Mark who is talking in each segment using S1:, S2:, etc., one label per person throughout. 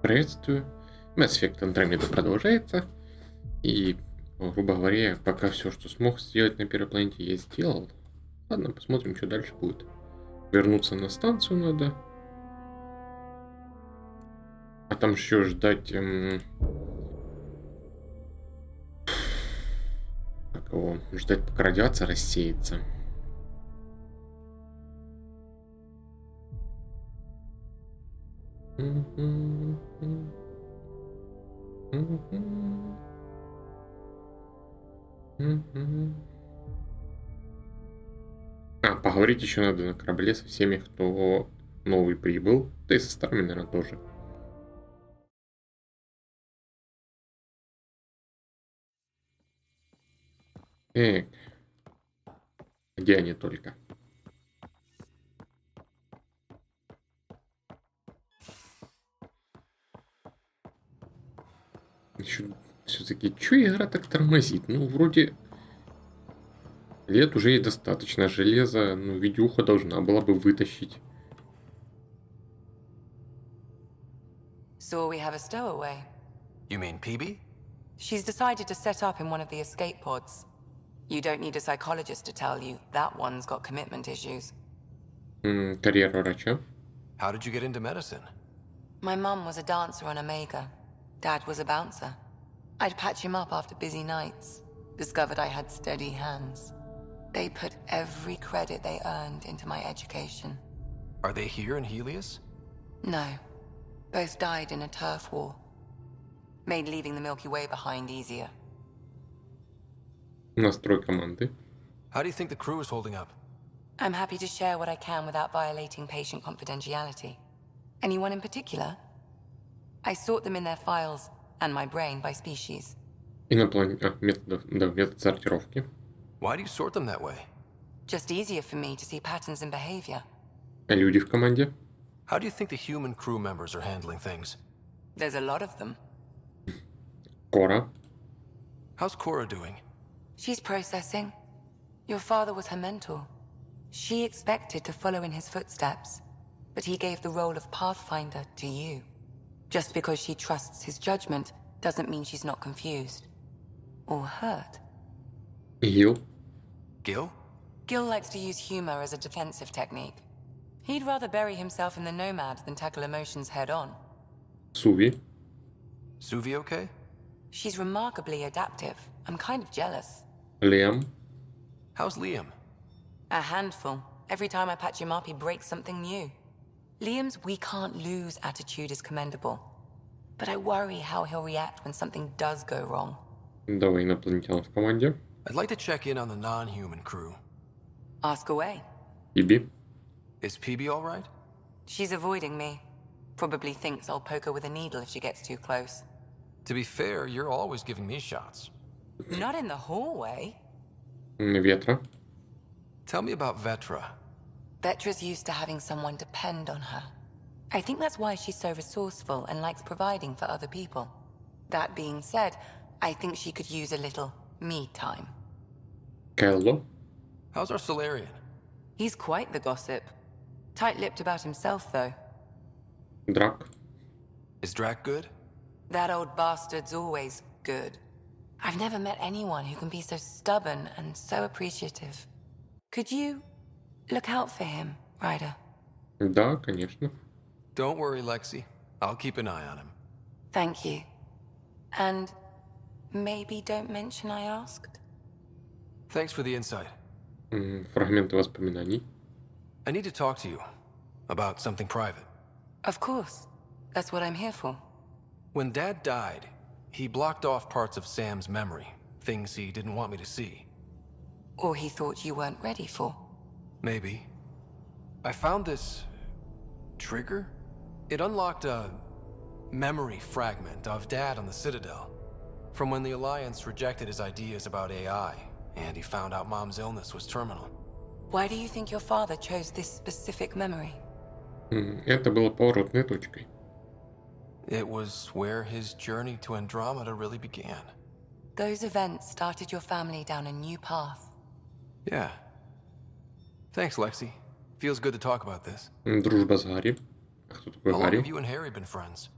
S1: Приветствую. Mass Effect Andromeda продолжается. И, грубо говоря, пока все, что смог сделать на первой планете, я сделал. Ладно, посмотрим, что дальше будет. Вернуться на станцию надо. А там еще ждать... как его? Ждать, пока радиация рассеется. Поговорить еще надо на корабле со всеми, кто новый прибыл. Да и со старыми, наверное, тоже. Где они только? Еще все-таки, что игра так тормозит? Ну, вроде лет уже и достаточно. Железо, ну, видюха должна была бы вытащить.
S2: So we have a stowaway.
S3: You mean PB?
S2: She's decided to set up in one of the escape pods. You don't need a psychologist to tell you that one's got commitment issues.
S1: Карьера врача.
S3: How did you get into medicine?
S2: My mum was a dancer on Omega. Dad was a bouncer. I'd patch him up after busy nights. Discovered I had steady hands. They put every credit they earned into my education.
S3: Are they here in Helios?
S2: No. Both died in a turf war. Made leaving the Milky Way behind easier.
S1: Настрой команды.
S3: How do you think the crew is holding up?
S2: I'm happy to share what I can without violating patient confidentiality. Anyone in particular? I sort them in their files and my brain by species.
S1: Метод сортировки.
S3: Why do you sort them that way?
S2: Just easier for me to see patterns in behavior.
S1: А люди в команде?
S3: How do you think the human crew members are handling things?
S2: There's a lot of them.
S1: Кора.
S3: How's Cora doing?
S2: She's processing. Your father was her mentor. She expected to follow in his footsteps, but he gave the role of Pathfinder to you. Just because she trusts his judgment doesn't mean she's not confused. Or hurt.
S1: Гил.
S3: Gil?
S2: Gil likes to use humor as a defensive technique. He'd rather bury himself in the Nomad than tackle emotions head-on.
S1: Суви.
S3: Suvi okay?
S2: She's remarkably adaptive. I'm kind of jealous.
S1: Лем.
S3: How's Liam?
S2: A handful. Every time I patch him up, he breaks something new. Liam's we can't lose attitude is commendable. But I worry how he'll react when something does go wrong.
S1: Давай инопланетян в команде.
S3: I'd like to check in on the non-human crew.
S2: Ask away.
S1: Иби.
S3: Is PB all right?
S2: She's avoiding me. Probably thinks I'll poke her with a needle if she gets too close.
S3: To be fair, you're always giving me shots.
S2: Not in the hallway.
S1: Ветра.
S3: Tell me about Vetra.
S2: Vetra's used to having someone depend on her. I think that's why she's so resourceful and likes providing for other people. That being said, I think she could use a little me time.
S1: Келло.
S3: How's our Solarian?
S2: He's quite the gossip. Tight-lipped about himself, though.
S1: Драк.
S3: Is Drac good?
S2: That old bastard's always good. I've never met anyone who can be so stubborn and so appreciative. Could you look out for him, Ryder?
S1: Да, конечно.
S3: Don't worry, Lexi. I'll keep an eye on him.
S2: Thank you. And maybe don't mention I asked?
S3: Thanks for the insight.
S1: Фрагменты воспоминаний.
S3: I need to talk to you about something private.
S2: Of course. That's what I'm here for.
S3: When Dad died, he blocked off parts of Sam's memory, things he didn't want me to see.
S2: Or he thought you weren't ready for.
S3: Maybe. I found this trigger. It unlocked a memory fragment of Dad on the Citadel, from when the Alliance rejected his ideas about AI, and he found out Mom's illness was terminal.
S2: Why do you think your father chose this specific memory?
S1: Это было поворотной точкой.
S3: It was where his journey to Andromeda really began.
S2: Those events started your family down a new path.
S3: Yeah. Thanks, Lexi. Feels good to talk about this.
S1: Дружба с Гарри. А кто такой
S3: How long
S1: Гарри?
S3: have you and Harry been friends?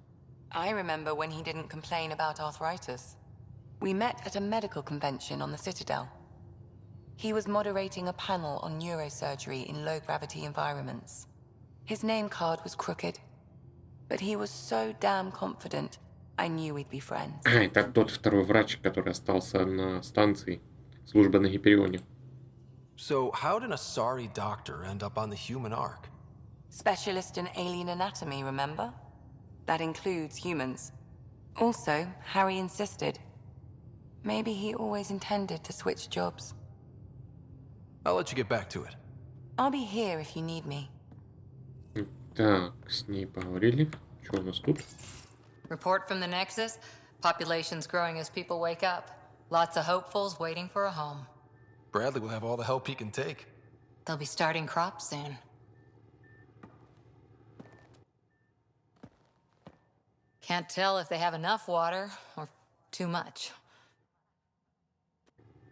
S2: I remember when he didn't complain about arthritis. We met at a medical convention on the Citadel. He was moderating a panel on neurosurgery in low-gravity environments. His name card was crooked, but he was so damn confident, I knew we'd be friends.
S1: Это тот второй врач, который остался на станции. Служба на Гиперионе.
S3: So, how did a sorry doctor end up on the human ark?
S2: Specialist in alien anatomy, remember? That includes humans. Also, Harry insisted. Maybe he always intended to switch jobs.
S3: I'll let you get back to it.
S2: I'll be here if you need me.
S1: Так, с ней поговорили. Что у нас тут?
S4: Report from the Nexus. Population's growing as people wake up. Lots of hopefuls waiting for a home.
S3: Bradley will have all the help he can take.
S4: They'll be starting crops soon. Can't tell if they have enough water or too much.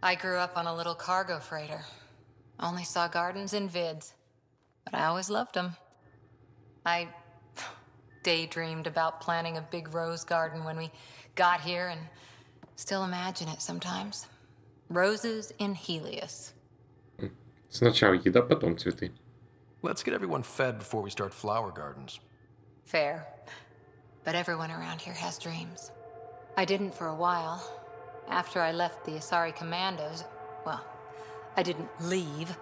S4: I grew up on a little cargo freighter. Only saw gardens in vids, but I always loved them. I daydreamed about planting a big rose garden when we got here and still imagine it sometimes. Roses in Helios.
S1: Сначала еда, потом цветы.
S3: Let's get everyone fed before we start flower gardens.
S4: Fair. But everyone around here has dreams. I didn't for a while. After I left the Asari Commandos, well, I didn't leave.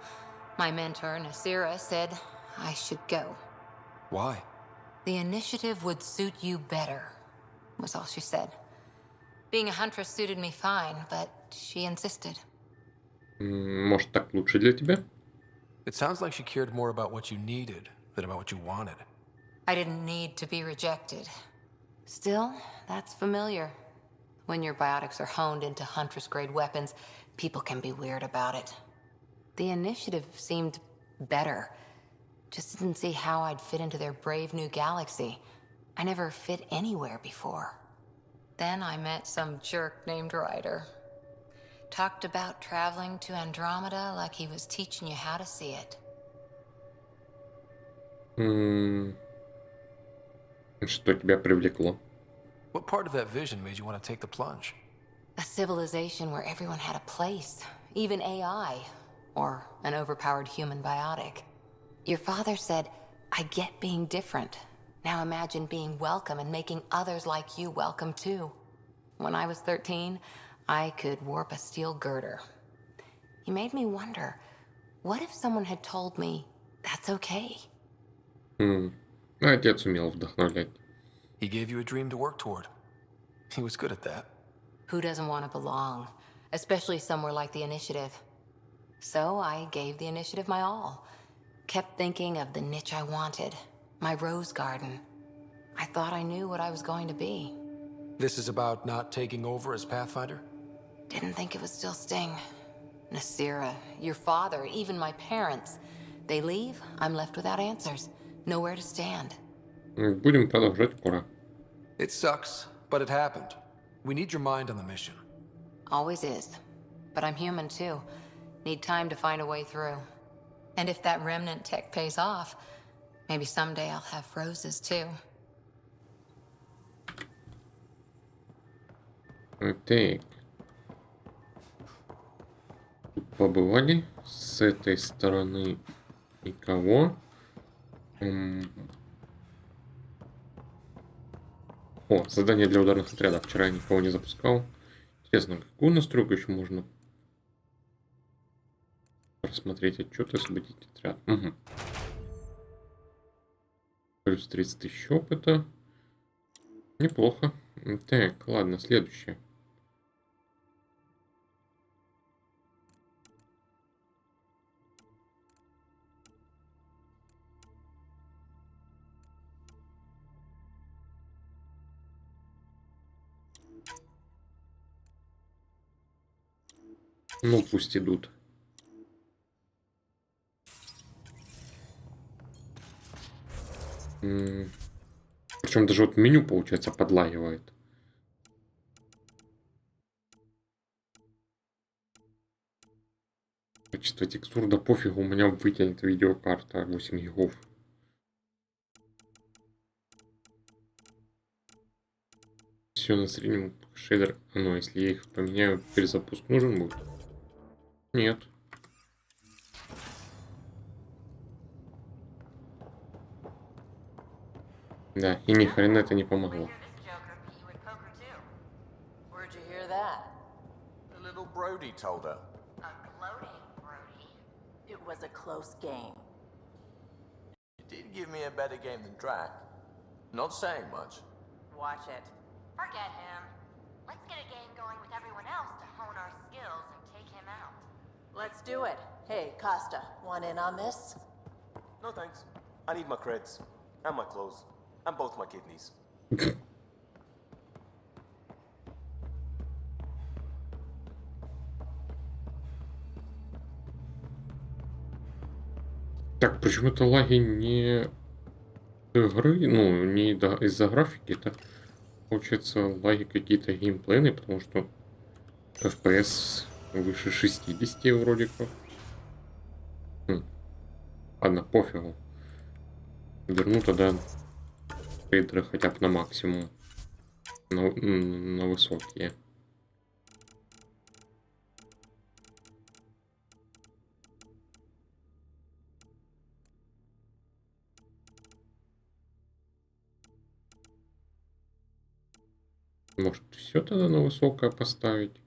S4: My mentor, Nasira, said I should go.
S3: Why?
S4: The initiative would suit you better, was all she said. Being a huntress suited me fine, but she insisted.
S1: Может, так лучше для тебя?
S3: It sounds like she cared more about what you needed than about what you wanted.
S4: I didn't need to be rejected. Still, that's familiar. When your biotics are honed into Huntress-grade weapons, people can be weird about it. The initiative seemed better. Just didn't see how I'd fit into their brave new galaxy. I never fit anywhere before. Then I met some jerk named Ryder. Talked about traveling to Andromeda like he was teaching you how to see it.
S1: Что тебя привлекло?
S3: What part of that vision made you want to take the plunge?
S4: A civilization where everyone had a place, even AI, or an overpowered human biotic. Your father said, I get being different. Now imagine being welcome and making others like you welcome too. When I was 13, I could warp a steel girder. He made me wonder, what if someone had told me, that's okay?
S1: Отец умел вдохновлять.
S3: He gave you a dream to work toward. He was good at that.
S4: Who doesn't want to belong, especially somewhere like the Initiative? So I gave the Initiative my all. Kept thinking of the niche I wanted, my rose garden. I thought I knew what I was going to be.
S3: This is about not taking over as Pathfinder?
S4: Didn't think it would still sting. Nasira, your father, even my parents. They leave, I'm left without answers. Nowhere to stand.
S1: Будем продолжать скоро.
S3: It sucks, but it happened. We need your mind on the mission.
S4: Always is. But I'm human too. Need time to find a way through. And if that remnant tech pays off, maybe someday I'll have roses too.
S1: Так. Тут побывали. С этой стороны никого. О, задание для ударных отрядов. Вчера я никого не запускал. Интересно, какую настройку еще можно просмотреть отчет, освободить отряд. Угу. Плюс 30 тысяч опыта. Неплохо. Так, ладно, следующее. Ну, пусть идут. Причем даже вот меню, получается, подлагивает. Качество текстур, да пофигу, у меня вытянет видеокарта 8 гигов. все на среднем шейдер. Ну, если я их поменяю, перезапуск нужен будет? Нет. Да, и ни хрена это не помогло.
S5: Where'd you hear that?
S6: The little Brody told her.
S5: A gloating Brody. It was a close game.
S6: You did give me a better game than Drac. Not saying much.
S5: Watch it.
S7: Forget him. Let's get a game going with everyone else to hone our skills and take him out.
S5: Let's do it. Hey, Costa, want in on this?
S8: No thanks. I need my creds. And my clothes. And both my kidneys.
S1: Так, почему-то лаги не игры, ну, не из-за графики, это, получается, лаги какие-то геймплейные, потому что FPS выше 60 вроде как. Ладно, пофигу. Верну тогда рейдеры хотя бы на максимум. На высокие. Может, все тогда на высокое поставить?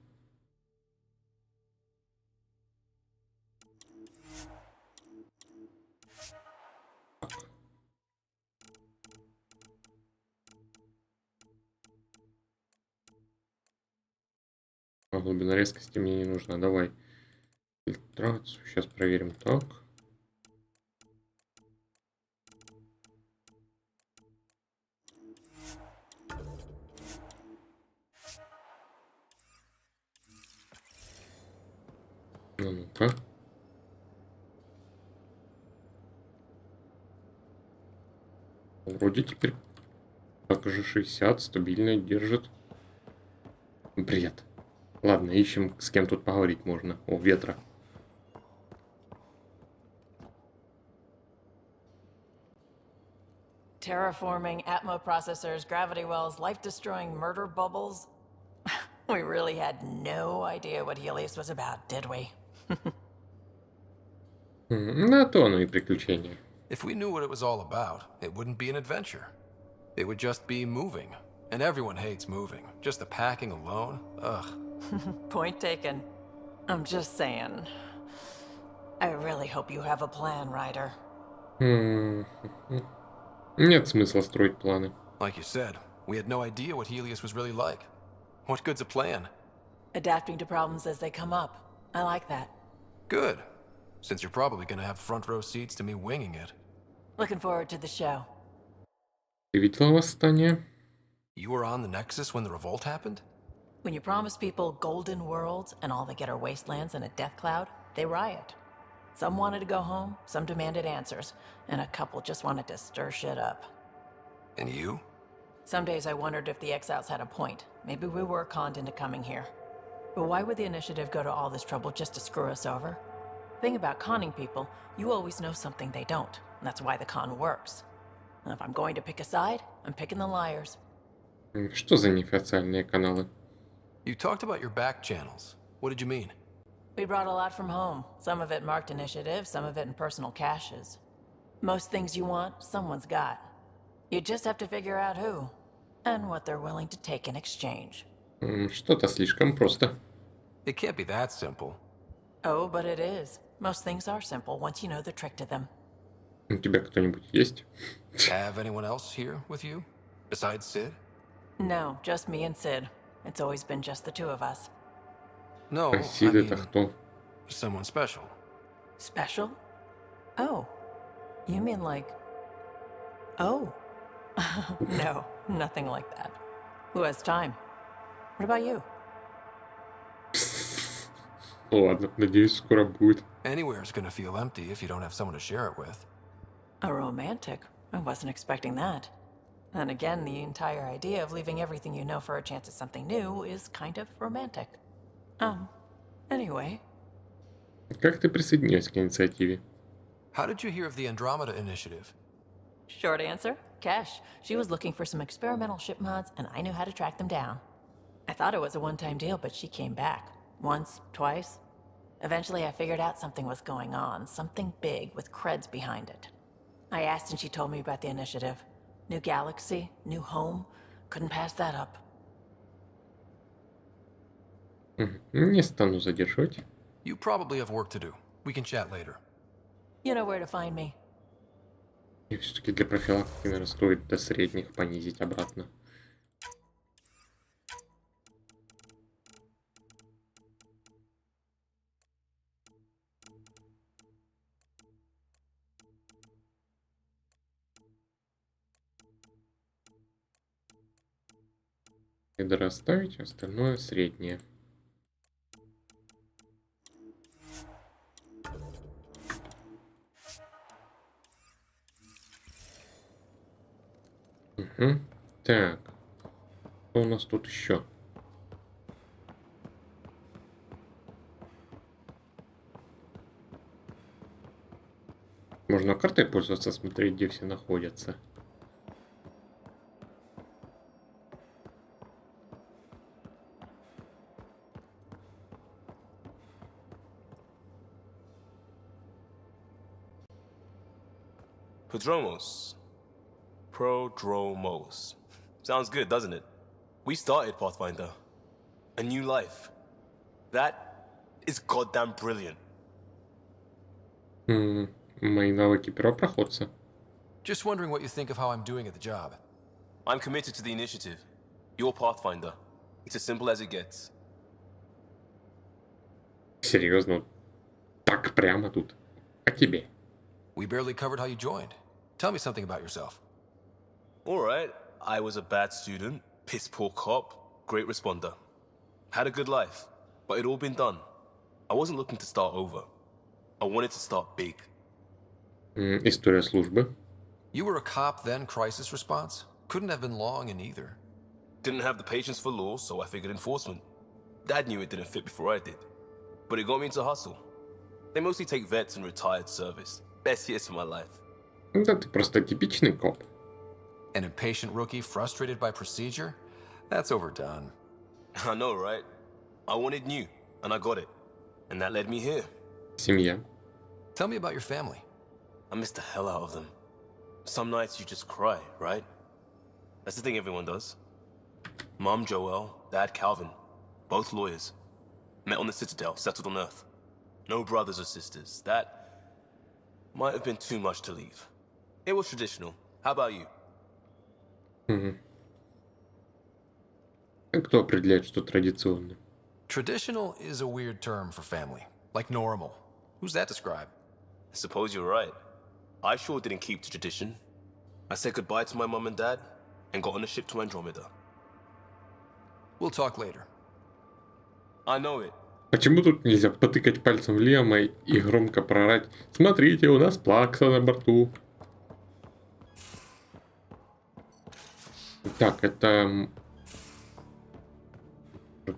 S1: А глубина резкости мне не нужна. Давай фильтрацию. Сейчас проверим так. Ну-ка. Вроде теперь так же 60 стабильно держит. Бред. Ладно, ищем, с кем тут поговорить можно. О, ветра.
S5: Terraforming, Atmo processors, gravity wells, life-destroying murder bubbles. We really had no idea what Helios was about, did we?
S1: На то оно и приключение.
S3: If we knew what it was all about, it wouldn't be an adventure. It would just be moving. And everyone hates moving. Just the packing alone, ugh.
S5: Point taken. I'm just saying. I really hope you have a plan, Ryder.
S1: Нет смысла строить планы.
S3: Like you said, we had no idea what Helios was really like. What good's a plan?
S5: Adapting to problems as they come up. I like that.
S3: Good. Since you're probably gonna have front row seats to me winging it.
S5: Looking forward to the show.
S1: Ты видела восстание?
S3: You were on the Nexus when the revolt happened?
S5: When you promise people golden worlds and all they get are wastelands and a death cloud, they riot. Some wanted to go home, some demanded answers, and a couple just wanted to stir shit up.
S3: And you?
S5: Some days I wondered if the exiles had a point. Maybe we were conned into coming here. But why would the initiative go to all this trouble just to screw us over? Thing about conning people, you always know something they don't, and that's why the con works. And if I'm going to pick a side, I'm picking the liars.
S1: Что за неофициальные каналы?
S3: You talked about your back channels. What did you mean?
S5: We brought a lot from home. Some of it marked initiative, some of it in personal caches. Most things you want, someone's got. You just have to figure out who, and what they're willing to take in exchange.
S1: Что-то слишком просто.
S3: It can't be that simple.
S5: Oh, but it is. Most things are simple once you know the trick to them.
S1: У тебя кто-нибудь есть?
S3: Have anyone else here with you? Besides Sid?
S5: No, just me and Sid. It's always been just the two of us.
S3: No,
S1: А
S3: I
S1: Сид
S3: mean,
S1: это кто?
S3: someone special.
S5: Special? Oh. You mean like... Oh. No, nothing like that. Who has time? What about you?
S1: Ладно, надеюсь, скоро будет.
S3: Anywhere's gonna feel empty if you don't have someone to share it with.
S5: A romantic? I wasn't expecting that. And again, the entire idea of leaving everything you know for a chance at something new is kind of romantic. Anyway.
S1: Как ты присоединилась к инициативе?
S3: How did you hear of the Andromeda initiative?
S5: Short answer, Kesh. She was looking for some experimental ship mods, and I knew how to track them down. I thought it was a one-time deal, but she came back. Once, twice. Eventually, I figured out something was going on. Something big with creds behind it. I asked and she told me about the initiative. New galaxy, new home. Couldn't pass that up.
S1: Не стану задерживать.
S3: You probably have work to do. We can chat later.
S5: You know where to find me.
S1: И все-таки для профилактики, наверное, стоит до средних понизить обратно. И дорастаете, остальное среднее. Угу. Так. Что у нас тут еще? Можно картой пользоваться, смотреть, где все находятся.
S8: Prodromos. Prodromos. Sounds good, doesn't it? We started Pathfinder. A new life. That is goddamn brilliant.
S1: Мои навыки первопроходца.
S3: Just wondering what you think of how I'm doing at the job.
S8: I'm committed to the initiative. You're Pathfinder. It's as simple as it gets.
S1: Серьезно, так прямо тут. О тебе.
S3: We barely covered how you joined. Tell me something about yourself.
S8: Alright, I was a bad student, piss poor cop, great responder. Had a good life, but it'd all been done. I wasn't looking to start over. I wanted to start big.
S1: История службы.
S3: You were a cop, then crisis response? Couldn't have been long in either.
S8: Didn't have the patience for law, so I figured enforcement. Dad knew it didn't fit before I did. But it got me into hustle. They mostly take vets and retired service. Best years of my life.
S1: Да ты просто типичный коп.
S3: An impatient rookie frustrated by procedure? That's overdone.
S8: I know, right? I wanted new, and I got it. And that led me here.
S1: Семья.
S3: Tell me about your family.
S8: I miss the hell out of them. Some nights you just cry, right? That's the thing everyone does. Mom Joelle, Dad Calvin. Both lawyers. Met on the Citadel, settled on Earth. No brothers or sisters. That might have been too much to leave. It was traditional. How about you?
S1: Кто определяет, что традиционно?
S3: Traditional is a weird term for family. Like normal. Who's that describe?
S8: I suppose you're right. I sure didn't keep to tradition. I said goodbye to my mom and dad and got on a ship to Andromeda.
S3: We'll talk later.
S8: I know it.
S1: Почему тут нельзя потыкать пальцем в Лиама и громко прорать: «Смотрите, у нас плакса на борту». Так, это...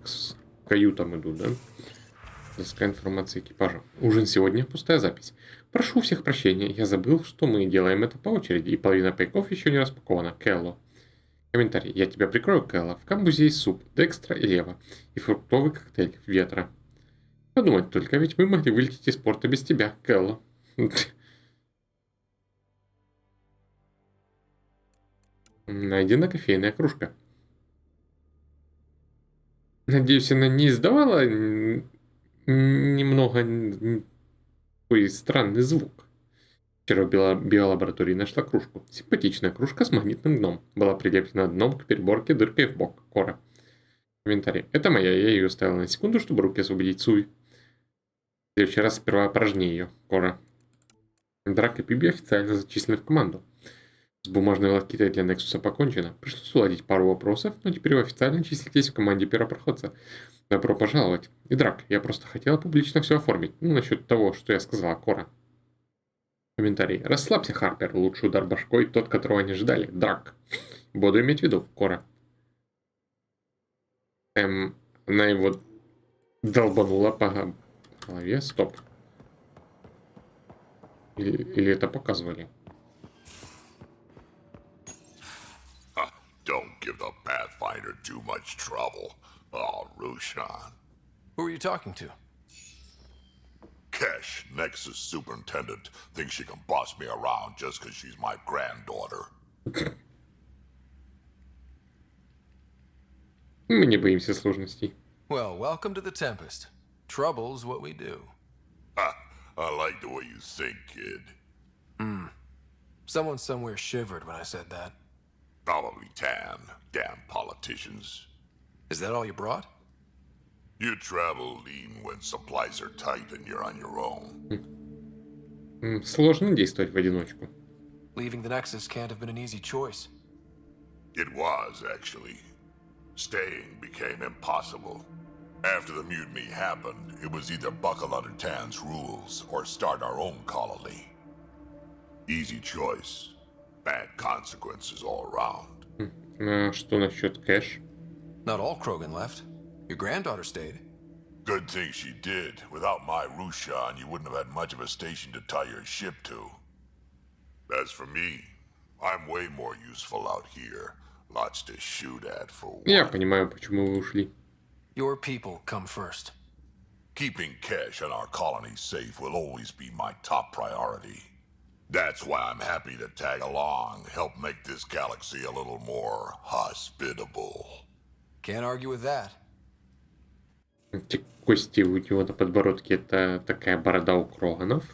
S1: С каютам идут, да? Доска информации экипажа. Ужин сегодня, пустая запись. Прошу всех прощения, я забыл, что мы делаем это по очереди, и половина пайков еще не распакована. Кэлло. Комментарий. Я тебя прикрою, Кэлло. В камбузе есть суп, Декстра и Ева. И фруктовый коктейль, Ветра. Подумать только, ведь мы могли вылететь из порта без тебя, Кэлло. Найдена кофейная кружка. Надеюсь, она не издавала немного такой странный звук. Вчера в биолаборатории нашла кружку. Симпатичная кружка с магнитным дном. Была прилеплена дном к переборке дыркой в бок. Кора. Комментарий. Это моя, я ее оставила на секунду, чтобы руки освободить Суй. В следующий раз сперва опорожни ее. Кора. Драк и Пиби официально зачислены в команду. С бумажной лакитой для Нексуса покончено. Пришлось уладить пару вопросов, но теперь вы официально числитесь в команде первопроходца. Добро пожаловать. И Драк, я просто хотела публично все оформить. Ну, насчет того, что я сказала, Кора. Комментарий. Расслабься, Харпер. Лучший удар башкой, тот, которого не ждали. Драк. Буду иметь в виду, Кора. Она его долбанула по голове. Стоп. Или это показывали?
S9: the Pathfinder too much trouble. Oh, Rushan.
S3: Who are you talking to?
S9: Kesh, Nexus superintendent, thinks she can boss me around just because she's my granddaughter.
S1: Мы не боимся сложностей.
S3: Well, welcome to the Tempest. Trouble's what we do.
S9: Ha! I like the way you think, kid.
S3: Someone somewhere shivered when I said that.
S9: Probably Tan. Damn politicians.
S3: Is that all you brought?
S9: You travel lean when supplies are tight and you're on your own.
S1: Сложно действовать в одиночку.
S3: Leaving the Nexus can't have been an easy choice.
S9: It was, actually. Staying became impossible. After the mutiny happened, it was either buckle under Tan's rules or start our own colony. Easy choice. Bad consequences all around.
S1: А что насчет Кэш?
S3: Not all Krogan left. Your granddaughter stayed.
S9: Good thing she did. Without my Rushan, you wouldn't have had much of a station to tie your ship to. As for me, I'm way more useful out here. Lots to shoot at for one.
S1: Я понимаю, почему вы ушли.
S3: Your people come first.
S9: Keeping Kesh and our colony safe will always be my top priority. That's why I'm happy to tag along, help make this galaxy a little more hospitable.
S3: Can't argue with that.
S1: Эти кости у него на подбородке — это такая борода у Кроганов.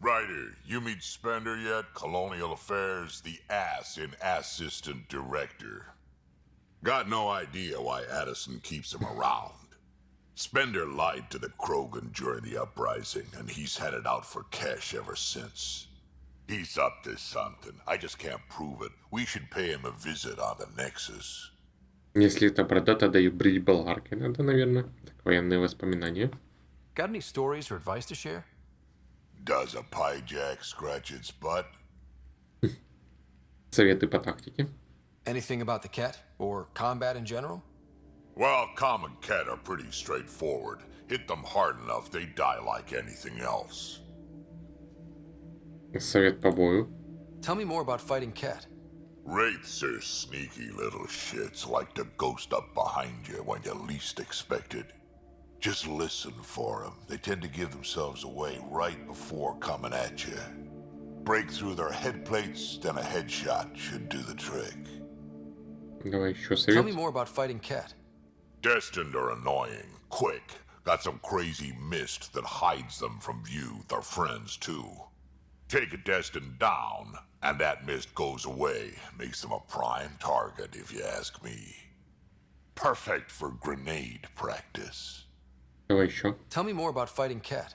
S9: Ryder, you meet Spender yet? Colonial Affairs, the ass in Assistant Director. Got no idea why Addison keeps him around. Spender lied to the Krogan during the uprising, and he's headed out for Kesh ever since. He's up to something. I just can't prove it. We should pay him a visit on the Nexus.
S1: Если это борода, тогда и брить болгарки надо, наверное. Так, военные воспоминания.
S3: Got any stories or advice to share?
S9: Does a pyjak scratch its butt?
S1: Советы по тактике.
S3: Anything about the Ket? Or combat in general?
S9: Well, common Ket are pretty straightforward. Hit them hard enough, they die like anything else.
S1: Совет по бою.
S3: Tell me more about fighting Ket.
S9: Wraiths are sneaky little shits, like to ghost up behind you when you least expect it. Just listen for them. They tend to give themselves away right before coming at you. Break through their head plates, then a headshot should do the trick.
S1: Давай еще
S3: Tell me
S1: совет.
S3: more about fighting Ket.
S9: Destined are annoying, quick. Got some crazy mist that hides them from view, their friends too. Take a Destined down, and that mist goes away. Makes them a prime target, if you ask me. Perfect for grenade practice.
S1: Давай еще.
S3: Tell me more about fighting Ket.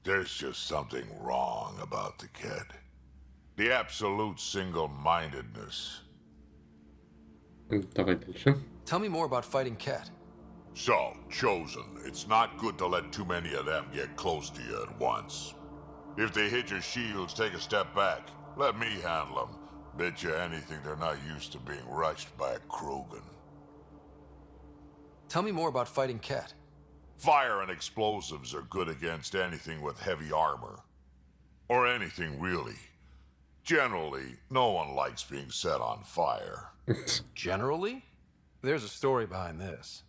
S9: There's just something wrong about the kid. The absolute single-mindedness.
S1: Давай дальше.
S3: Tell me more about fighting Ket.
S9: So, Chosen, it's not good to let too many of them get close to you at once. If they hit your shields, take a step back. Let me handle them. Bet you anything they're not used to being rushed by a Krogan.
S3: Tell me more about fighting Ket.
S9: Fire and explosives are good against anything with heavy armor. Or anything, really. Generally, no one likes being set on fire.
S3: Generally? There's a story behind this.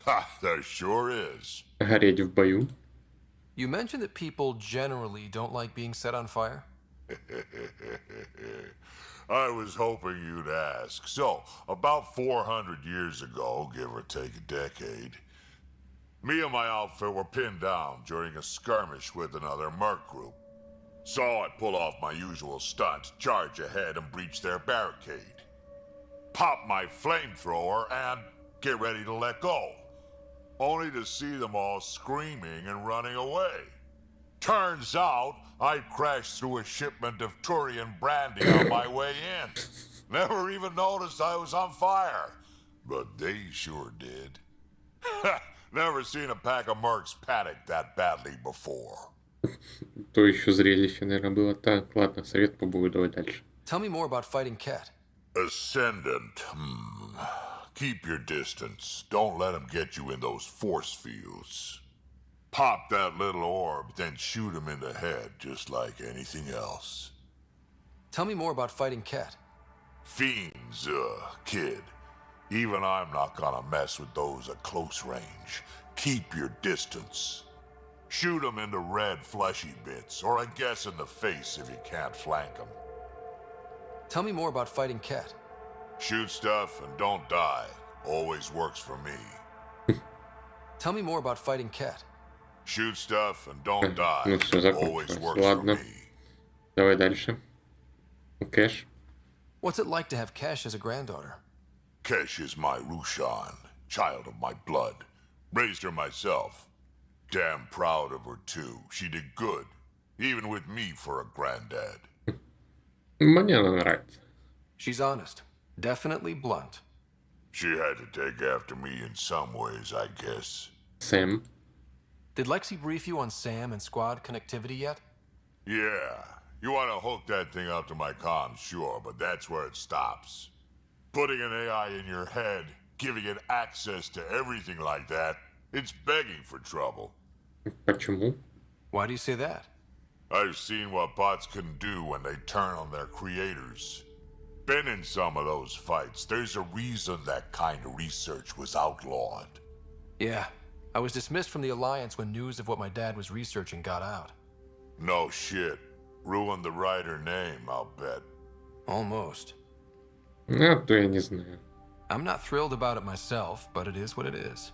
S9: Ha, there sure is.
S1: Гореть в бою.
S3: You mentioned that people generally don't like being set on fire?
S9: I was hoping you'd ask. So, about 400 years ago, give or take a decade, me and my outfit were pinned down during a skirmish with another merc group. So I pull off my usual stunt, charge ahead and breach their barricade. Pop my flamethrower and get ready to let go. Only to see them all screaming and running away. Turns out, I crashed through a shipment of Turian brandy on my way in. Never even noticed I was on fire. But they sure did. Never seen a pack of mercs panic that badly before.
S1: То еще зрелище, наверное, было. Так, ладно, совет по бою, давай дальше.
S3: Tell me more about fighting Ket.
S9: Ascendant, Keep your distance. Don't let them get you in those force fields. Pop that little orb, then shoot him in the head, just like anything else.
S3: Tell me more about fighting Cat.
S9: Fiends, kid. Even I'm not gonna mess with those at close range. Keep your distance. Shoot them into red fleshy bits, or I guess in the face if you can't flank them.
S3: Tell me more about fighting Cat.
S9: Shoot stuff and don't die. Always works for me.
S3: Tell me more about fighting Cat.
S9: Shoot stuff and don't die.
S1: Ну все,
S9: Always
S1: закончилось.
S9: works for
S1: Ладно.
S9: me.
S1: Давай дальше. Кэш.
S3: What's it like to have Cash as a granddaughter?
S9: Kesh is my Rushan, child of my blood. Raised her myself. Damn proud of her too. She did good, even with me for a granddad.
S1: Мне она нравится.
S3: She's honest. Definitely blunt.
S9: She had to take after me in some ways, I guess.
S1: Сэм.
S3: Did Lexi brief you on Sam and squad connectivity yet?
S9: Yeah, you want to hook that thing up to my comms, sure, but that's where it stops. Putting an AI in your head, giving it access to everything like that, it's begging for trouble.
S1: Почему?
S3: Why do you say that?
S9: I've seen what bots can do when they turn on their creators. Been in some of those fights. There's a reason that kind of research was outlawed.
S3: Yeah. I was dismissed from the Alliance when news of what my dad was researching got out.
S9: No shit. Ruined the writer name, I'll bet.
S3: Almost.
S1: А то я не знаю.
S3: I'm not thrilled about it myself, but it is what it is.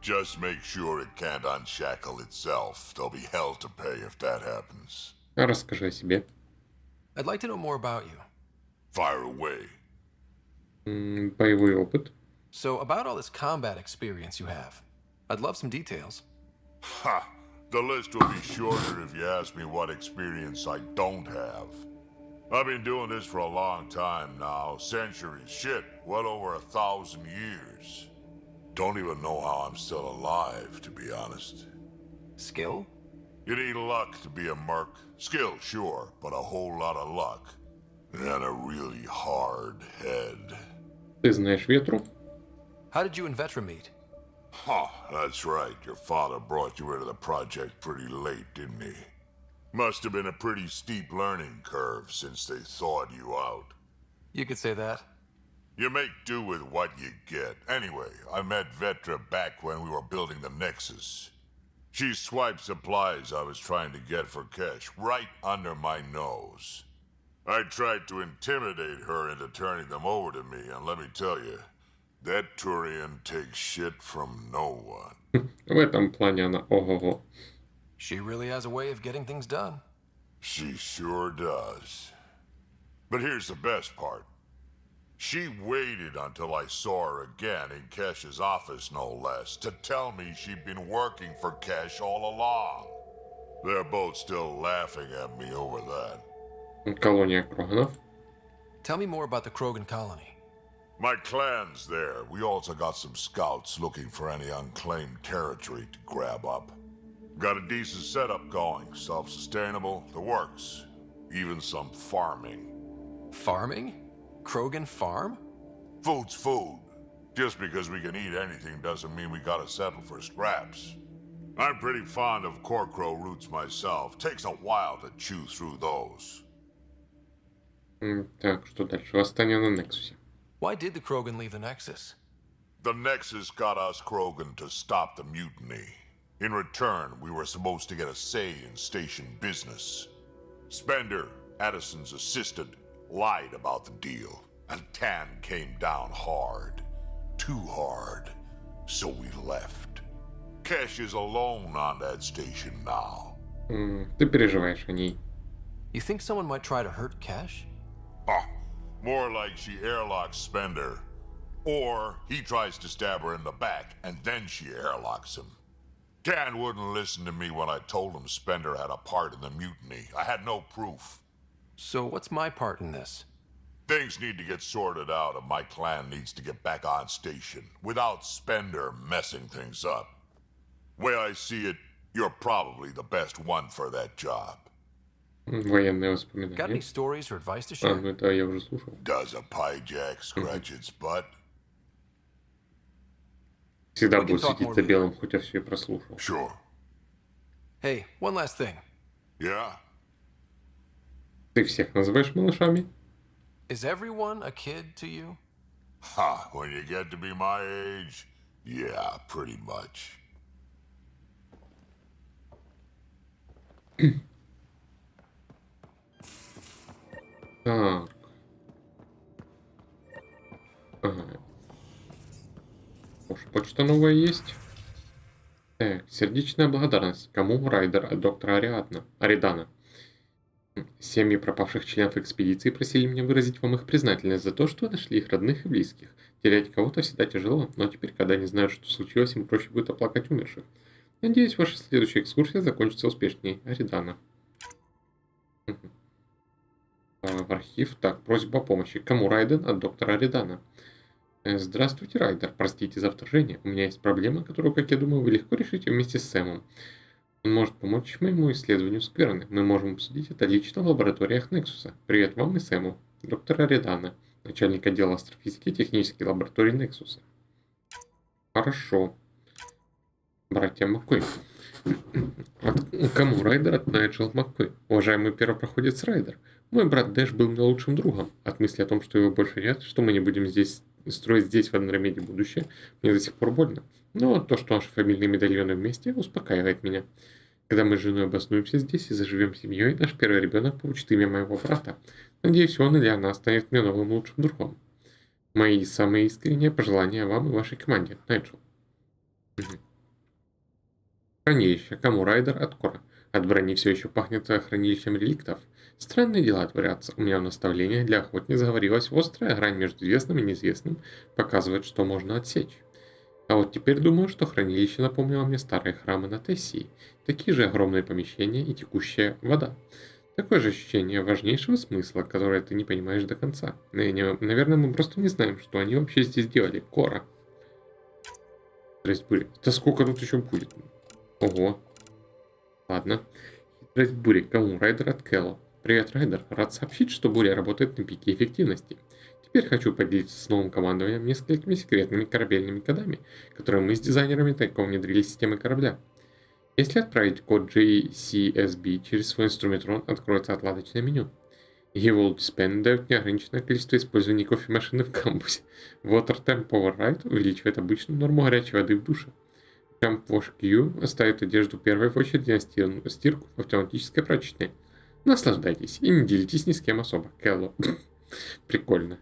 S9: Just make sure it can't unshackle itself. There'll be hell to pay if that happens.
S1: Расскажи о себе.
S3: I'd like to know more about you.
S9: Fire away.
S1: Боевой опыт.
S3: So, about all this combat experience you have, I'd love some details.
S9: Ha! The list will be shorter if you ask me what experience I don't have. I've been doing this for a long time now. Centuries. Shit, well over 1,000 years. Don't even know how I'm still alive, to be honest.
S3: Skill?
S9: You need luck to be a merc. Skill, sure, but a whole lot of luck. And a really hard head.
S1: Ты знаешь ветру?
S3: How did you and Vetra meet?
S9: Huh, that's right. Your father brought you into the project pretty late, didn't he? Must have been a pretty steep learning curve since they thawed you out.
S3: You could say that.
S9: You make do with what you get. Anyway, I met Vetra back when we were building the Nexus. She swiped supplies I was trying to get for Kesh right under my nose. I tried to intimidate her into turning them over to me, and let me tell you, that Turian takes shit from no one.
S1: В этом плане она ого-го.
S3: She really has a way of getting things done.
S9: She sure does. But here's the best part. She waited until I saw her again in Kesh's office, no less, to tell me she'd been working for Kesh all along. They're both still laughing at me over that.
S1: Колония Кроганов.
S3: Tell me more about the Krogan colony.
S9: My clan's there. We also got some scouts looking for any unclaimed territory to grab up. Got a decent setup going, self-sustainable, the works. Even some farming.
S3: Farming? Krogan farm?
S9: Food's food. Just because we can eat anything doesn't mean we gotta settle for scraps. I'm pretty fond of Corcrow roots myself. Takes a while to chew through those.
S1: Так, что дальше? Восстание на Нексусе.
S3: Why did the Krogan leave the Nexus?
S9: The Nexus got us Krogan to stop the mutiny. In return, we were supposed to get a say in station business. Spender, Addison's assistant, lied about the deal, and Tan came down hard. Too hard. So we left. Kesh is alone on that station now.
S1: Ты переживаешь о ней.
S3: You think someone might try to hurt Cash?
S9: More like she airlocks Spender. Or he tries to stab her in the back, and then she airlocks him. Dan wouldn't listen to me when I told him Spender had a part in the mutiny. I had no proof.
S3: So what's my part in this?
S9: Things need to get sorted out, and my clan needs to get back on station, without Spender messing things up. Way I see it, you're probably the best one for that job.
S1: Военные
S3: Got any
S1: воспоминания.
S3: stories or advice to
S1: А,
S3: share?
S1: ну это я уже слушал.
S9: Does a pyjack scratch its butt?
S1: Всегда
S3: We can
S1: будет
S3: talk
S1: светиться
S3: more
S1: белым, хоть я все и прослушал.
S9: Sure.
S3: Hey, one last thing.
S9: Yeah?
S1: Ты всех называешь малышами?
S3: Is everyone a kid to you?
S9: Ha, when you get to be my age, yeah, pretty much.
S1: Так. Ага. Может, почта новая есть? Так, сердечная благодарность. Кому? Райдер от доктора Аридана. Семьи пропавших членов экспедиции просили меня выразить вам их признательность за то, что нашли их родных и близких. Терять кого-то всегда тяжело, но теперь, когда они знают, что случилось, им проще будет оплакать умерших. Надеюсь, ваша следующая экскурсия закончится успешнее. Аридана. В архив. Так, просьба о помощи. Кому? Райден от доктора Аридана. Здравствуйте, Райдер. Простите за вторжение. У меня есть проблема, которую, как я думаю, вы легко решите вместе с Сэмом. Он может помочь моему исследованию скверны. Мы можем обсудить это лично в лабораториях Нексуса. Привет вам и Сэму. Доктор Аридана, начальник отдела астрофизики и технической лаборатории Нексуса. Хорошо. Братья Маккой. Кому? Райдер от Найджел Маккой. Уважаемый первопроходец Райдер. Мой брат Дэш был мне лучшим другом. От мысли о том, что его больше нет, что мы не будем строить здесь в Андромеде будущее, мне до сих пор больно. Но то, что наши фамильные медальоны вместе, успокаивает меня. Когда мы с женой обоснуемся здесь и заживем семьей, наш первый ребенок получит имя моего брата. Надеюсь, он или она станет мне новым лучшим другом. Мои самые искренние пожелания вам и вашей команде, Найджел. Хранилище. Кому? Райдер от Кора. От брони все еще пахнет хранилищем реликтов. Странные дела творятся. У меня в наставлениях для охотниц заговорилась острая грань между известным и неизвестным, показывает, что можно отсечь. А вот теперь думаю, что хранилище напомнило мне старые храмы на Тессии. Такие же огромные помещения и текущая вода. Такое же ощущение важнейшего смысла, которое ты не понимаешь до конца. Наверное, мы просто не знаем, что они вообще здесь делали. Кора. Хитрость бури. Да сколько тут еще будет? Ого. Ладно. Хитрость бури. Кому? Райдер от Кэлло. Привет, Райдер. Рад сообщить, что буря работает на пике эффективности. Теперь хочу поделиться с новым командованием несколькими секретными корабельными кодами, которые мы с дизайнерами тайком внедрили в системы корабля. Если отправить код JCSB через свой инструментрон, откроется отладочное меню. Его Dispen дает неограниченное количество использования кофемашины в кампусе. Water Temp Override увеличивает обычную норму горячей воды в душе. Jump Wash Q ставит одежду первой в очереди на стирку в автоматической прачечной. Наслаждайтесь и не делитесь ни с кем особо. Кэлло. Прикольно.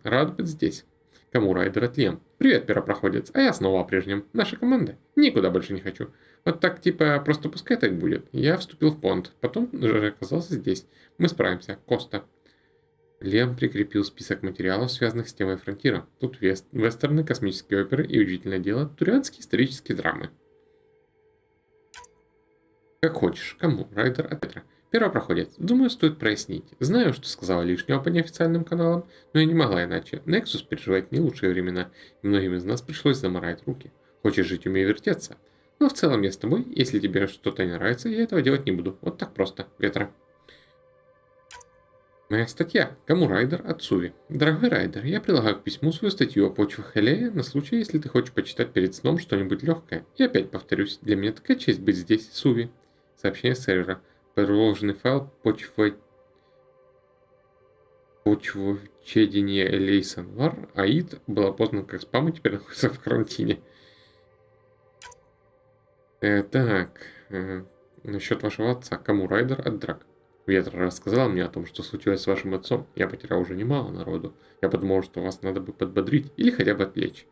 S1: Рад быть здесь. Кому? Райдер от Лем. Привет, первопроходец. А я снова о прежнем. Наша команда. Никуда больше не хочу. Вот так типа просто пускай так будет. Я вступил в понт. Потом же оказался здесь. Мы справимся. Коста. Лем прикрепил список материалов, связанных с темой Фронтира. Тут вестерны, космические оперы и удивительное дело турианские исторические драмы. Как хочешь. Кому? Райдер от Петра. Первопроходец. Думаю, стоит прояснить. Знаю, что сказала лишнего по неофициальным каналам, но я не могла иначе. Nexus переживает не лучшие времена, и многим из нас пришлось заморать руки. Хочешь жить, умей вертеться. Но в целом я с тобой. Если тебе что-то не нравится, я этого делать не буду. Вот так просто. Ветра. Моя статья. Кому? Райдер от Суви. Дорогой Райдер, я прилагаю к письму свою статью о почвах Элея на случай, если ты хочешь почитать перед сном что-нибудь легкое. И опять повторюсь, для меня такая честь быть здесь, Суви. Сообщение с сервера. Предложенный файл почвоведение Элейсанвар Аид был опознан как спам и теперь находится в карантине. Насчет вашего отца. Кому? Райдер от Драк. Ветра рассказал мне о том, что случилось с вашим отцом. Я потерял уже немало народу. Я подумал, что вас надо бы подбодрить или хотя бы отвлечь.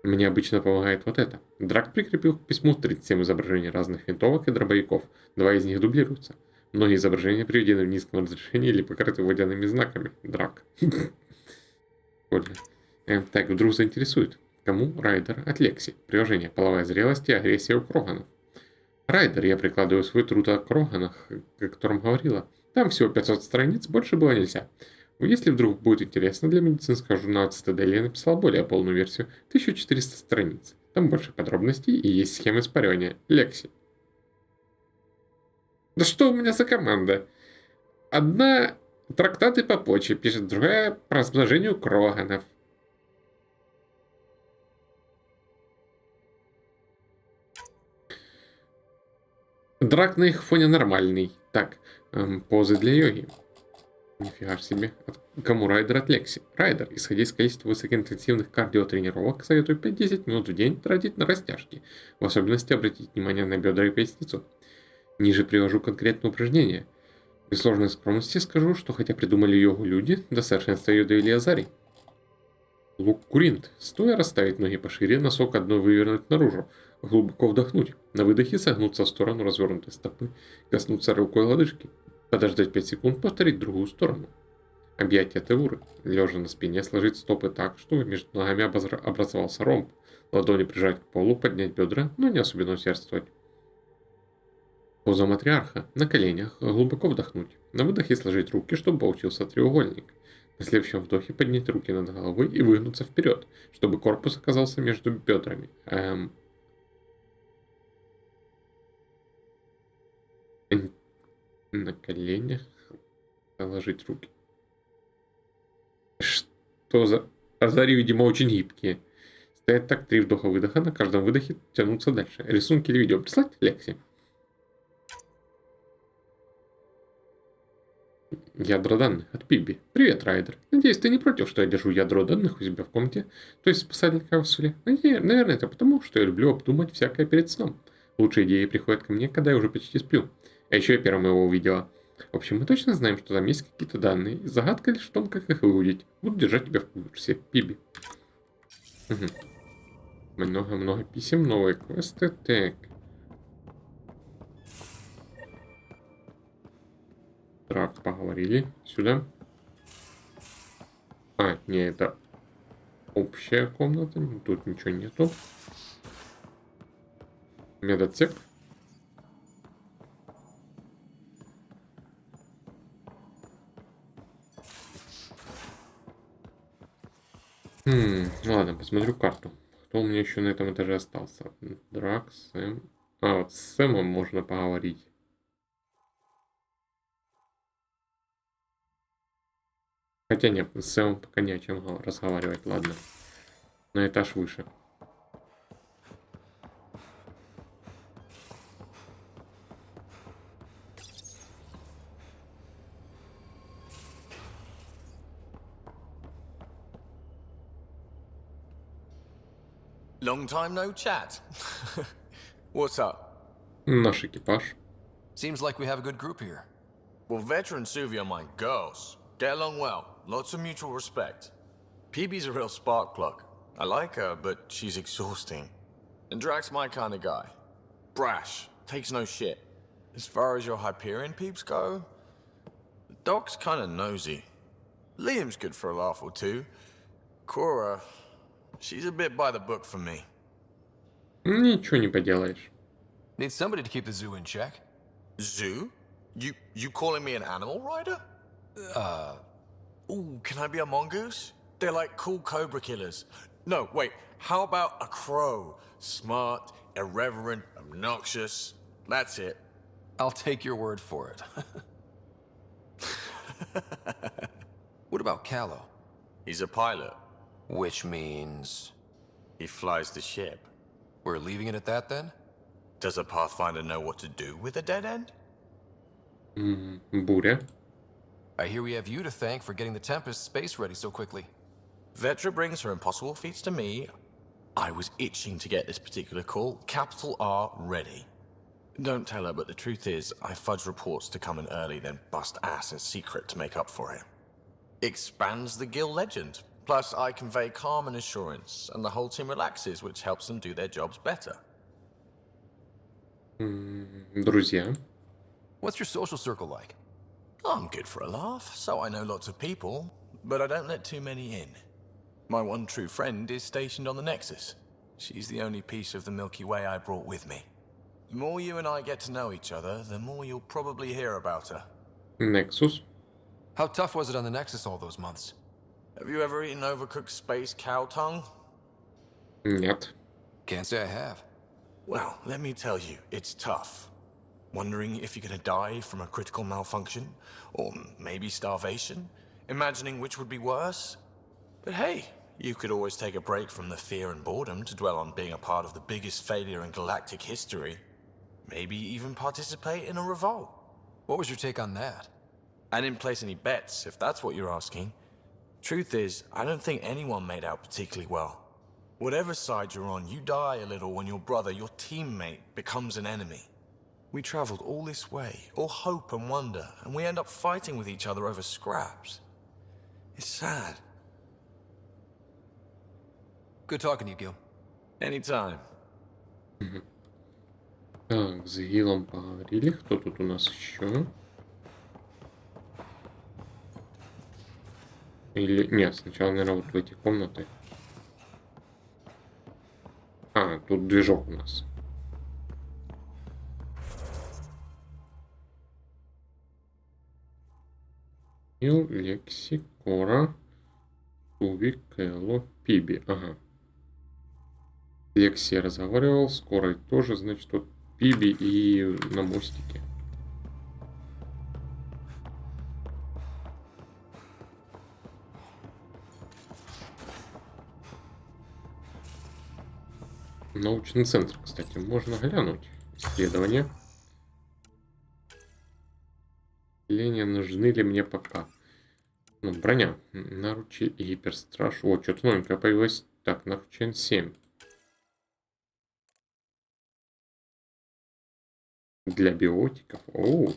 S1: Мне обычно помогает вот это. Драк прикрепил к письму 37 изображений разных винтовок и дробовиков. 2 из них дублируются. Многие изображения приведены в низком разрешении или покрыты водяными знаками. Драк. Так, вдруг заинтересует. Кому? Райдер от Лекси. Приложение «Половая зрелость и агрессия у Кроганов». Райдер, я прикладываю свой труд о Кроганах, о котором говорила. Там всего 500 страниц, больше было нельзя. Если вдруг будет интересно, для медицинского журнала Цитадель я написал более полную версию, 1400 страниц. Там больше подробностей и есть схемы спаривания. Лекси. Да что у меня за команда? Одна трактаты по почве пишет, другая по размножению Кроганов. Драк на их фоне нормальный. Так, позы для йоги. Нифига ж себе. Кому райдер от Лекси? Райдер, исходя из количества высокоинтенсивных кардиотренировок, советую 5-10 минут в день тратить на растяжки. В особенности обратить внимание на бедра и поясницу. Ниже привожу конкретные упражнения. Без сложной скромности скажу, что хотя придумали йогу люди, до совершенства ее довели азари. Лук куринт. Стоя расставить ноги пошире, носок одной вывернуть наружу. Глубоко вдохнуть. На выдохе согнуться в сторону развернутой стопы. Коснуться рукой лодыжки. Подождать 5 секунд, повторить другую сторону. Объятие теуры. Лежа на спине, сложить стопы так, чтобы между ногами образовался ромб. Ладони прижать к полу, поднять бедра, но не особенно усердствовать. Поза матриарха. На коленях. Глубоко вдохнуть. На выдохе сложить руки, чтобы получился треугольник. На следующем вдохе поднять руки над головой и выгнуться вперед, чтобы корпус оказался между бедрами. На коленях положить руки. Что за... Азари, видимо, очень гибкие. Стоять так 3 вдоха-выдоха, на каждом выдохе тянуться дальше. Рисунки или видео прислать Лекси. Ядро данных от Пиби. Привет, Райдер. Надеюсь, ты не против, что я держу ядро данных у себя в комнате, то есть спасательной капсуле? Наверное, это потому, что я люблю обдумать всякое перед сном. Лучшие идеи приходят ко мне, когда я уже почти сплю. А еще я первым его увидела. В общем, мы точно знаем, что там есть какие-то данные. Загадка лишь в том, как их выудить. Буду держать тебя в курсе, Пиби. Угу. Много-много писем, новые квесты. Так. Так, поговорили. Сюда. А, не, это общая комната. Тут ничего нету. Медотсек. Ладно, посмотрю карту. Кто у меня еще на этом этаже остался? Драк, Сэм. А, вот с Сэмом можно поговорить. Хотя нет, с Сэмом пока не о чем разговаривать, ладно. На этаж выше.
S6: Long time no chat. What's up?
S1: Наш экипаж.
S3: Seems like we have a good group here.
S6: Well, Veteran Suvi are my girls. Get along well. Lots of mutual respect. PB's a real spark plug. I like her, but she's exhausting. And Drax's my kind of guy. Brash. Takes no shit. As far as your Hyperion peeps go, the Doc's kind of nosy. Liam's good for a laugh or two. Cora, she's a bit by the book for me.
S1: Ничего не поделаешь.
S3: Need somebody to keep the zoo in check.
S6: Zoo? You calling me an animal rider? Ooh, can I be a mongoose? They're like cool cobra killers. No, wait, how about a crow? Smart, irreverent, obnoxious. That's it.
S3: I'll take your word for it. What about Callow?
S6: He's a pilot.
S3: Which means...
S6: He flies the ship.
S3: We're leaving it at that, then?
S6: Does a Pathfinder know what to do with a dead end?
S1: Буря.
S3: I hear we have you to thank for getting the Tempest space ready so quickly.
S6: Vetra brings her impossible feats to me. I was itching to get this particular call. Capital R ready. Don't tell her, but the truth is, I fudge reports to come in early, then bust ass in secret to make up for it. Expands the guild legend. Plus, I convey calm and assurance, and the whole team relaxes, which helps them do their jobs better.
S1: Друзья.
S3: What's your social circle like?
S6: I'm good for a laugh, so I know lots of people, but I don't let too many in. My one true friend is stationed on the Nexus. She's the only piece of the Milky Way I brought with me. The more you and I get to know each other, the more you'll probably hear about her.
S1: Nexus.
S3: How tough was it on the Nexus all those months?
S6: Have you ever eaten overcooked space cow tongue?
S1: Нет.
S3: Can't say I have.
S6: Well, let me tell you, it's tough. Wondering if you're gonna die from a critical malfunction, or maybe starvation, imagining which would be worse. But hey, you could always take a break from the fear and boredom to dwell on being a part of the biggest failure in galactic history. Maybe even participate in a revolt.
S3: What was your take on that?
S6: I didn't place any bets, if that's what you're asking. Truth is, I don't think anyone made out particularly well. Whatever side you're on, you die a little when your brother, your teammate, becomes an enemy. We traveled all this way, all hope and wonder, and we end up fighting with each other over scraps. It's sad.
S3: Good talking to you, Gil.
S6: Anytime.
S1: Так, с Гилом поговорили. Кто тут у нас еще? Или... Нет, сначала, наверное, вот в эти комнаты. А, тут движок у нас. Гил, Лекси, Кора, Туви, Кэлло, Пиби. Ага. Лекси разговаривал, с Корой тоже, значит, вот Пиби и на мостике. Научный центр, кстати, можно глянуть. Исследования. Исследования нужны ли мне пока? Ну, броня. Наручи и гиперстраж. О, что-то новенькое появилось. Так, наручи N7. Для биотиков. О,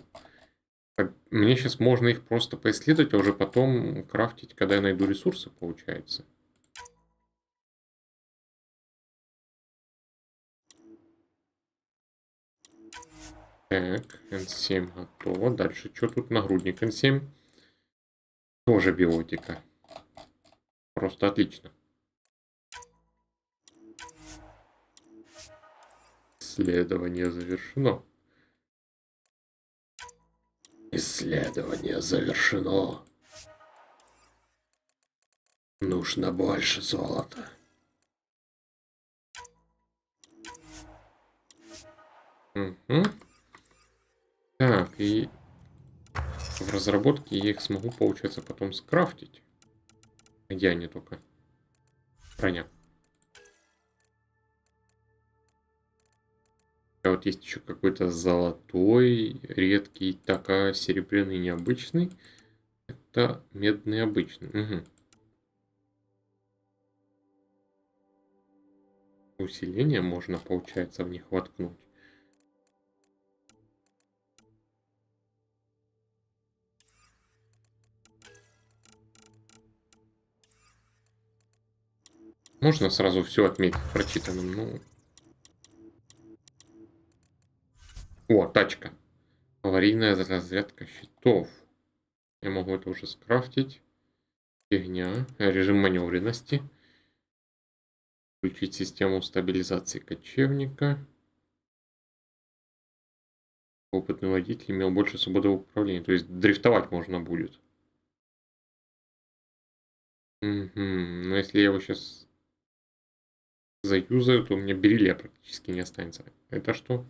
S1: мне сейчас можно их просто поисследовать, а уже потом крафтить, когда я найду ресурсы, получается. Так, N7 готово. Дальше что тут? Нагрудник N7. Тоже биотика. Просто отлично. Исследование завершено. Исследование завершено. Нужно больше золота. Угу. Так, и в разработке я их смогу, получается, потом скрафтить. Где они только? Броня. А вот есть еще какой-то золотой, редкий, такая серебряный необычный. Это медный обычный. Угу. Усиление можно, получается, в них воткнуть. Можно сразу все отметить прочитанным, ну. О, тачка. Аварийная разрядка щитов. Я могу это уже скрафтить. Фигня. Режим маневренности. Включить систему стабилизации кочевника. Опытный водитель имел больше свободы в управлении. То есть дрифтовать можно будет. Угу. Но если я его сейчас заюзаю, то у меня бериллия практически не останется. Это что?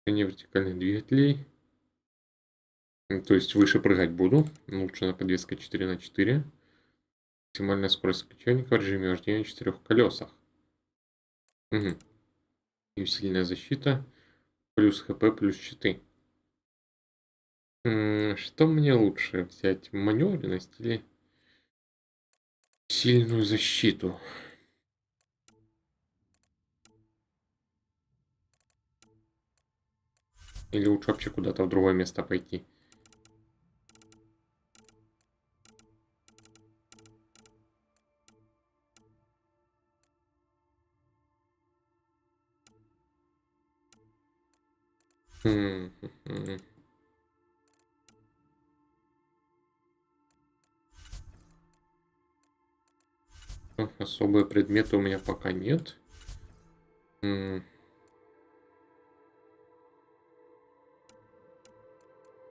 S1: Вертикальных двигателей. То есть выше прыгать буду. Лучше на подвеска 4×4. Максимальная скорость кочевника в режиме вождения на 4 колесах. Угу. И усиленная защита. Плюс хп, плюс щиты. Что мне лучше взять? Маневренность или сильную защиту? Или лучше вообще куда-то в другое место пойти? Особые предметы у меня пока нет.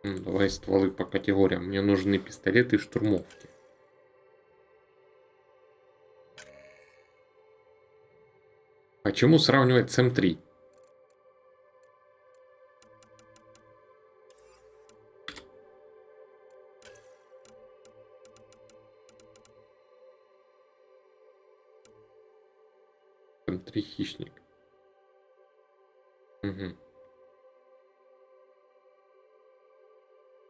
S1: Давай стволы по категориям. Мне нужны пистолеты и штурмовки. Почему сравнивать с М3? М3 хищник. Угу.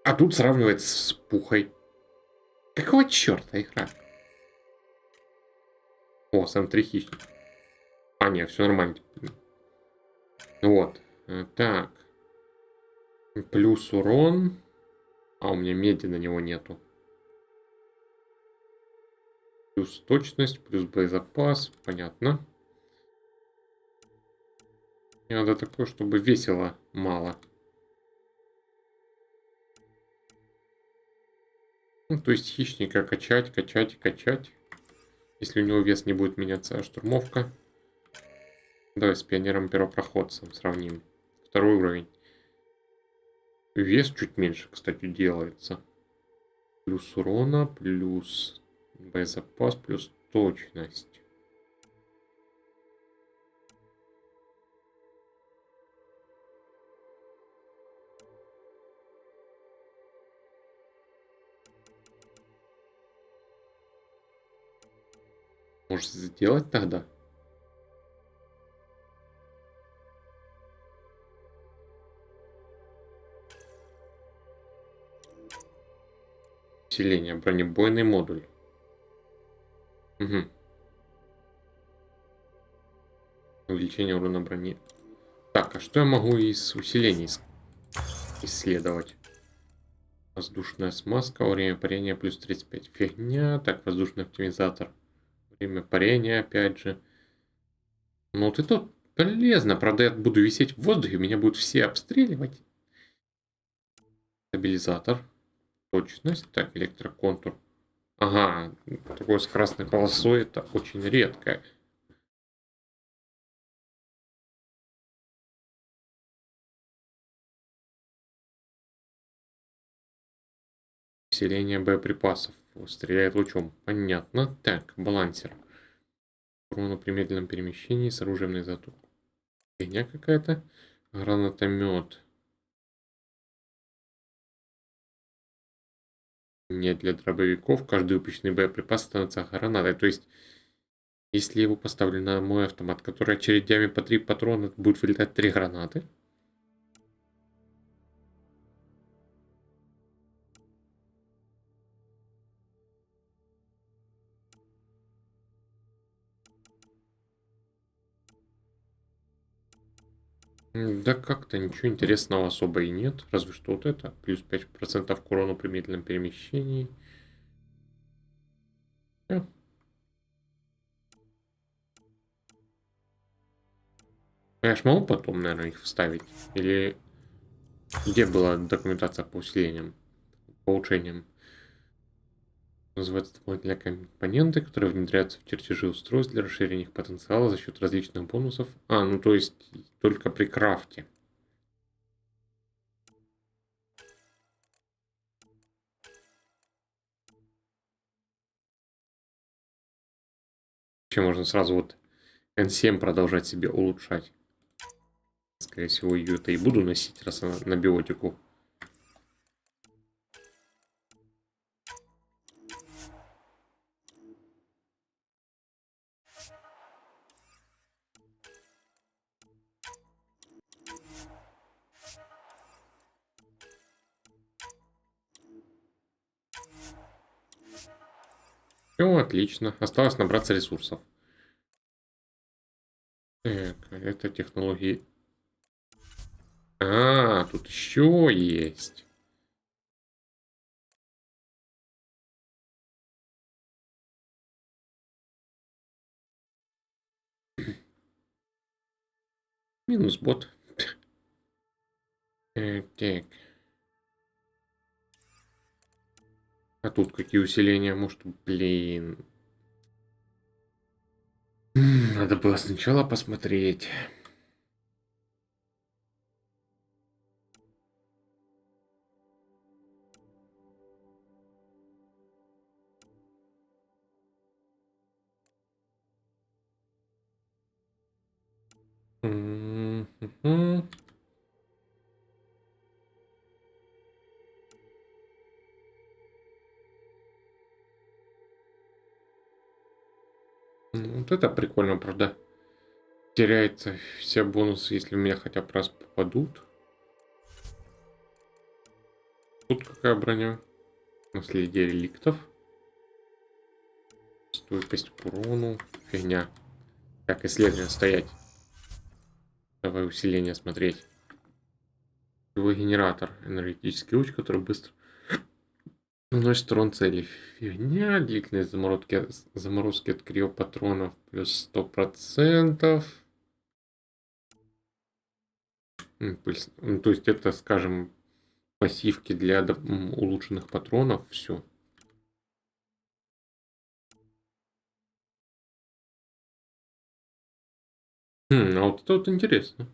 S1: А тут сравнивать с пухой. Какого черта игра? О, сам 3 хищник. А, нет, все нормально. Вот. Так. Плюс урон. А у меня меди на него нету. Плюс точность, плюс боезапас. Понятно. Мне надо такое, чтобы весело мало. Ну, то есть хищника качать, качать, качать. Если у него вес не будет меняться, а штурмовка. Давай с пионером-первопроходцем сравним. 2-й уровень. Вес чуть меньше, кстати, делается. Плюс урона, плюс боезапас, плюс точность. Может сделать тогда? Усиление, бронебойный модуль. Угу. Увеличение урона брони. Так, а что я могу из усилений исследовать? Воздушная смазка, время парения плюс 35. Фигня. Так, воздушный оптимизатор. Время парения, опять же. Ну, вот это полезно. Правда, я буду висеть в воздухе, меня будут все обстреливать. Стабилизатор. Точность. Так, электроконтур. Ага, такое с красной полосой, это очень редко. Усиление боеприпасов. Стреляет лучом. Понятно. Так, балансер. Урона при медленном перемещении с оружием на изотоп. Фигня какая-то. Гранатомет. Не для дробовиков. Каждый выпущенный боеприпас становится гранатой. То есть, если его поставлю на мой автомат, который очередями по 3 патрона, будет вылетать 3 гранаты. Да как-то ничего интересного особо и нет. Разве что вот это. Плюс 5% к урону при медленном перемещении. Всё. Я ж могу потом, наверное, их вставить. Или где была документация по усилениям, по улучшениям? Называются дополнительные компоненты, которые внедряются в чертежи устройств для расширения их потенциала за счет различных бонусов. А, ну то есть только при крафте. Вообще можно сразу вот N7 продолжать себе улучшать. Скорее всего, ее-то и буду носить, раз она на биотику. Все, отлично. Осталось набраться ресурсов. Так, это технологии. А, тут еще есть. Минус бот. Так. А тут какие усиления? Может, блин. Надо было сначала посмотреть. Мгм. Вот это прикольно, правда. Теряется все бонусы, если у меня хотя бы раз попадут. Тут какая броня? Наследие реликтов. Стойкость к урону. Фигня. Так, исследование стоять. Давай усиление смотреть. Его генератор. Энергетический луч, который быстро наносит урон цели. Фигня. Длительность заморозки от криопатронов плюс 100%. Пыль. Ну, то есть это, скажем, пассивки для улучшенных патронов. Все. А вот это вот интересно.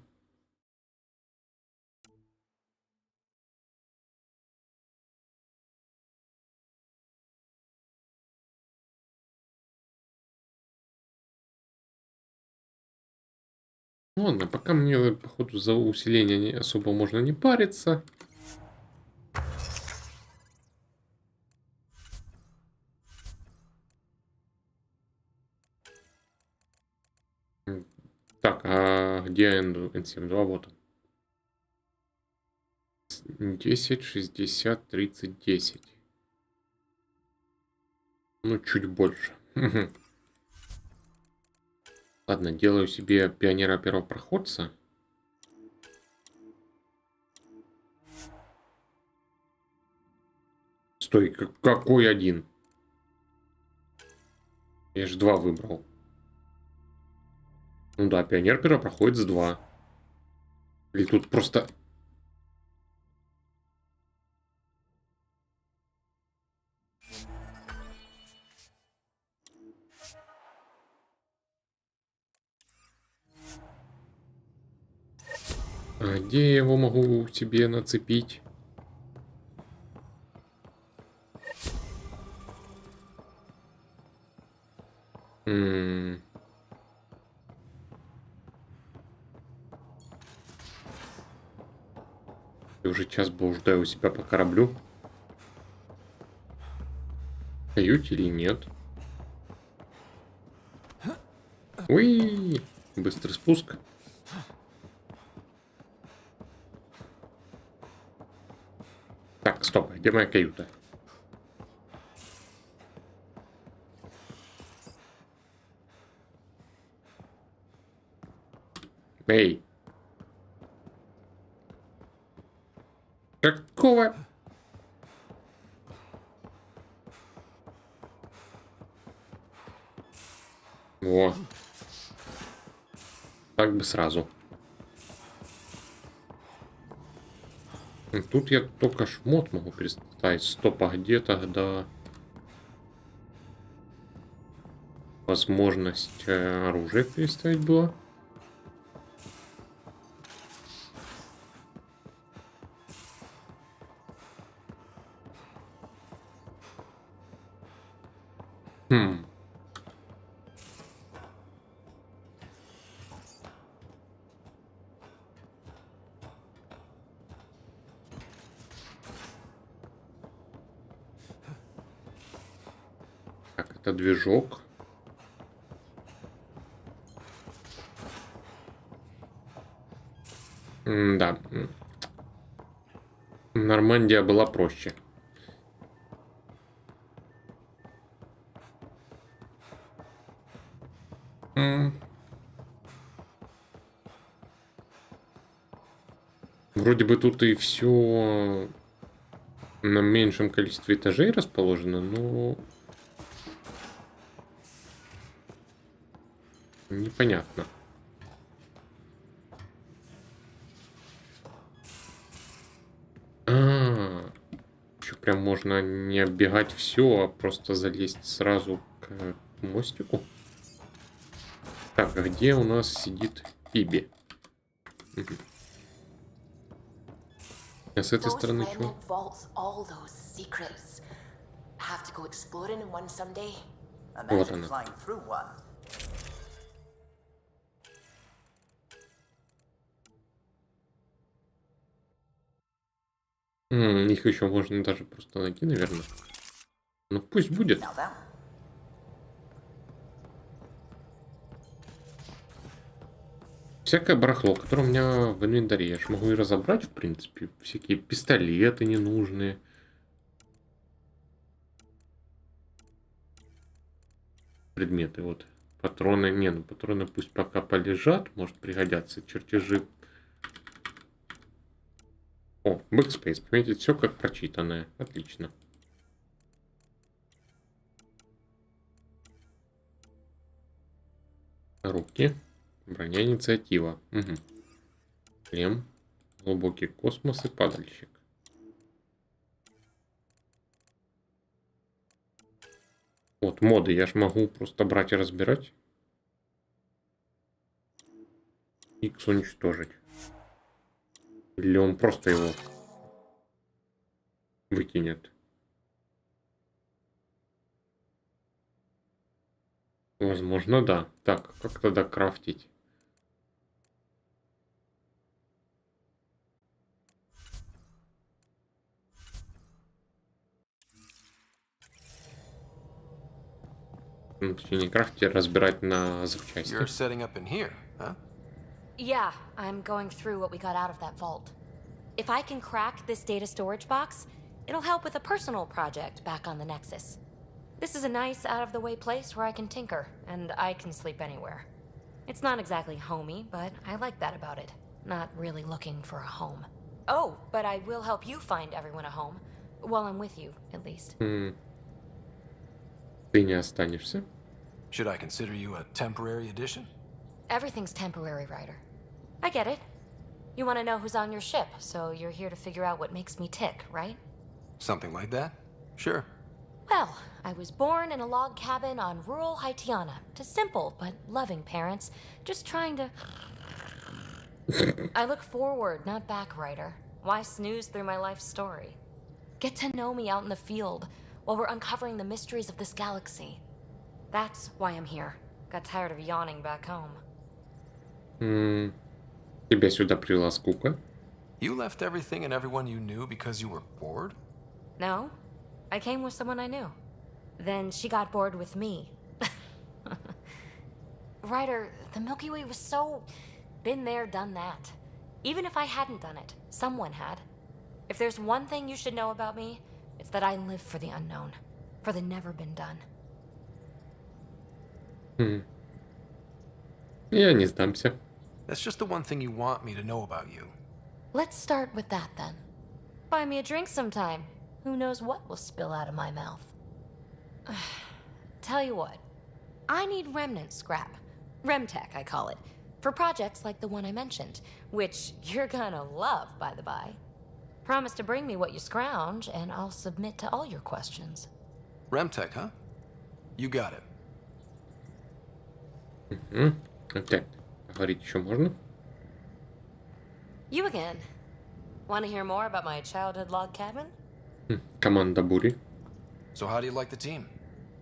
S1: Ладно, пока мне, походу, за усиление не особо можно не париться. Так, а где N72? Вот он. 10, 60, 30, 10. Ну, чуть больше. Ладно, делаю себе пионера первопроходца. Стой, какой один? Я же 2 выбрал. Ну да, пионер первопроходец 2. Или тут просто... А где я его могу себе нацепить? Я уже час блуждаю у себя по кораблю. Каюте или нет? Уи! Быстрый спуск. Так, стоп, где моя каюта? Эй! Какого? О. Так бы сразу. Тут я только шмот могу переставить. Стоп, а где тогда возможность оружия переставить было? Хм. Так, это движок. Да. Нормандия была проще. Вроде бы тут и все на меньшем количестве этажей расположено, но непонятно. Еще прям можно не оббегать все, а просто залезть сразу к мостику. Так, а где у нас сидит Фиби? А с этой стороны что? Вот она. Их еще можно даже просто найти, наверное. Ну пусть будет. Всякое барахло, которое у меня в инвентаре. Я же могу и разобрать, в принципе. Всякие пистолеты ненужные. предметы. Вот патроны. Не, ну патроны пусть пока полежат. Может пригодятся. Чертежи. О, бэкспейс. Пометить все как прочитанное. Отлично. Руки. Броня инициатива. Угу. Шлем. Глубокий космос и падальщик. Вот моды. Я ж могу просто брать и разбирать. X уничтожить. Или он просто его выкинет. Возможно, да. Так, как тогда крафтить? Ну, точнее, не крафтить, а разбирать на запчасти.
S3: You're setting up in here, huh?
S7: Yeah, I'm going through what we got out of that vault. If I can crack this data storage box, it'll help with a personal project back on the Nexus. This is a nice, out-of-the-way place where I can tinker, and I can sleep anywhere. It's not exactly homey, but I like that about it. Not really looking for a home. Oh, but I will help you find everyone a home. While I'm with you, at least.
S1: Ты не останешься?
S3: Should I consider you a temporary addition?
S7: Everything's temporary, Ryder. I get it. You want to know who's on your ship, so you're here to figure out what makes me tick, right?
S3: Something like that? Sure.
S7: Well, I was born in a log cabin on rural Haitiana to simple but loving parents, just trying to... I look forward, not back, Ryder. Why snooze through my life story? Get to know me out in the field while we're uncovering the mysteries of this galaxy. That's why I'm here. Got tired of yawning back home.
S1: Тебя сюда привела скука?
S3: You left everything and everyone you knew because you were bored?
S7: No, I came with someone I knew. Then she got bored with me. Ryder, the Milky Way was so... been there, done that. Even if I hadn't done it, someone had. If there's one thing you should know about me, it's that I live for the unknown. For the never been done.
S1: Я не сдамся.
S3: That's just the one thing you want me to know about you.
S7: Let's start with that then. Buy me a drink sometime. Who knows what will spill out of my mouth. Tell you what, I need remnant scrap. Remtech, I call it. For projects like the one I mentioned, which you're gonna love, by the by. Promise to bring me what you scrounge, and I'll submit to all your questions.
S3: Remtech, huh? You got it.
S1: Так, говорить еще можно?
S7: You again. Want to hear more about my childhood log cabin?
S1: Команда бури.
S3: So how do you like the team?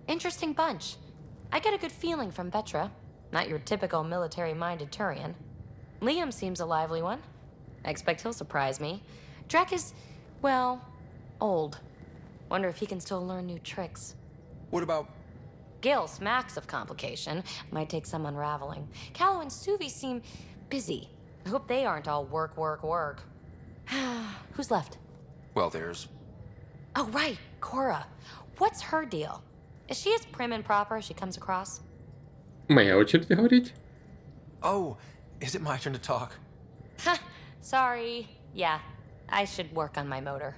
S7: Interesting bunch. I get a good feeling from Vetra. Not your typical military-minded Turian. Liam seems a lively one. I expect he'll surprise me. Drek is, well, old. Wonder if he can still learn new tricks.
S3: What about...
S7: Gil smacks of complication. Might take some unraveling. Callow and Suvi seem busy. I hope they aren't all work, work, work. Who's left?
S3: Well, there's...
S7: Oh, right, Cora. What's her deal? Is she as prim and proper as she comes across?
S1: Моя очередь говорить.
S3: Oh, is it my turn to talk?
S7: Sorry. Yeah, I should work on my motor.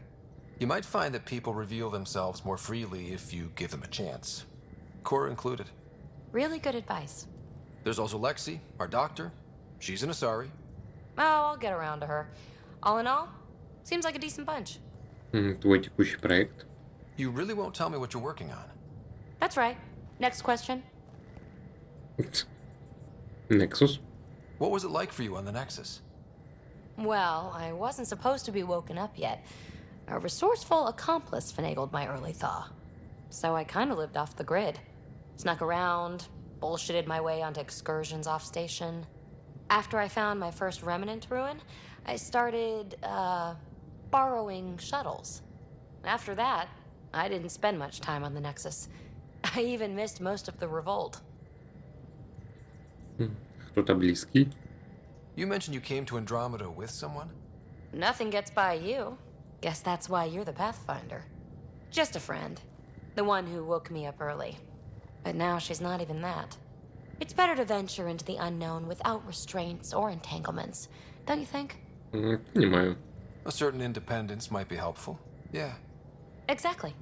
S3: You might find that people reveal themselves more freely if you give them a chance. Cora included.
S7: Really good advice.
S3: There's also Lexi, our doctor. She's an Asari.
S7: Oh, I'll get around to her. All in all, seems like a decent bunch.
S1: Твой текущий проект.
S3: You really won't tell me what you're working on.
S7: That's right. Next question.
S1: Nexus.
S3: What was it like for you on the Nexus?
S7: Well, I wasn't supposed to be woken up yet. A resourceful accomplice finagled my early thaw. So I kind of lived off the grid. Snuck around, bullshitted my way onto excursions off station. After I found my first remnant ruin, I started, borrowing shuttles. After that, I didn't spend much time on the Nexus. I even missed most of the revolt.
S1: Кто-то близкий.
S3: You mentioned you came to Andromeda with someone?
S7: Nothing gets by you. Guess that's why you're the Pathfinder. Just a friend. The one who woke me up early. But now she's not even that. It's better to venture into the unknown without restraints or entanglements, don't you think?
S1: Понимаю.
S3: A certain independence might be helpful. Yeah.
S7: Exactly.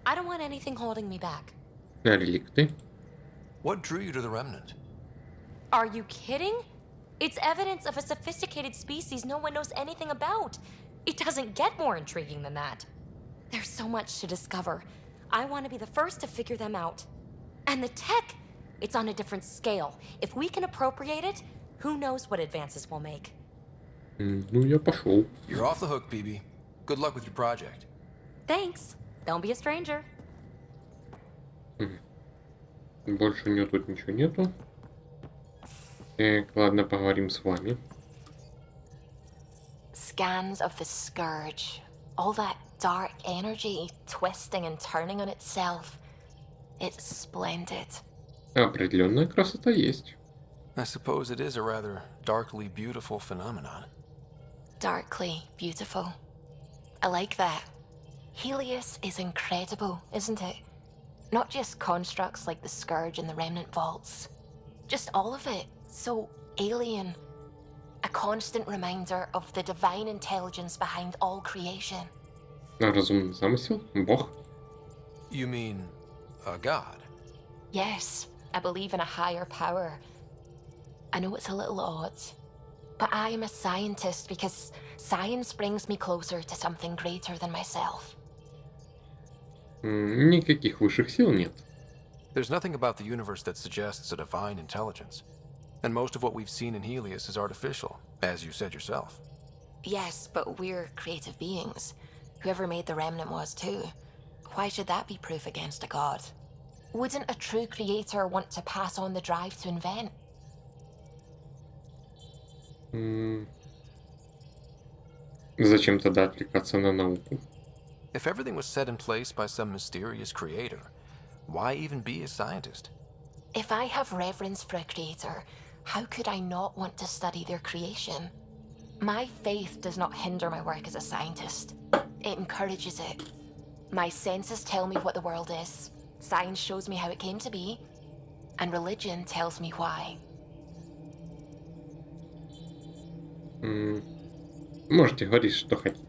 S7: I don't want anything holding me back.
S1: А реликты?
S3: What drew you to the Remnant?
S7: Are you kidding? It's evidence of a sophisticated species no one knows anything about. It doesn't get more intriguing than that. There's so much to discover. I want to be the first to figure them out. And the tech, it's on a different scale. If we can appropriate it, who knows what advances we'll make.
S1: Ну, я пошел.
S3: You're off the hook, PB. Good luck with your project.
S7: Thanks. Don't be a stranger.
S1: Больше у нее тут ничего нету. Так, ладно, поговорим с вами.
S4: Scans of the Scourge. All that dark energy twisting and turning on itself. It's splendid.
S1: Определенная красота есть.
S3: I suppose it is a rather darkly beautiful phenomenon.
S4: Darkly beautiful. I like that. Helios is incredible, isn't it? Not just constructs like the Scourge and the Remnant Vaults. Just all of it. So alien. A constant reminder of the divine intelligence behind all creation.
S1: Разумный замысел? Бог?
S3: You mean a god?
S4: Yes, I believe in a higher power. I know it's a little odd, but I am a scientist because science brings me closer to something greater than myself.
S1: Никаких высших сил нет.
S3: There's nothing about the universe that suggests a divine intelligence. And most of what we've seen in Helios is artificial, as you said yourself.
S4: Yes, but we're creative beings. Whoever made the Remnant was too. Why should that be proof against a god? Wouldn't a true creator want to pass on the drive to invent?
S1: Зачем тогда отвлекаться на науку?
S3: If everything was set in place by some mysterious creator, why even be a scientist?
S4: If I have reverence for a creator, how could I not want to study their creation? My faith does not hinder my work as a scientist. It encourages it. My senses tell me what the world is. Science shows me how it came to be. And religion tells me why.
S1: Можете говорить, что хотите.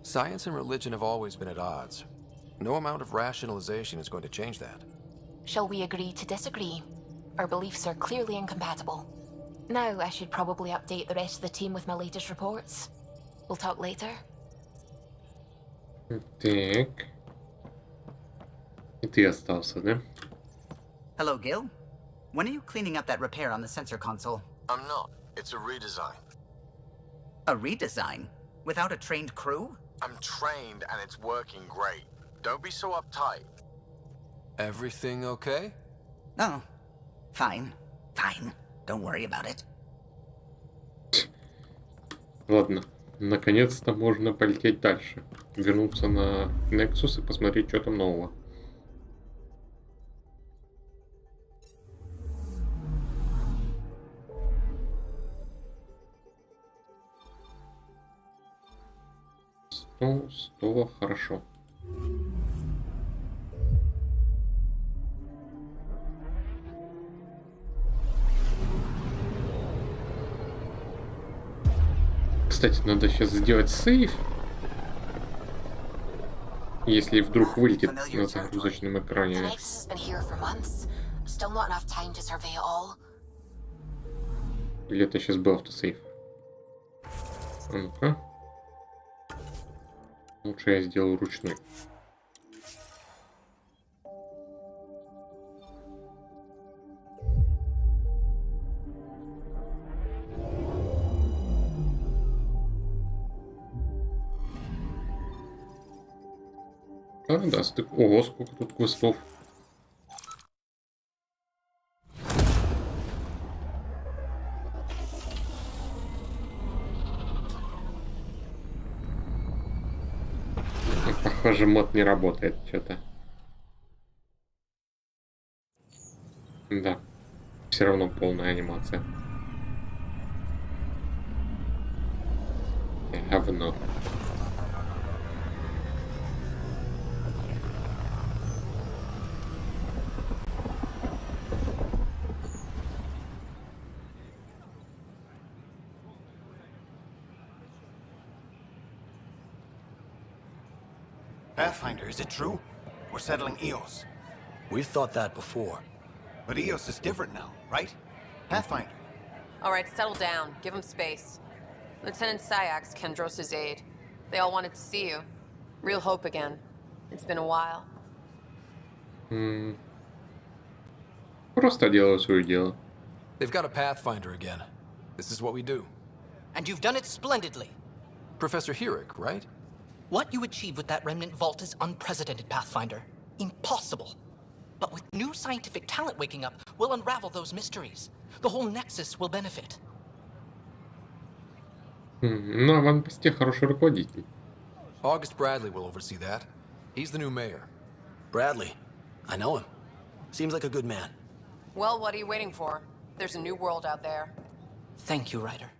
S3: Science and religion have always been at odds. No amount of rationalization is going to change that.
S4: Shall we agree to disagree? Our beliefs are clearly incompatible. Now I should probably update the rest of the team with my latest reports. We'll talk later.
S1: Так. И ты остался, да?
S10: Hello, Gil. When are you cleaning up that repair on the sensor console?
S6: I'm not. It's a redesign.
S10: A redesign? Without a trained crew?
S6: I'm trained and it's working great. Don't be so uptight.
S3: Everything okay?
S10: Oh, fine. Fine. Don't worry about it.
S1: Ладно. Наконец-то можно полететь дальше. Вернуться на Nexus и посмотреть, что там нового. Снова хорошо. Кстати, надо сейчас сделать сейв. Если вдруг вылетит на загрузочном экране.
S4: The Nexus has been here for months. Still not enough time to survey it all.
S1: Или это сейчас был автосейв? А ну-ка. Лучше я сделаю ручной. А, да, стык. Ого, сколько тут квестов. Похоже, мод не работает что-то. Да. Все равно полная анимация. Говно.
S11: Pathfinder, is it true? We're settling Eos.
S12: We've thought that before.
S11: But Eos is different now, right? Pathfinder.
S13: All right, settle down. Give him space. Lieutenant Syax, Kendros' aide. They all wanted to see you. Real hope again. It's been a while.
S1: Просто делаю свое дело.
S3: They've got a Pathfinder again. This is what we do.
S10: And you've done it splendidly.
S3: Professor Herrick, right?
S10: What you achieved with that remnant vault is unprecedented, Pathfinder. Impossible. But with new scientific talent waking up, we'll unravel those mysteries. The whole Nexus will benefit.
S1: На аванпосте хороший руководитель.
S3: August Bradley will oversee that. He's the new mayor.
S12: Bradley. I know him. Seems like a good man.
S13: Well, what are you waiting for? There's a new world out there.
S10: Thank you, Ryder.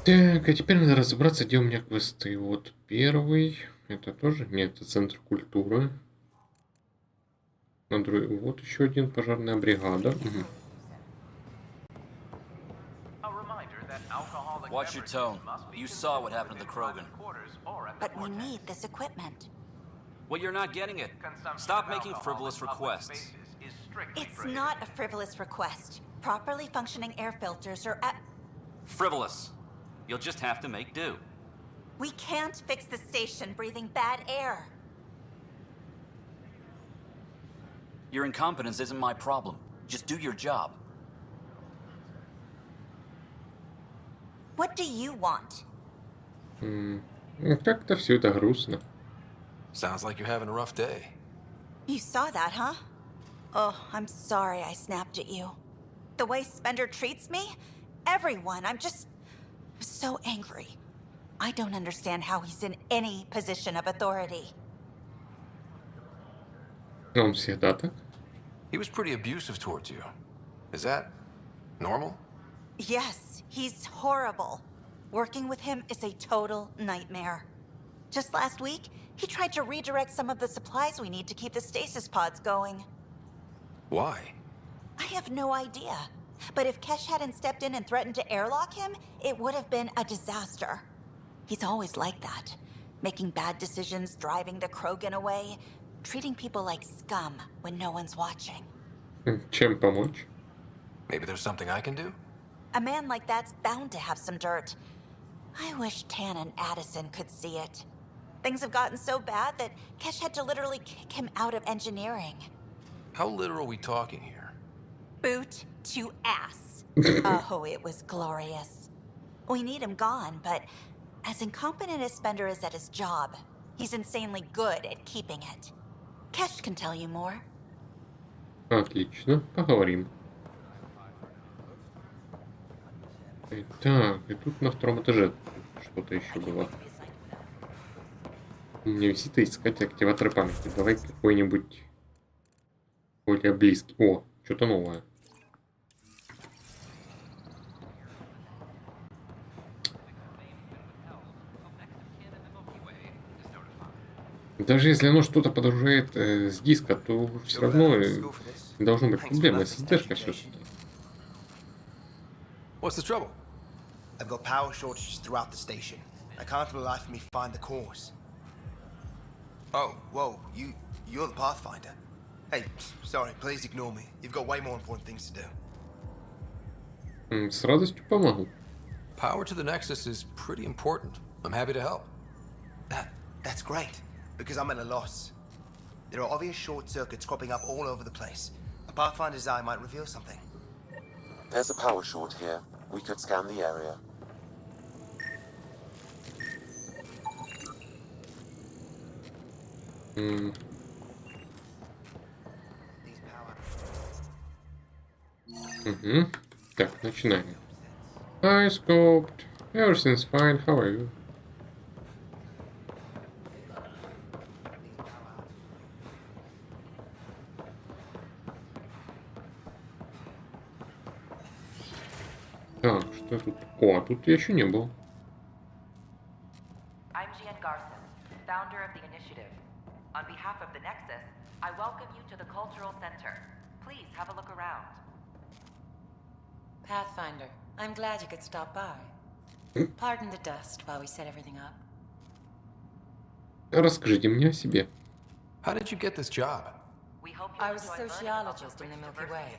S1: Так, а теперь надо разобраться, где у меня квесты. Вот первый. Это тоже? Нет, это центр культуры. Вот еще один, пожарная бригада. Угу.
S12: Watch your tone. You saw what happened to the Krogan.
S14: But we need this equipment.
S12: Well, you're not getting it. Stop making frivolous requests.
S14: It's not a frivolous request. Properly functioning air filters are at...
S12: Frivolous. You'll just have to make do.
S14: We can't fix the station breathing bad air.
S12: Your incompetence isn't my problem. Just do your job.
S14: What do you want?
S1: Как-то все это грустно.
S3: Sounds like you're having a rough day.
S14: You saw that, huh? Oh, I'm sorry I snapped at you. The way Spender treats me? Everyone, I'm so angry. I don't understand how he's in any position of authority.
S1: Он всегда так.
S3: He was pretty abusive towards you. Is that normal?
S14: Yes, he's horrible. Working with him is a total nightmare. Just last week, he tried to redirect some of the supplies we need to keep the stasis pods going.
S3: Why?
S14: I have no idea. But if Kesh hadn't stepped in and threatened to airlock him, it would have been a disaster. He's always like that. Making bad decisions, driving the Krogan away, treating people like scum when no one's watching.
S1: Чем помочь?
S3: Maybe there's something I can do?
S14: A man like that's bound to have some dirt. I wish Tan and Addison could see it. Things have gotten so bad that Kesh had to literally kick him out of engineering.
S3: How literal are we talking here?
S14: Boot to ass. Oh, it was glorious. We need him gone, but as incompetent as Spender is at his job, he's insanely good at keeping it. Kesh can tell you more.
S1: Отлично, поговорим. Так, и тут на втором этаже что-то еще было. Мне висит искать активаторы памяти. Давай какой-нибудь более близкий. О, что-то новое. Даже если оно что-то подгружает с диска, то все равно должна быть проблема. SSD-шка все-таки.
S3: What's the trouble?
S11: I've got power shortages throughout the station. I can't for the life of me find the cause. Oh, whoa, you're the Pathfinder. Hey, sorry, please ignore me. You've got way more important things to do.
S1: С радостью помогу.
S3: Power to the Nexus is pretty important. I'm happy to help.
S11: That's great, because I'm at a loss. There are obvious short circuits cropping up all over the place. A Pathfinder's eye might reveal something.
S15: There's a power short here. We could scan the area.
S1: Так, начинаем. I scoped. Everything's fine. How are you? Так, что тут? О, а тут я еще не был.
S16: I'm Jian Garson, founder of the initiative. On behalf of the Nexus, I welcome you to the Cultural Center. Please have a look around.
S2: Pathfinder, I'm glad you could stop by.
S5: Pardon the dust while we set everything up.
S1: Расскажите мне о себе.
S3: How did you get this job?
S5: I was a sociologist in the Milky Way.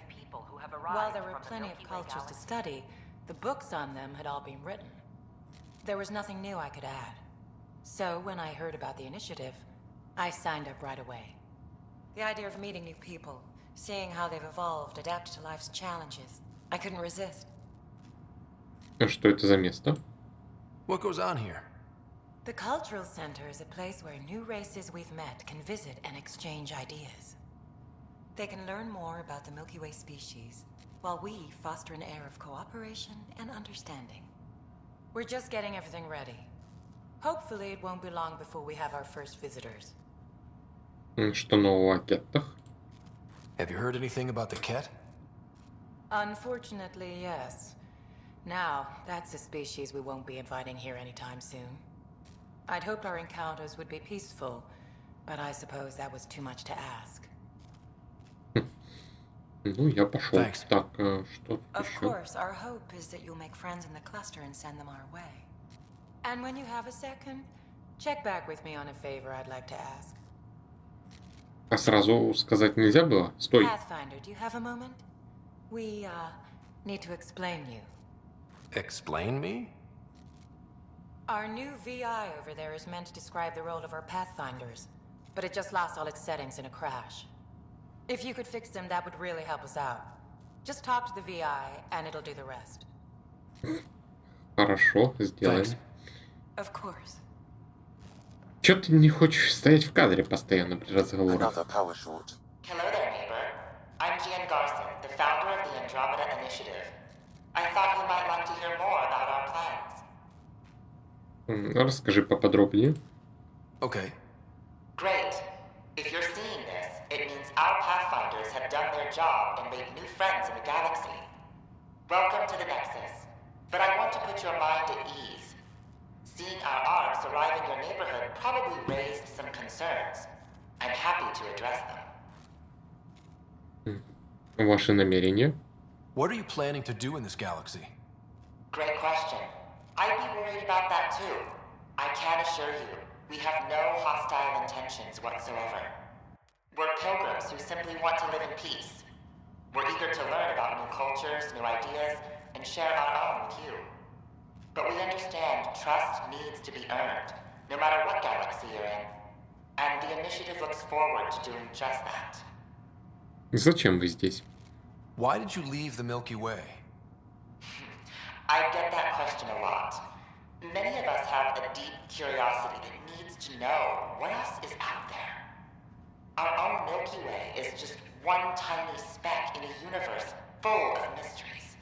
S5: While there were plenty of cultures to study, the books on them had all been written. There was nothing new I could add. So when I heard about the initiative, I signed up right away. The idea of meeting new people, seeing how they've evolved, adapted to life's challenges, I couldn't resist.
S1: А что это за место?
S3: What goes on here?
S5: The Cultural Center is a place where new races we've met can visit and exchange ideas. They can learn more about the Milky Way species, while we foster an air of cooperation and understanding. We're just getting everything ready. Hopefully it won't be long before we have our first visitors.
S1: Что нового о кеттах?
S3: Have you heard anything about the Ket?
S5: Unfortunately, yes. Now, that's a species we won't be inviting here anytime soon. I'd hoped our encounters would be peaceful, but I suppose that was too much to ask.
S1: Ну, я пошел.
S3: Thanks.
S1: Так, что
S5: Of
S1: еще?
S5: course, our hope is that you'll make friends in the cluster and send them our way. And when you have a second, check back with me on a favor I'd like to ask.
S1: А сразу сказать нельзя было? Стой.
S5: Pathfinder, do you have a moment? We, need to explain you.
S3: Explain me?
S5: Our new VI over there is meant to describe the role of our Pathfinders, but it just lost all its settings in a crash. If you could fix them, that would really help us out. Just talk to the VI, and it'll do the rest.
S1: Хорошо, сделаем.
S3: Thanks.
S5: Of course.
S1: Чё ты не хочешь стоять в кадре постоянно при разговорах?
S15: Another power short.
S16: Hello there, neighbor. I'm Gian Garson, the founder of the Andromeda Initiative. I thought you might like to hear more about our plans.
S1: Расскажи поподробнее.
S3: Okay.
S16: Great. If you're seeing this, it means our Pathfinders have done their job and made new friends in the galaxy. Welcome to the Nexus. But I want to put your mind at ease. Seeing our arms arrive in your neighborhood probably raised some concerns. I'm happy to address them.
S1: Ваши намерения?
S3: What are you planning to do in this galaxy?
S16: Great question. I'd be worried about that too. I can assure you, we have no hostile intentions whatsoever. We're pilgrims who simply want to live in peace. We're eager to learn about new cultures, new ideas, and share our own with you. But we understand trust needs to be earned, no matter what galaxy you're in. And the initiative looks forward to doing just that.
S1: Зачем вы здесь?
S3: Why did you leave the Milky Way?
S16: I get that question a lot. Many of us have a deep curiosity that needs to know what else is out there. Our own Milky Way is just one tiny speck in a universe full of mysteries.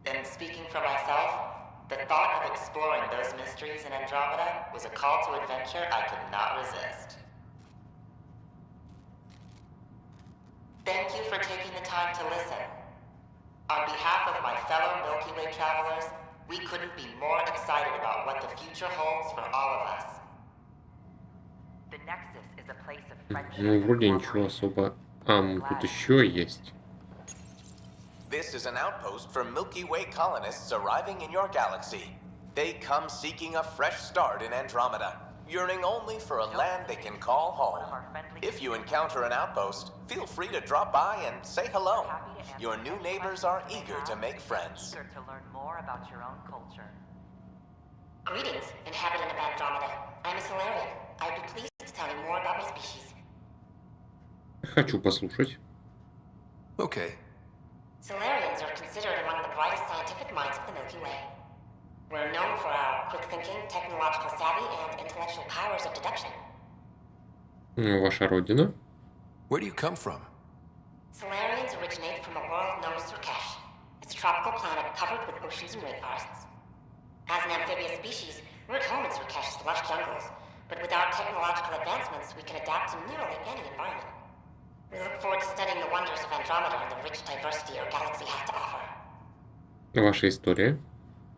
S16: And speaking for myself, the thought of exploring those mysteries in Andromeda was a call to adventure I could not resist. Thank you for taking the time to listen. On behalf of my fellow Milky Way travelers, we couldn't be more excited about what the future holds for all of us. The Nexus is a place of friendship.
S1: Ну, вроде ничего особо. Тут еще есть.
S17: This is an outpost for Milky Way colonists arriving in your galaxy. They come seeking a fresh start in Andromeda, yearning only for a land they can call home. If you encounter an outpost, feel free to drop by and say hello. Your new neighbors are eager to make friends.
S16: Eager to learn more about your own culture. Greetings, inhabitant of Andromeda. I'm a Solarian. I'd be pleased to tell you more about my species.
S1: Хочу послушать.
S3: Okay.
S16: Solarians are considered among the brightest scientific minds of the Milky Way. We're known for our quick thinking, technological savvy, and intellectual powers of deduction.
S1: Ваша родина?
S3: Where do you come from?
S16: Solarians originate from a world known as Surkesh. It's a tropical planet covered with oceans and rainforests. As an amphibious species, we're at home in Surkesh's lush jungles, but with our technological advancements, we can adapt to nearly any environment. We look forward to studying the wonders of Andromeda and the rich diversity our galaxy has to offer.
S1: Ваша история?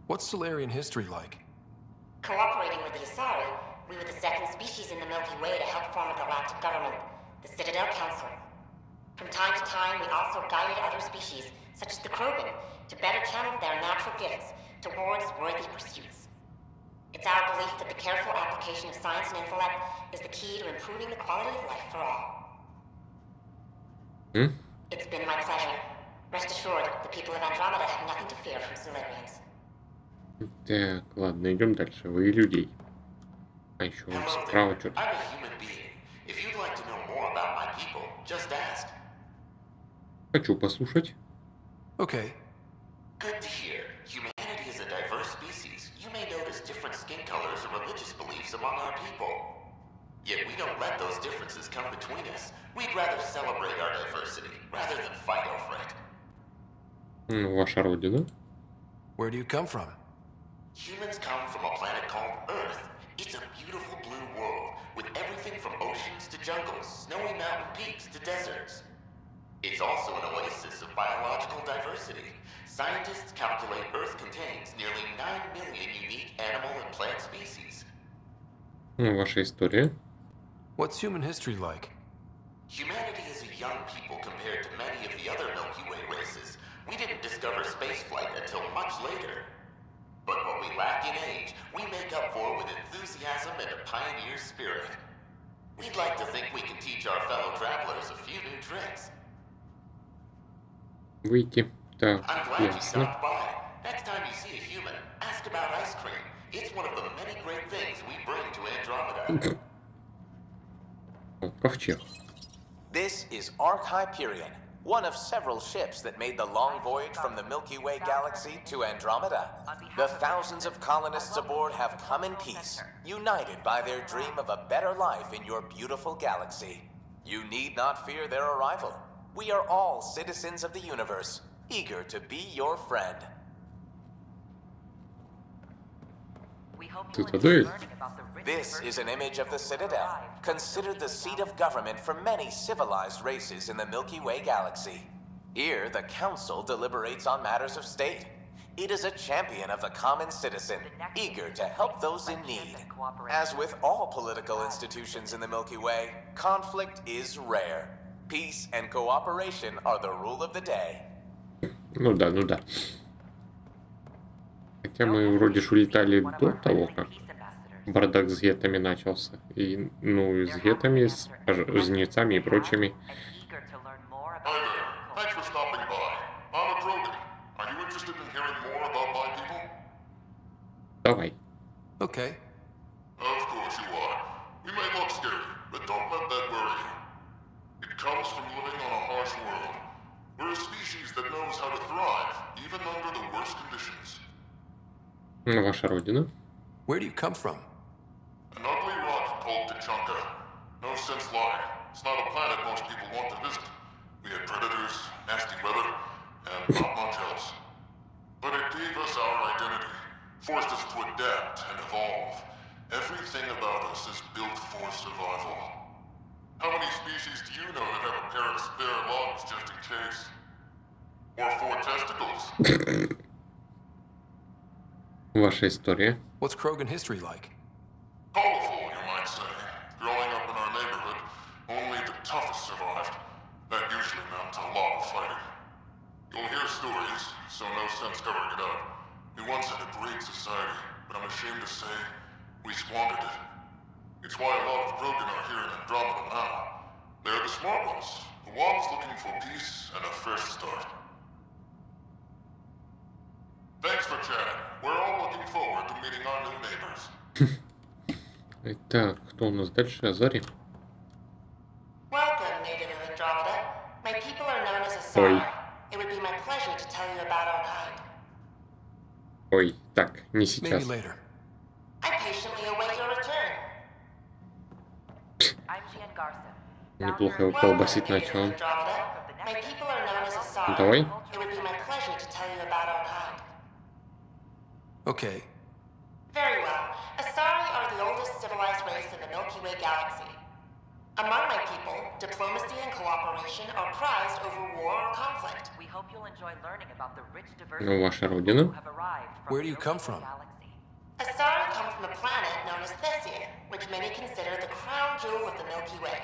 S3: What's Solarian history like?
S16: Cooperating with the Asari, we were the second species in the Milky Way to help form a galactic government, the Citadel Council. From time to time, we also guided other species, such as the Krogan, to better channel their natural gifts towards worthy pursuits. It's our belief that the careful application of science and intellect is the key to improving the quality of life for all. It's been my pleasure. Rest assured, the people of Andromeda have nothing to fear from Solarians.
S1: Так, ладно, идем дальше. Вы людей. А еще вон справа что-то.
S17: I'm a human being. If you'd like to know more about my people, just ask.
S1: Хочу послушать.
S3: Okay.
S17: Good to hear. Humanity is a diverse species. You may notice different skin colors or religious beliefs among our people. Yet we don't let those differences come between us. We'd rather celebrate our diversity, rather than fight over it.
S1: Ваша родина?
S3: Where do you come from?
S17: Humans come from a planet called Earth. It's a beautiful blue world, with everything from oceans to jungles, snowy mountain peaks to deserts. It's also an oasis of biological diversity. Scientists calculate Earth contains nearly 9 million unique animal and plant species.
S1: Ваша история?
S3: What's human history like?
S17: Humanity is a young people compared to many of the other Milky Way races. We didn't discover spaceflight until much later. But what we lack in age, we make up for with enthusiasm and a pioneer spirit. We'd like to think we can teach our fellow travelers a few new tricks.
S1: Выйти. Так,
S17: I'm glad you
S1: ясно.
S17: stopped by. Next time you see a human, ask about ice cream. It's one of the many great things we bring to Andromeda.
S1: О, ковчег.
S17: This is Ark Hyperion, one of several ships that made the long voyage from the Milky Way galaxy to Andromeda. The thousands of colonists aboard have come in peace, united by their dream of a better life in your beautiful galaxy. You need not fear their arrival. We are all citizens of the universe, eager to be your friend. This is an image of the Citadel, considered the seat of government for many civilized races in the Milky Way galaxy. Here, the Council deliberates on matters of state. It is a champion of the common citizen, eager to help those in need. As with all political institutions in the Milky Way, conflict is rare. Peace and cooperation are the rule of the day.
S1: Ну да, ну да. Хотя мы вроде ж улетали до того, как бардак с гетами начался. И, ну, и с гетами, с жнецами и прочими.
S9: Hi there. Thanks for stopping by. I'm a Krogan. Are you interested in hearing more about my people?
S1: Давай.
S3: Okay.
S9: Of course you are. We may look scary, but don't let that worry you. It comes from living on a harsh world. We're a species that knows how to thrive, even under the worst conditions.
S1: Ваша родина?
S3: Where do you come from?
S9: An ugly rock called Tachanka. No sense lying. It's not a planet most people want to visit. We had predators, nasty weather, and not much else. But it gave us our identity, forced us to adapt and evolve. Everything about us is built for survival. How many species do you know that have a pair of spare lungs just in case? Or 4 testicles?
S1: Ваша история?
S3: What's Krogan history like?
S9: Colorful, you might say. Growing up in our neighborhood, only the toughest survived. That usually meant a lot of fighting. You'll hear stories, so no sense covering it up. We once had a great society, but I'm ashamed to say, we squandered it. It's why a lot of Krogan are here in Andromeda now. They're the smart ones, the ones looking for peace and a fresh start. Thanks for chatting. We're all looking forward to meeting our new neighbors.
S1: Так, кто у нас дальше? Азари?
S16: Welcome, native of Andromeda. My people are known as Asari. It would be my pleasure to tell you about our kind.
S1: Ой, так, не сейчас.
S3: Maybe later.
S16: I patiently await your return.
S1: Неплохо его колбасить начал.
S16: My people are known as Asari.
S1: Давай.
S16: It would be my pleasure to tell you about our kind.
S3: Okay.
S16: Very well. Asari are the oldest civilized race in the Milky Way galaxy. Among my people, diplomacy and cooperation are prized over war or conflict.
S18: We hope you'll enjoy learning about the rich
S1: Ну, ваша родина?
S3: Where do you come from?
S16: Asari come from a planet known as Thessia, which many consider the crown jewel of the Milky Way.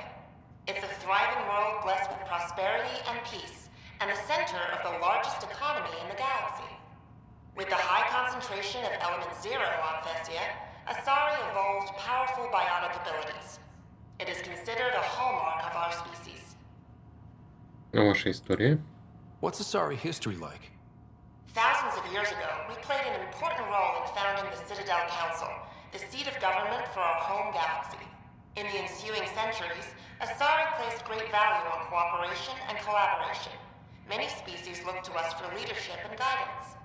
S16: It's a thriving world blessed with prosperity and peace, and the center of the largest economy in the galaxy. With the high concentration of element zero on Thessia, Asari evolved powerful biotic abilities. It is considered a hallmark of our species.
S1: Ваша история.
S3: What's Asari history like?
S16: Thousands of years ago, we played an important role in founding the Citadel Council, the seat of government for our home galaxy. In the ensuing centuries, Asari placed great value on cooperation and collaboration. Many species look to us for leadership and guidance.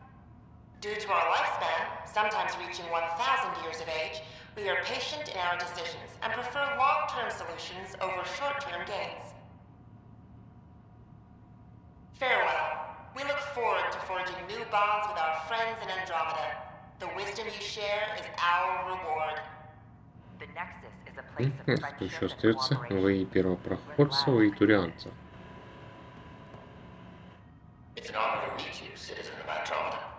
S16: Due to our lifespan, sometimes reaching 1,000 years of age, we are patient in our decisions and prefer long-term solutions over short-term gains. Farewell. We look forward to forging new bonds with our friends in Andromeda. The wisdom you share is our reward.
S18: The Nexus is a place of
S1: Кто еще
S18: friendship and
S1: остается?
S18: cooperation.
S1: Вы первопроходцев и турианцев.
S19: It's an honor to meet you, citizen of Andromeda.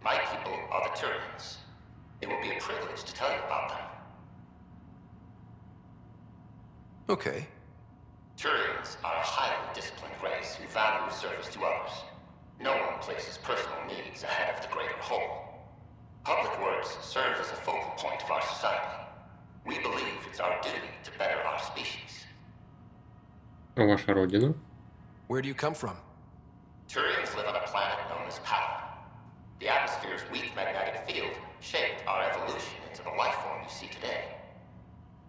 S19: My people are the Turians. It will be a privilege to tell you about them.
S3: Okay.
S19: Turians are a highly disciplined race who value service to others. No one places personal needs ahead of the greater whole. Public works serve as a focal point of our society. We believe it's our duty to better our species.
S1: А ваша родина?
S3: Where do you come from?
S19: Turians live on a planet known as Power. The atmosphere's weak magnetic field shaped our evolution into the life form you see today.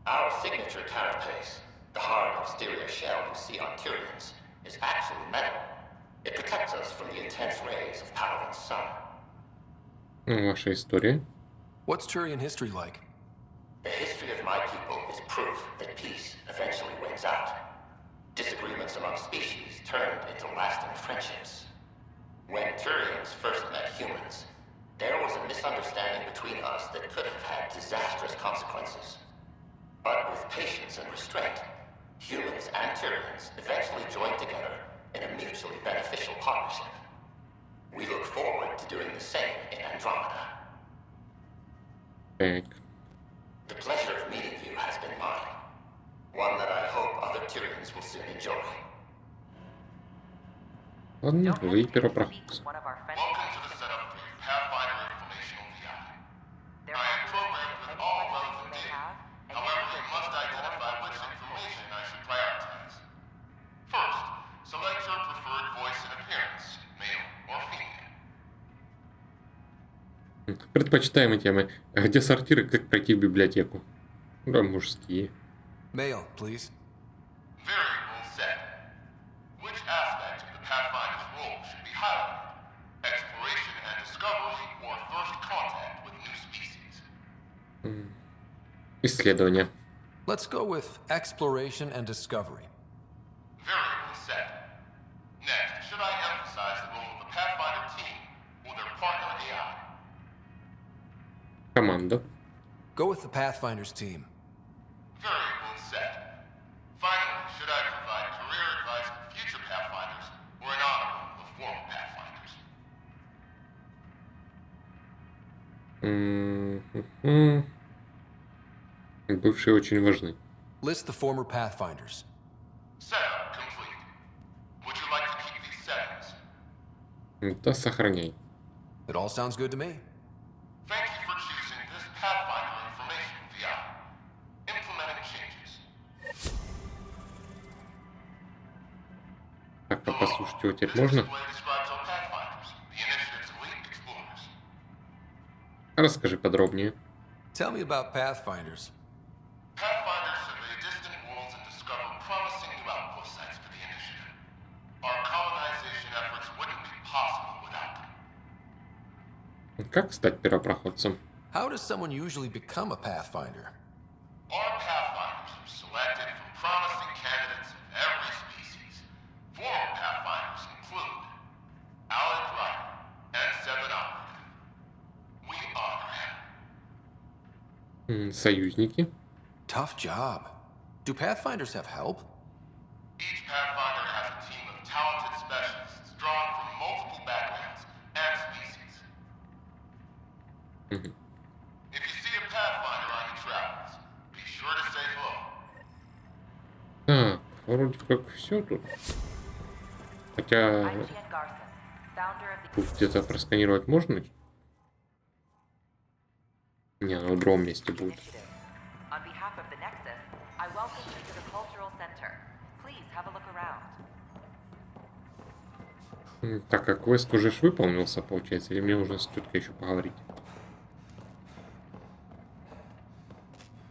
S19: Our signature carapace, the hard exterior shell you see on Turians, is actually metal. It protects us from the intense rays of Paladin's sun.
S1: Ваша история?
S3: What's Turian history like?
S19: The history of my people is proof that peace eventually wins out. Disagreements among species turned into lasting friendships. When Turians first met humans, there was a misunderstanding between us that could have had disastrous consequences. But with patience and restraint, humans and Turians eventually joined together in a mutually beneficial partnership. We look forward to doing the same in Andromeda.
S1: Так.
S19: The pleasure of meeting you has been mine. One that I hope other Turians will soon enjoy.
S1: Ладно, вы первопроходцы.
S9: Welcome to the setup for your Pathfinder informational VI. I am programmed with all relevant data. However, you must identify which information I should prioritize. First, select your preferred voice and appearance, male or female.
S1: Предпочитаемые темы. Где сортиры, как пройти в библиотеку? Да, мужские.
S3: Male, please.
S9: Variable set. Which aspect of the Pathfinder's role should be highlighted? Exploration and discovery or first contact with new species?
S1: Исследование.
S3: Let's go with exploration and discovery.
S9: Variable set. Next, should I emphasize the role of the Pathfinder team or their partner AI?
S1: Команда.
S3: Go with the Pathfinder's team.
S9: Variable set. Finally, should I provide career advice for future Pathfinders or an honor of former Pathfinders?
S1: Бывшие очень важны.
S3: List the former Pathfinders.
S9: Setup complete. Would you like to keep these settings?
S1: Да, сохраняй.
S3: It all sounds good to me.
S9: Thank you for choosing this Pathfinder information VI. Implementing changes.
S1: Так, а послушать его теперь можно?
S9: Display describes our Pathfinders, the initiative's elite explorers.
S1: Расскажи подробнее.
S3: Tell me about Pathfinders.
S9: Pathfinders survey distant worlds and discover promising new outpost sites for the initiative. Our colonization efforts wouldn't be possible without them.
S1: Как стать первопроходцем?
S3: How does someone usually become a Pathfinder?
S9: Our Pathfinders are selected from promising candidates of every species. Former Pathfinders include Alec Ryder and Seven Operative. We honor him.
S1: Союзники.
S3: Tough job. Do Pathfinders have help?
S9: Each Pathfinder has a team of talented specialists drawn from multiple backgrounds and species. If you see a Pathfinder on your travels, be sure to say hello.
S1: Так, вроде как все тут. Хотя тут где-то просканировать можно? Не, ну в другом месте будет.
S18: On behalf of the Nexus, I welcome you to the Cultural Center. Please have a look around.
S1: Так, как квест уже ж выполнился, получается, или мне нужно с теткой еще поговорить?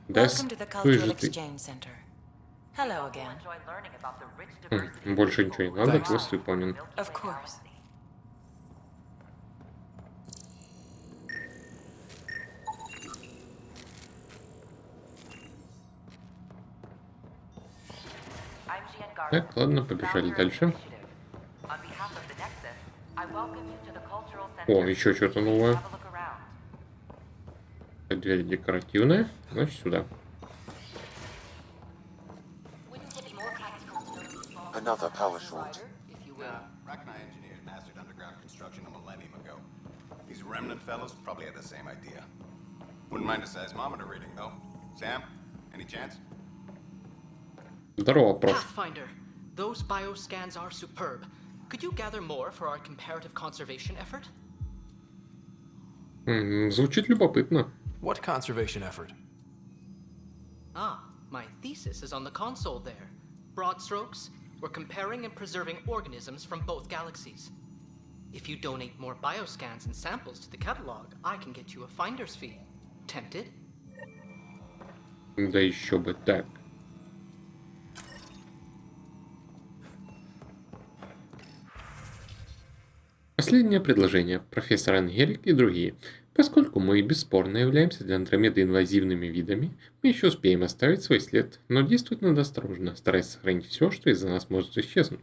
S1: Да,
S2: Welcome to the Cultural Exchange Center. Hello again.
S1: Больше ничего не надо, квест выполнен.
S2: Of course.
S1: Так, ладно, побежали дальше. О, еще что-то новое. Дверь декоративная, значит сюда.
S15: Another power short.
S20: Rachni engineers mastered underground construction a millennium ago. These remnant fellows probably had the same idea. Wouldn't mind a seismometer reading, though. Sam, any chance?
S1: Здорово, проф.
S10: Pathfinder, those bioscans are superb. Could you gather more for our comparative conservation effort?
S1: Звучит любопытно.
S3: What conservation effort?
S10: Ah, my thesis is on the console there. Broad strokes, we're comparing and preserving organisms from both galaxies. If you donate more bioscans and samples to the catalog, I can get you a finder's fee. Tempted?
S1: Да еще бы так. Последнее предложение, профессор Ангелик и другие. Поскольку мы бесспорно являемся для Андромеды инвазивными видами, мы еще успеем оставить свой след, но действовать надо осторожно, стараясь сохранить все, что из-за нас может исчезнуть.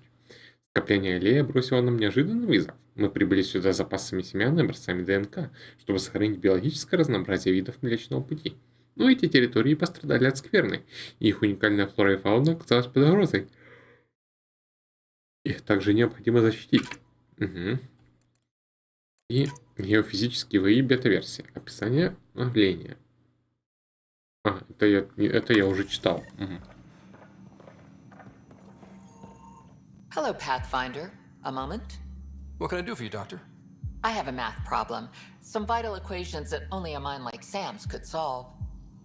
S1: Скопление аллея бросило нам неожиданный вызов. Мы прибыли сюда с запасами семян и образцами ДНК, чтобы сохранить биологическое разнообразие видов Млечного Пути. Но эти территории пострадали от скверны, и их уникальная флора и фауна оказалась под угрозой. Их также необходимо защитить. Угу. И геофизические ВИ бета-версия. Описание обновления. Это я уже читал. Угу.
S2: Hello, Pathfinder. A moment?
S3: What can I do for you, Doctor?
S2: I have a math problem. Some vital equations that only a mind like Sam's could solve.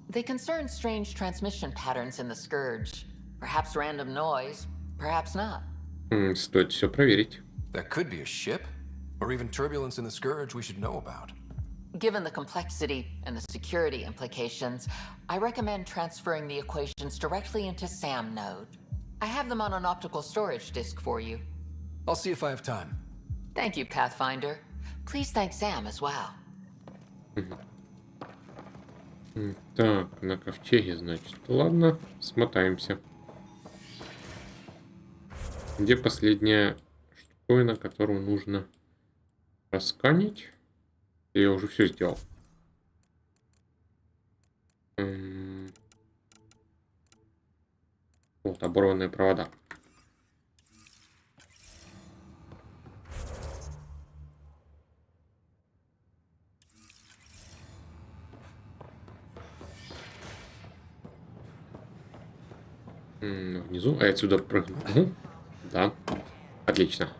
S2: They concern strange transmission patterns in the Scourge. Perhaps random noise, perhaps not.
S1: Стоит все проверить.
S3: That could be a ship, or even turbulence in the Scourge we should know about.
S2: Given the complexity and the security implications, I recommend transferring the equations directly into SAM node. I have them on an optical storage disk for you.
S3: I'll see if I have time.
S2: Thank you, Pathfinder. Please thank Sam as well.
S1: Так, на ковчеге, значит. Ладно, смотаемся. Где последняя штуковина, которую нужно просканить? Я уже все сделал. Вот, оборванные провода. Внизу, а я отсюда прыгну. Да, отлично.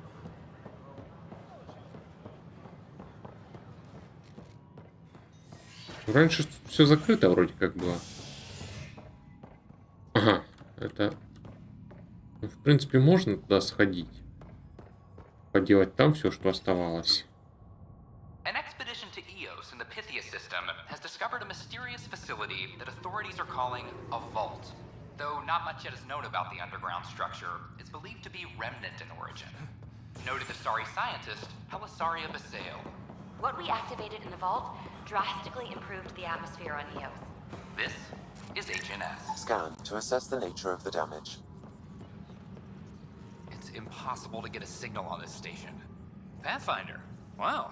S1: Раньше все закрыто вроде как было. Ага, это... В принципе, можно туда сходить. Поделать там все, что оставалось.
S21: An expedition to Eos in the Pythia system has discovered a mysterious facility that authorities are calling a vault. Though not much yet is known about the underground structure, it's believed to be remnant in origin. Noted Asari scientist Helisaria Basale.
S18: What we activated in the vault drastically improved the atmosphere on Eos.
S21: This is HNS.
S15: Scan to assess the nature of the damage.
S21: It's impossible to get a signal on this station. Pathfinder. Wow.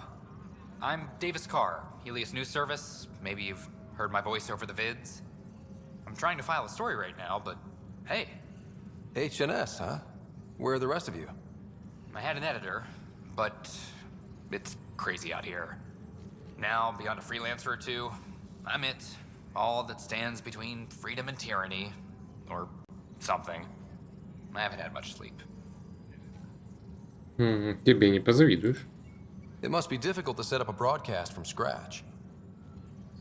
S21: I'm Davis Carr, Helios News Service. Maybe you've heard my voice over the vids. I'm trying to file a story right now, but hey.
S3: HNS, huh? Where are the rest of you?
S21: I had an editor, but it's crazy out here. Now, beyond a freelancer or two, I'm it. All that stands between freedom and tyranny. Or something. I haven't had much sleep.
S1: Тебе не позавидуешь.
S3: It must be difficult to set up a broadcast from scratch.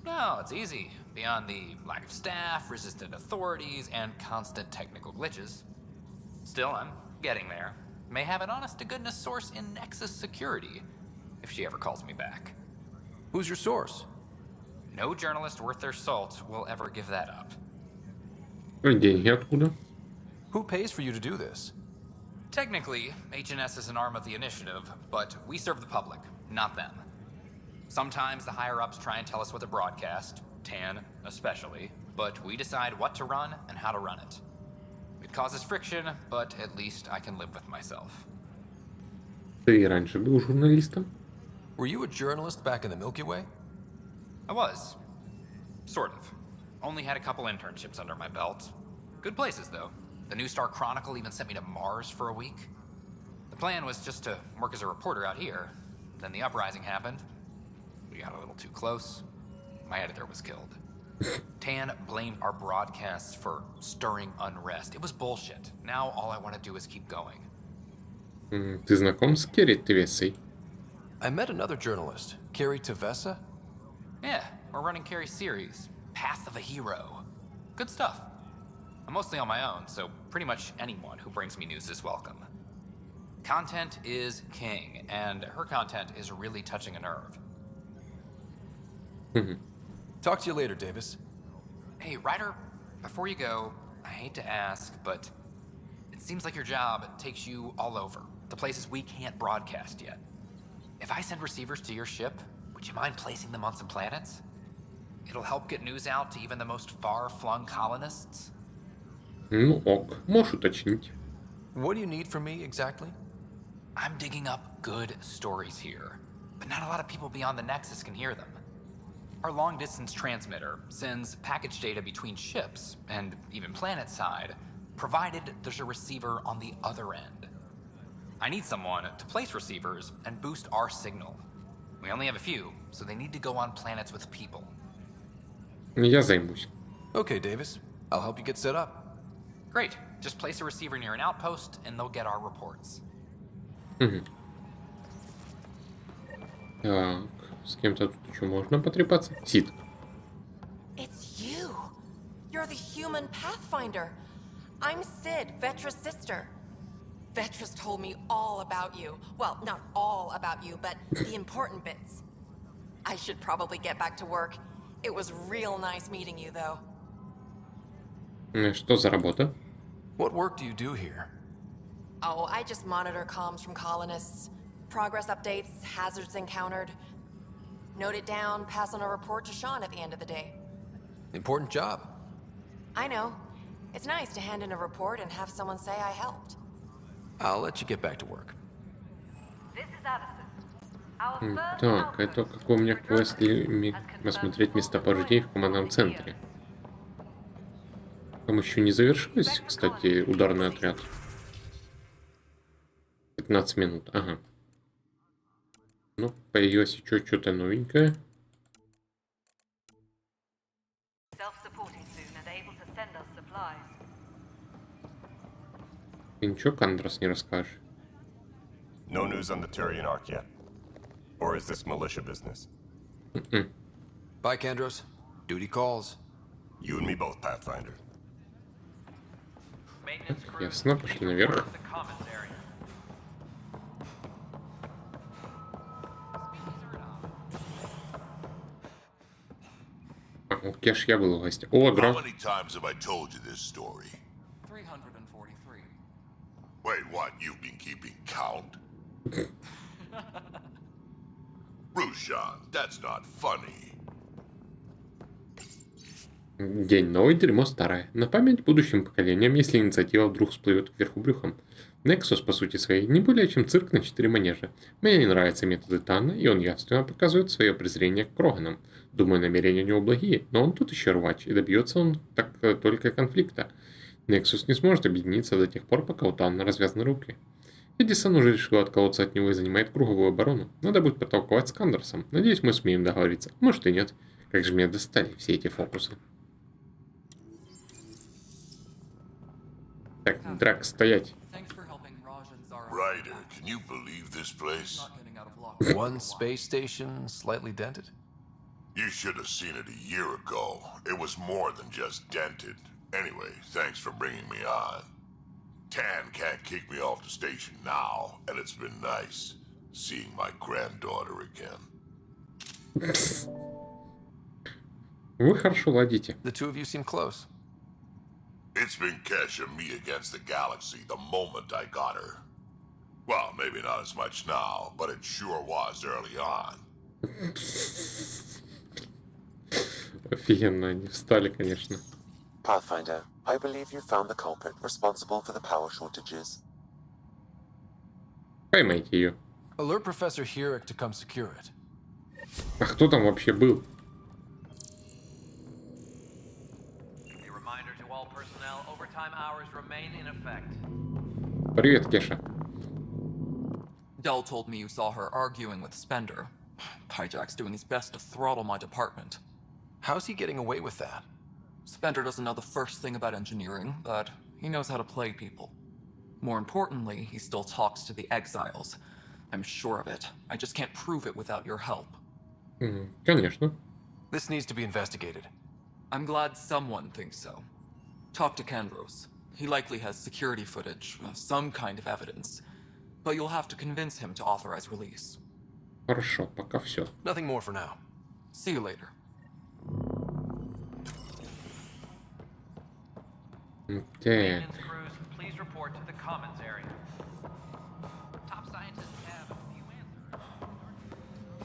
S21: No, it's easy. Beyond the lack of staff, resistant authorities, and constant technical glitches. Still, I'm getting there. May have an honest-to-goodness source in Nexus security, if she ever calls me back.
S3: Who's your source?
S21: No journalist worth their salt will ever give that up.
S1: Деньги откуда?
S3: Who pays for you to do this?
S21: Technically, HNS is an arm of the initiative, but we serve the public, not them. Sometimes the higher-ups try and tell us what to broadcast, Tan especially, but we decide what to run and how to run it. It causes friction, but at least I can live with myself.
S1: Ты раньше был журналистом?
S3: Were you a journalist back in the Milky Way?
S21: I was. Sort of. Only had a couple internships under my belt. Good places, though. The New Star Chronicle even sent me to Mars for a week. The plan was just to work as a reporter out here. Then the uprising happened. We got a little too close. My editor was killed. Tan blamed our broadcasts for stirring unrest. It was bullshit. Now all I want to do is keep going.
S1: Ты знаком с Керри Тевесой?
S3: I met another journalist, Carrie Tavessa.
S21: Yeah, we're running Carrie's series, Path of a Hero. Good stuff. I'm mostly on my own, so pretty much anyone who brings me news is welcome. Content is king, and her content is really touching a nerve.
S3: Talk to you later, Davis.
S21: Hey, Ryder, before you go, I hate to ask, but it seems like your job takes you all over, the places we can't broadcast yet. If I send receivers to your ship, would you mind placing them on some planets? It'll help get news out to even the most far-flung colonists.
S1: Ну ок, можешь уточнить.
S3: What do you need from me, exactly?
S21: I'm digging up good stories here, but not a lot of people beyond the Nexus can hear them. Our long-distance transmitter sends package data between ships, and even planet-side, provided there's a receiver on the other end. I need someone to place receivers and boost our signal. We only have a few, so they need to go on planets with people.
S1: Я займусь.
S3: Okay, Davis. I'll help you get set up.
S21: Great. Just place a receiver near an outpost, and they'll get our reports.
S1: Так, с кем-то тут еще можно потрепаться? Сид.
S8: It's you. You're the human Pathfinder. I'm Sid, Vetra's sister. Vetra's told me all about you. Well, not all about you, but the important bits. I should probably get back to work. It was real nice meeting you, though.
S1: Что за работа?
S3: What work do you do here?
S8: Oh, I just monitor comms from colonists. Progress updates, hazards encountered. Note it down, pass on a report to Sean at the end of the day.
S3: Important job.
S8: I know. It's nice to hand in a report and have someone say I helped.
S3: I'll let you get back to work.
S1: Так, это какой у меня квест осмотреть местопождений в командном центре. Там еще не завершилось, кстати, ударный отряд. 15 минут, ага. Ну, появилось еще что-то новенькое. Ты ничего, Кандрос, не расскажешь?
S22: No news on the Turian Ark yet. Or is this militia business?
S3: Bye, Kandros. Duty calls.
S22: You and me both, Pathfinder.
S1: Ясно, пошли наверх. У Кеш я был в гостях. О,
S9: How many times have I told you this story?
S21: 343.
S9: Wait, what? You've been keeping count? Rushan, that's not funny.
S1: День новый, дерьмо старое. На память будущим поколениям, если инициатива вдруг всплывет кверху брюхом. Nexus, по сути своей, не более чем цирк на 4 манежа. Мне не нравятся методы Тана, и он явственно показывает свое презрение к Кроганам. Думаю, намерения у него благие, но он тут еще рвач, и добьется он так только конфликта. Nexus не сможет объединиться до тех пор, пока у Тана развязаны руки. Эдисон уже решил отколоться от него и занимает круговую оборону. Надо будет потолковать с Кандерсом. Надеюсь, мы сумеем договориться. Может и нет. Как же меня достали все эти фокусы. Так, Драк, стоять.
S9: Ryder, can you believe this place?
S3: One space station, slightly dented?
S9: You should have seen it a year ago. It was more than just dented. Anyway, thanks for bringing me on. Tan can't kick me off the station now, and it's been nice seeing my granddaughter again.
S1: Вы хорошо ладите.
S3: The two of you seem close.
S9: It's been Kesh and me against the galaxy the moment I got her. Well, maybe not as much now, but it sure was early on.
S1: Офигенно они встали, конечно.
S15: Pathfinder, I believe you found the culprit responsible for the power shortages.
S1: Поймайте ее.
S3: Alert Professor Herrick to come secure it.
S1: А кто там вообще был?
S6: A reminder to all personnel, overtime hours remain in effect.
S1: Привет, Кеша.
S7: Dell told me you saw her arguing with Spender. Hijack's doing his best to throttle my department.
S3: How's he getting away with that?
S7: Spender doesn't know the first thing about engineering, but he knows how to play people. More importantly, he still talks to the exiles. I'm sure of it. I just can't prove it without your help.
S1: Конечно.
S3: This needs to be investigated.
S7: I'm glad someone thinks so. Talk to Kandros. He likely has security footage, some kind of evidence. But you'll have to convince him to authorize release.
S1: Хорошо, пока все.
S3: Nothing more for now.
S7: See you later.
S1: Так.
S6: Crews, please report to the commons area. Top scientists have a few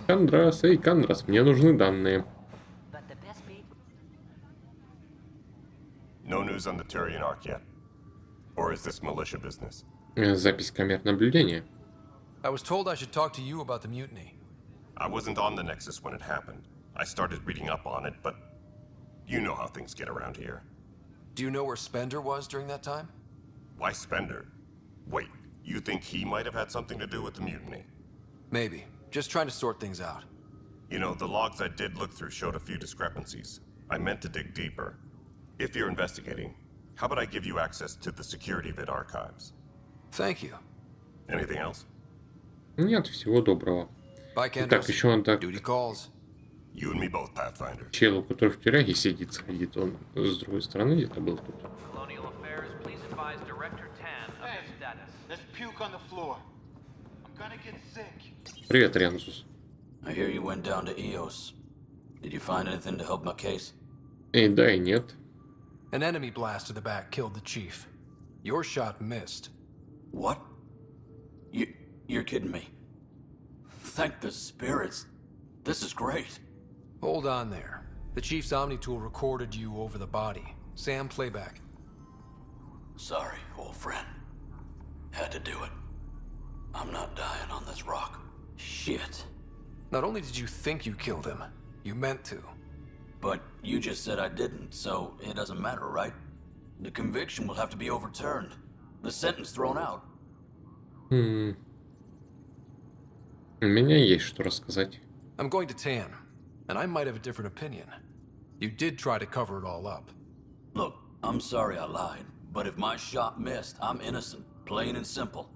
S6: answers.
S1: Кандрас, эй, Кандрас, мне нужны данные.
S22: No news on the Turian Ark yet? Or is this militia business?
S1: Запись камер наблюдения.
S3: I was told I should talk to you about the mutiny.
S22: I wasn't on the Nexus when it happened. I started reading up on it, but you know how things get around here.
S3: Do you know where Spender was during that time?
S22: Why Spender? Wait, you think he might have had something to do with the mutiny?
S3: Maybe. Just trying to sort things out.
S22: You know, the logs I did look through showed a few discrepancies. I meant to dig deeper. If you're investigating, how about I give you access to the security vid archives?
S3: Thank you.
S22: Anything else?
S1: Нет, всего доброго.
S3: Bye,
S1: Так, еще он так...
S3: Duty calls.
S22: You and me both, Pathfinder.
S1: Челу, который в тюряге сидит, сходит. Он с другой стороны где-то был тут.
S6: Colonial Affairs, please advise Director Tan of his status.
S23: There's puke on the floor. I'm gonna get sick.
S1: Привет, Рензус.
S24: I hear you went down to EOS. Did you find anything to help my case?
S1: И да, и нет.
S3: An enemy blast to the back killed the chief. Your shot missed.
S24: What? You're kidding me. Thank the spirits. This is great.
S3: Hold on there. The chief's Omni tool recorded you over the body. Sam, playback.
S24: Sorry, old friend. Had to do it. I'm not dying on this rock. Shit.
S3: Not only did you think you killed him, you meant to.
S24: But you just said I didn't, so it doesn't matter, right? The conviction will have to be overturned. The sentence thrown out.
S1: У меня есть что рассказать.
S3: I'm going to Tan, and I might have a different opinion. You did try to cover it all up.
S24: Look, I'm sorry I lied, but if my shot missed, I'm innocent. Plain and simple.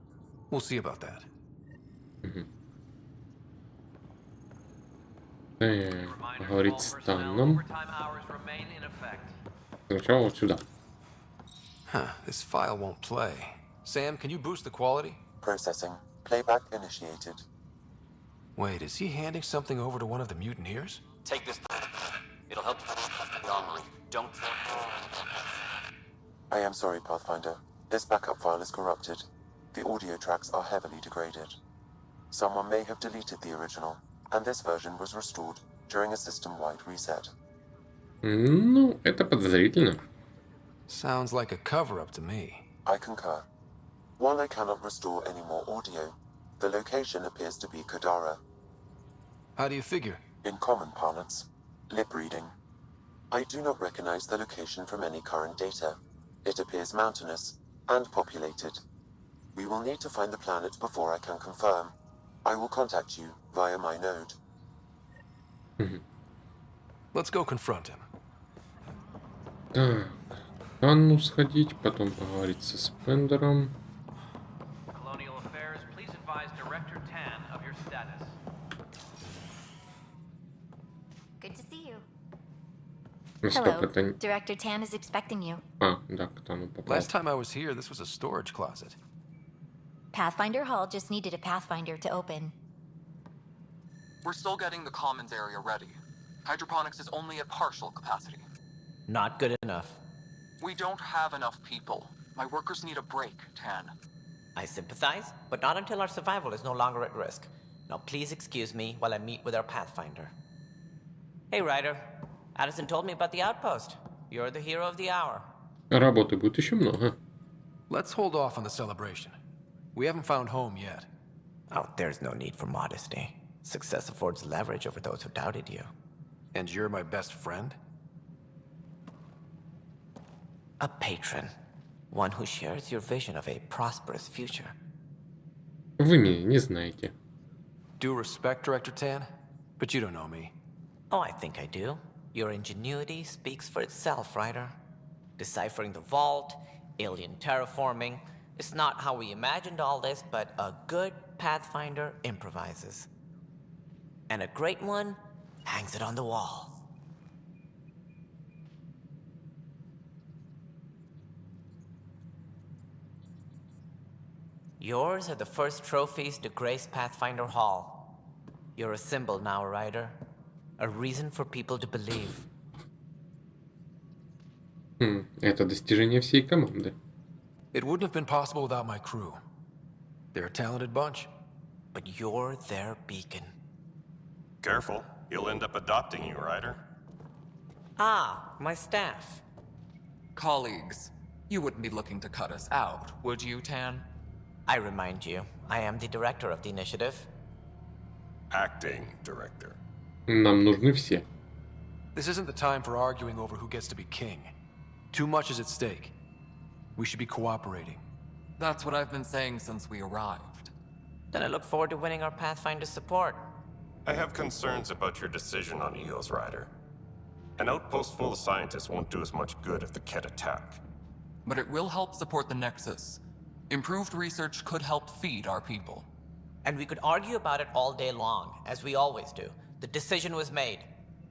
S3: We'll see about that.
S1: Поговорить с Таном. Сначала вот сюда.
S3: Huh, this file won't play. Sam, can you boost the quality?
S15: Processing. Playback initiated.
S3: Wait, is he handing something over to one of the mutineers?
S12: Take this. It'll help you online. Don't.
S15: I am sorry, Pathfinder. This backup file is corrupted. The audio tracks are heavily degraded. Someone may have deleted the original, and this version was restored during a system-wide reset.
S1: Ну, это подозрительно.
S3: Sounds like a cover-up to me.
S15: I concur. While I cannot restore any more audio, the location appears to be Kadara.
S3: How do you figure?
S15: In common parlance, lip reading. I do not recognize the location from any current data. It appears mountainous and populated. We will need to find the planet before I can confirm. I will contact you via my node.
S3: Let's go confront him.
S1: Так, к Анну сходить, потом поговорить со Спендером.
S6: Colonial Affairs, please advise Director Tan of your status.
S25: Good to see
S1: Стоп,
S4: Hello.
S1: это...
S4: Director Tan is expecting you.
S1: А, да, Катану попал.
S3: Last time I was here, this was a storage closet.
S4: Pathfinder Hall just needed a Pathfinder to open.
S7: We're still getting the commons area ready. Hydroponics is only at partial capacity.
S11: Not good enough.
S7: We don't have enough people. My workers need a break, Tan.
S11: I sympathize, but not until our survival is no longer at risk. Now please excuse me while I meet with our Pathfinder. Hey, Ryder. Addison told me about the outpost. You're the hero of the hour.
S1: Работы будет еще много.
S3: Let's hold off on the celebration. We haven't found home yet.
S11: Oh, there's no need for modesty. Success affords leverage over those who doubted you.
S3: And you're my best friend?
S11: A patron. One who shares your vision of a prosperous future.
S1: Вы меня не знаете.
S3: Due respect, Director Tan, but you don't know me.
S11: Oh, I think I do. Your ingenuity speaks for itself, Ryder. Deciphering the vault, alien terraforming. It's not how we imagined all this, but a good Pathfinder improvises. And a great one hangs it on the wall. Yours are the first trophies to grace Pathfinder Hall. You're a symbol now, Ryder. A reason for people to believe.
S1: Это достижение всей команды.
S3: It wouldn't have been possible without my crew. They're a talented bunch.
S11: But you're their beacon.
S22: Careful, he'll end up adopting you, Ryder.
S11: Ah, my staff.
S7: Colleagues, you wouldn't be looking to cut us out, would you, Tan?
S11: I remind you, I am the director of the initiative.
S22: Acting director.
S1: Нам нужны все.
S3: This isn't the time for arguing over who gets to be king. Too much is at stake. We should be cooperating.
S7: That's what I've been saying since we arrived.
S11: Then I look forward to winning our Pathfinder's support.
S22: I have concerns about your decision on Eos, Ryder. An outpost full of scientists won't do us much good if the Ket attack.
S7: But it will help support the Nexus. Improved research could help feed our people.
S11: And we could argue about it all day long, as we always do. The decision was made.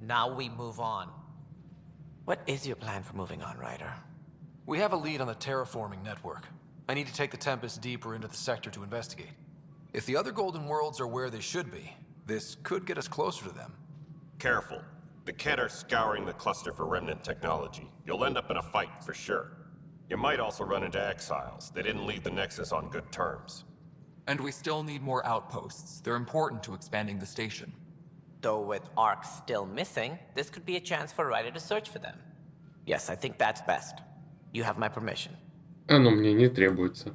S11: Now we move on. What is your plan for moving on, Ryder?
S3: We have a lead on the terraforming network. I need to take the Tempest deeper into the sector to investigate. If the other Golden Worlds are where they should be, this could get us closer to them.
S22: Careful. The Ket are scouring the cluster for remnant technology. You'll end up in a fight, for sure. You might also run into exiles. They didn't leave the Nexus on good terms.
S7: And we still need more outposts. They're important to expanding the station.
S11: Though with Ark still missing, this could be a chance for Ryder to search for them. Yes, I think that's best. You have my permission.
S1: Оно мне не требуется.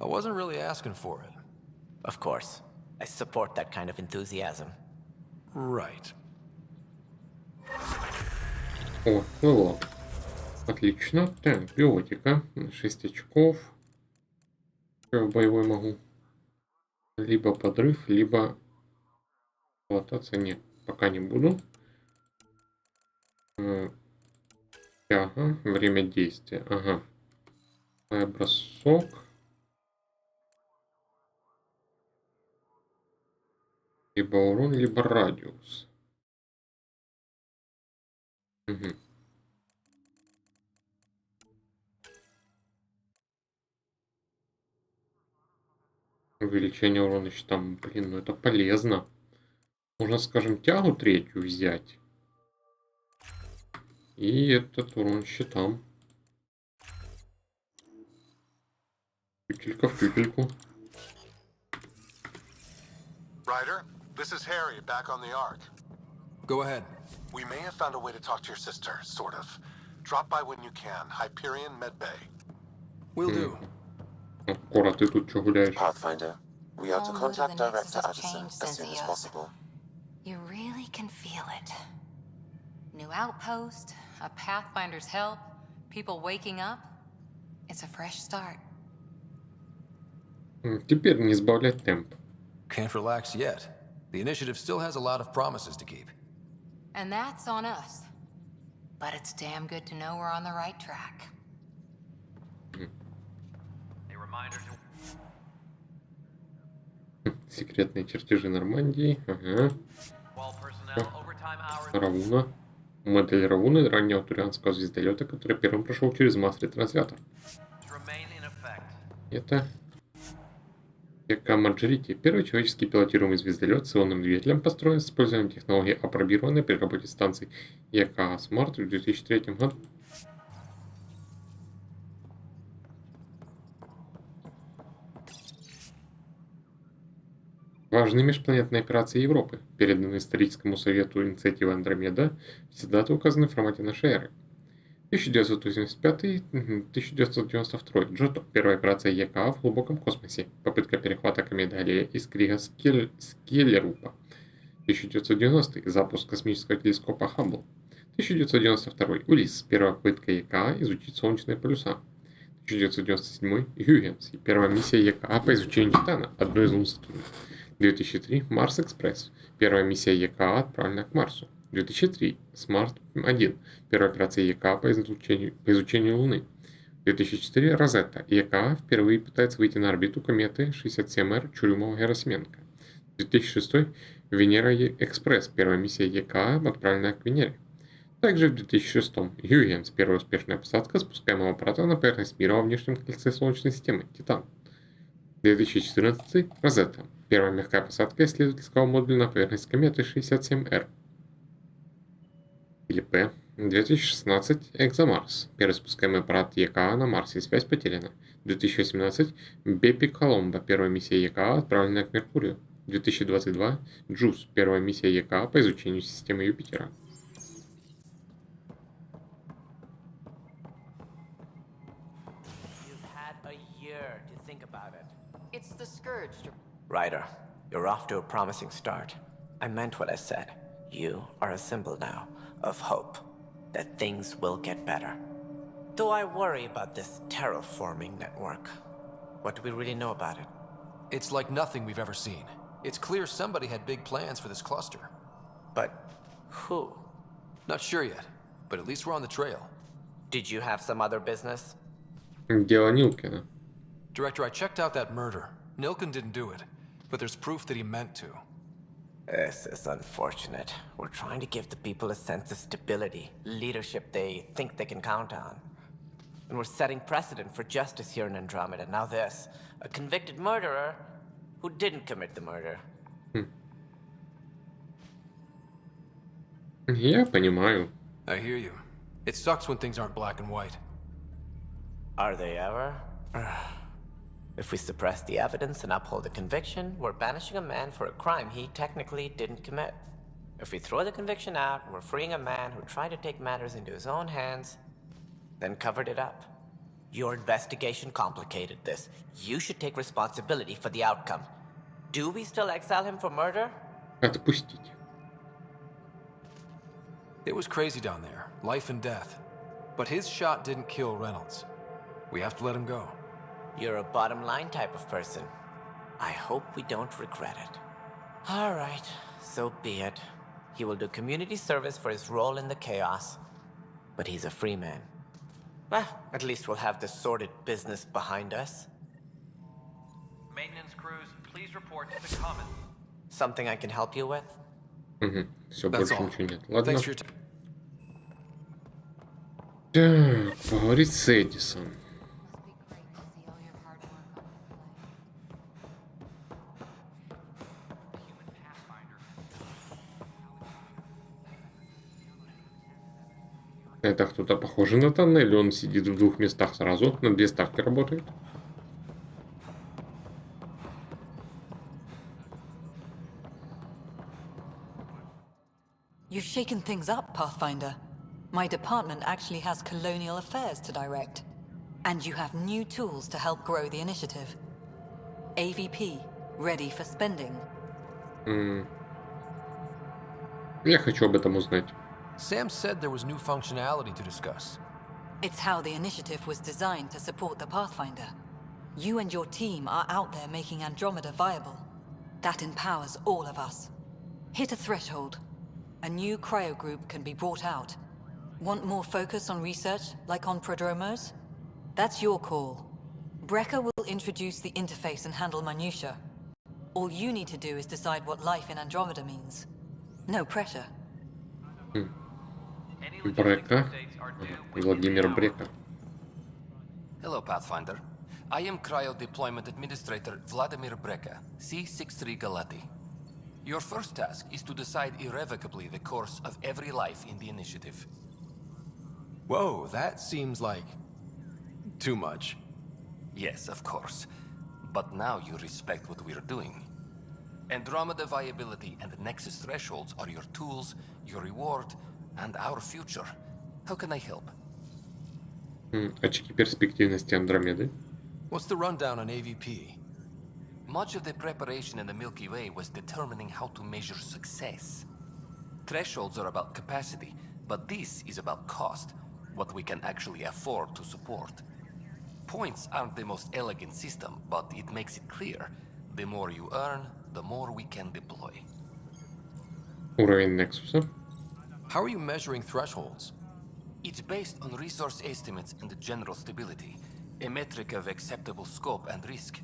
S3: I wasn't really asking for it.
S11: Of course. I support that kind of enthusiasm.
S3: Right.
S1: О, левел. Отлично. Так, биотика. 6 очков. Что в боевой могу? Либо подрыв, либо эксплуатация. Нет, пока не буду. Ага, время действия. Ага. Бросок. Либо урон, либо радиус. Угу. Увеличение урона щитам. Блин, ну это полезно. Можно, скажем, тягу третью взять. И этот урон щитам. Тютелька в тютельку.
S13: Ryder, this is Harry, back on the Ark.
S3: Go ahead.
S13: We may have found a way to talk to your sister, sort of. Drop by when you can. Hyperion Medbay.
S3: Will do.
S1: Кора, ты тут что гуляешь?
S15: Pathfinder, we are to
S2: Oh,
S15: contact
S2: the Nexus
S15: Director
S2: has
S15: Addison
S2: changed
S15: as
S2: since
S15: soon as
S2: Eos.
S15: possible.
S2: You really can feel it. New outpost, a Pathfinder's help, people waking up. It's a fresh start.
S1: Теперь не сбавлять темп.
S3: Can't relax yet. The initiative still has a lot of promises to keep.
S2: And that's on us. But it's damn good to know we're on the right track.
S6: A reminder to
S1: Секретные чертежи Нормандии. Ага.
S6: wall personnel overtime hours.
S1: Равуна. Модель руны раннего турианского звездолета, который первым прошел через масс-ретранслятор. Это ЯК Маджорити. Первый человеческий пилотируемый звездолет с ионным двигателем построен с использованием технологии, опробированной при работе станций ЯК Смарт в 2003 году. Важные межпланетные операции Европы, переданные историческому совету инициативы Андромеда, все даты указаны в формате нашей эры. 1985-1992. Джото. Первая операция ЯКА в глубоком космосе. Попытка перехвата кометы Галлея из крига Скеллерупа. 1990. Запуск космического телескопа Хаббл. 1992. Улисс. Первая попытка ЯКА изучить солнечные полюса. 1997. Гюгенс. Первая миссия ЯКА по изучению Титана, одной из лун Сатурна. 2003. Марс-экспресс. Первая миссия ЯКА отправлена к Марсу. 2003. Смарт-1. Первая операция ЯКА по изучению Луны. 2004. Розетта. ЯКА впервые пытается выйти на орбиту кометы 67Р Чурюмова-Герасименко. 2006. Венера-экспресс. Первая миссия ЯКА отправленная к Венере. Также в 2006. Гюйгенс. Первая успешная посадка спускаемого аппарата на поверхность мира во внешнем кольце Солнечной системы. Титан. 2014. Розетта. Первая мягкая посадка исследовательского модуля на поверхность кометы 67Р. ЕП. 2016. Экзомарс. Первый спускаемый аппарат ЯКА на Марсе. Связь потеряна. 2018. Бепи Коломбо. Первая миссия ЯКА отправленная к Меркурию. 2022. Джус. Первая миссия ЯКА по изучению системы Юпитера.
S8: It's the Scourge.
S11: Ryder, you're off to a promising start. I meant what I said. You are a symbol now of hope that things will get better. Though I worry about this terraforming network. What do we really know about it?
S3: It's like nothing we've ever seen. It's clear somebody had big plans for this cluster.
S11: But who?
S3: Not sure yet, but at least we're on the trail.
S11: Did you have some other business?
S1: Дело Нилкина.
S3: Director, I checked out that murder. Nilkin didn't do it, but there's proof that he meant to.
S11: This is unfortunate. We're trying to give the people a sense of stability, leadership they think they can count on. And we're setting precedent for justice here in Andromeda. Now this, a convicted murderer who didn't commit the murder.
S1: Я понимаю.
S3: I hear you. It sucks when things aren't black and white.
S11: Are they ever? If we suppress the evidence and uphold the conviction, we're banishing a man for a crime he technically didn't commit. If we throw the conviction out, we're freeing a man who tried to take matters into his own hands, then covered it up. Your investigation complicated this. You should take responsibility for the outcome. Do we still exile him for murder?
S1: Отпустить.
S3: It was crazy down there, life and death. But his shot didn't kill Reynolds. We have to let him go.
S11: You're a bottom line type of person. I hope we don't regret it. All right, so be it. He will do community service for his role in the chaos. But he's a free man. Well, at least we'll have the sordid business behind us.
S6: Maintenance crews, please report to the common.
S11: Something I can help you with?
S1: Все, больше ничего нет. Ладно.
S3: Thanks for your time.
S1: Так, поговорить с Эдисон. Это кто-то похожий на тоннель, он сидит в двух местах сразу, на две ставки работает.
S2: You've shaken things up, Pathfinder. My department actually has colonial affairs to direct. And you have new tools to help grow the initiative. AVP, ready for spending.
S1: Я хочу об этом узнать.
S3: Sam said there was new functionality to discuss.
S2: It's how the initiative was designed to support the Pathfinder. You and your team are out there making Andromeda viable. That empowers all of us. Hit a threshold. A new cryo group can be brought out. Want more focus on research, like on Prodromos? That's your call. Brecker will introduce the interface and handle minutiae. All you need to do is decide what life in Andromeda means. No pressure.
S1: Брека. Владимир Брека.
S5: Hello, Pathfinder. I am Cryo Deployment Administrator Vladimir Breka, C-63 Galati. Your first task is to decide irrevocably the course of every life in the initiative.
S3: Whoa, that seems like too much.
S5: Yes, of course. But now you respect what we're doing. Andromeda viability and Nexus thresholds are your tools, your reward, and our future. How can I help?
S1: Очки перспективности Андромеды.
S3: What's the rundown on AVP?
S5: Much of the preparation in the Milky Way was determining how to measure success. Thresholds are about capacity, but this is about cost, what we can actually afford to support. Points aren't the most elegant system, but it makes it clear. The more you earn, the more we can deploy.
S1: Уровень Нексуса.
S3: How are you measuring thresholds?
S5: It's based on resource estimates and general stability, a metric of acceptable scope and risk.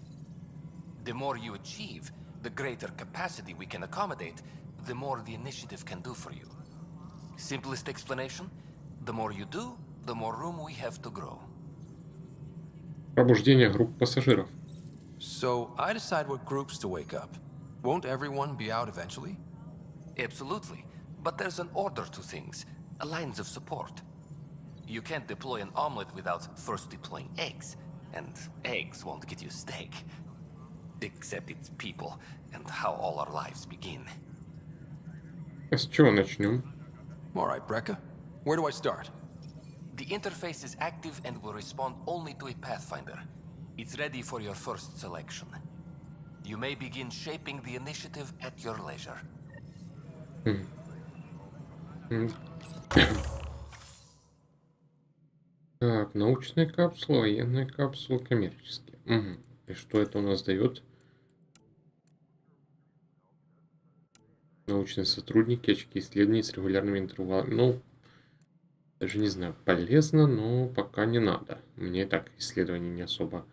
S5: The more you achieve, the greater capacity we can accommodate, the more the initiative can do for you. Simplest explanation, the more you do, the more room we have to grow.
S1: Пробуждение групп пассажиров.
S3: So I decide what groups to wake up. Won't everyone be out eventually?
S5: Absolutely, but there's an order to things, lines of support. You can't deploy an omelet without first deploying eggs, and eggs won't get you steak. Except it's people, and how all our lives begin.
S1: С чего начнем?
S3: All right, Breka. Where do I start?
S5: The interface is active and will respond only to a Pathfinder. It's ready for your first selection. You may begin shaping the initiative at your leisure.
S1: Так, научные капсулы, военные капсулы, коммерческие. И что это у нас дает? Научные сотрудники, очки исследований с регулярными интервалами. Ну, даже не знаю, полезно, но пока не надо. Мне и так исследований не особо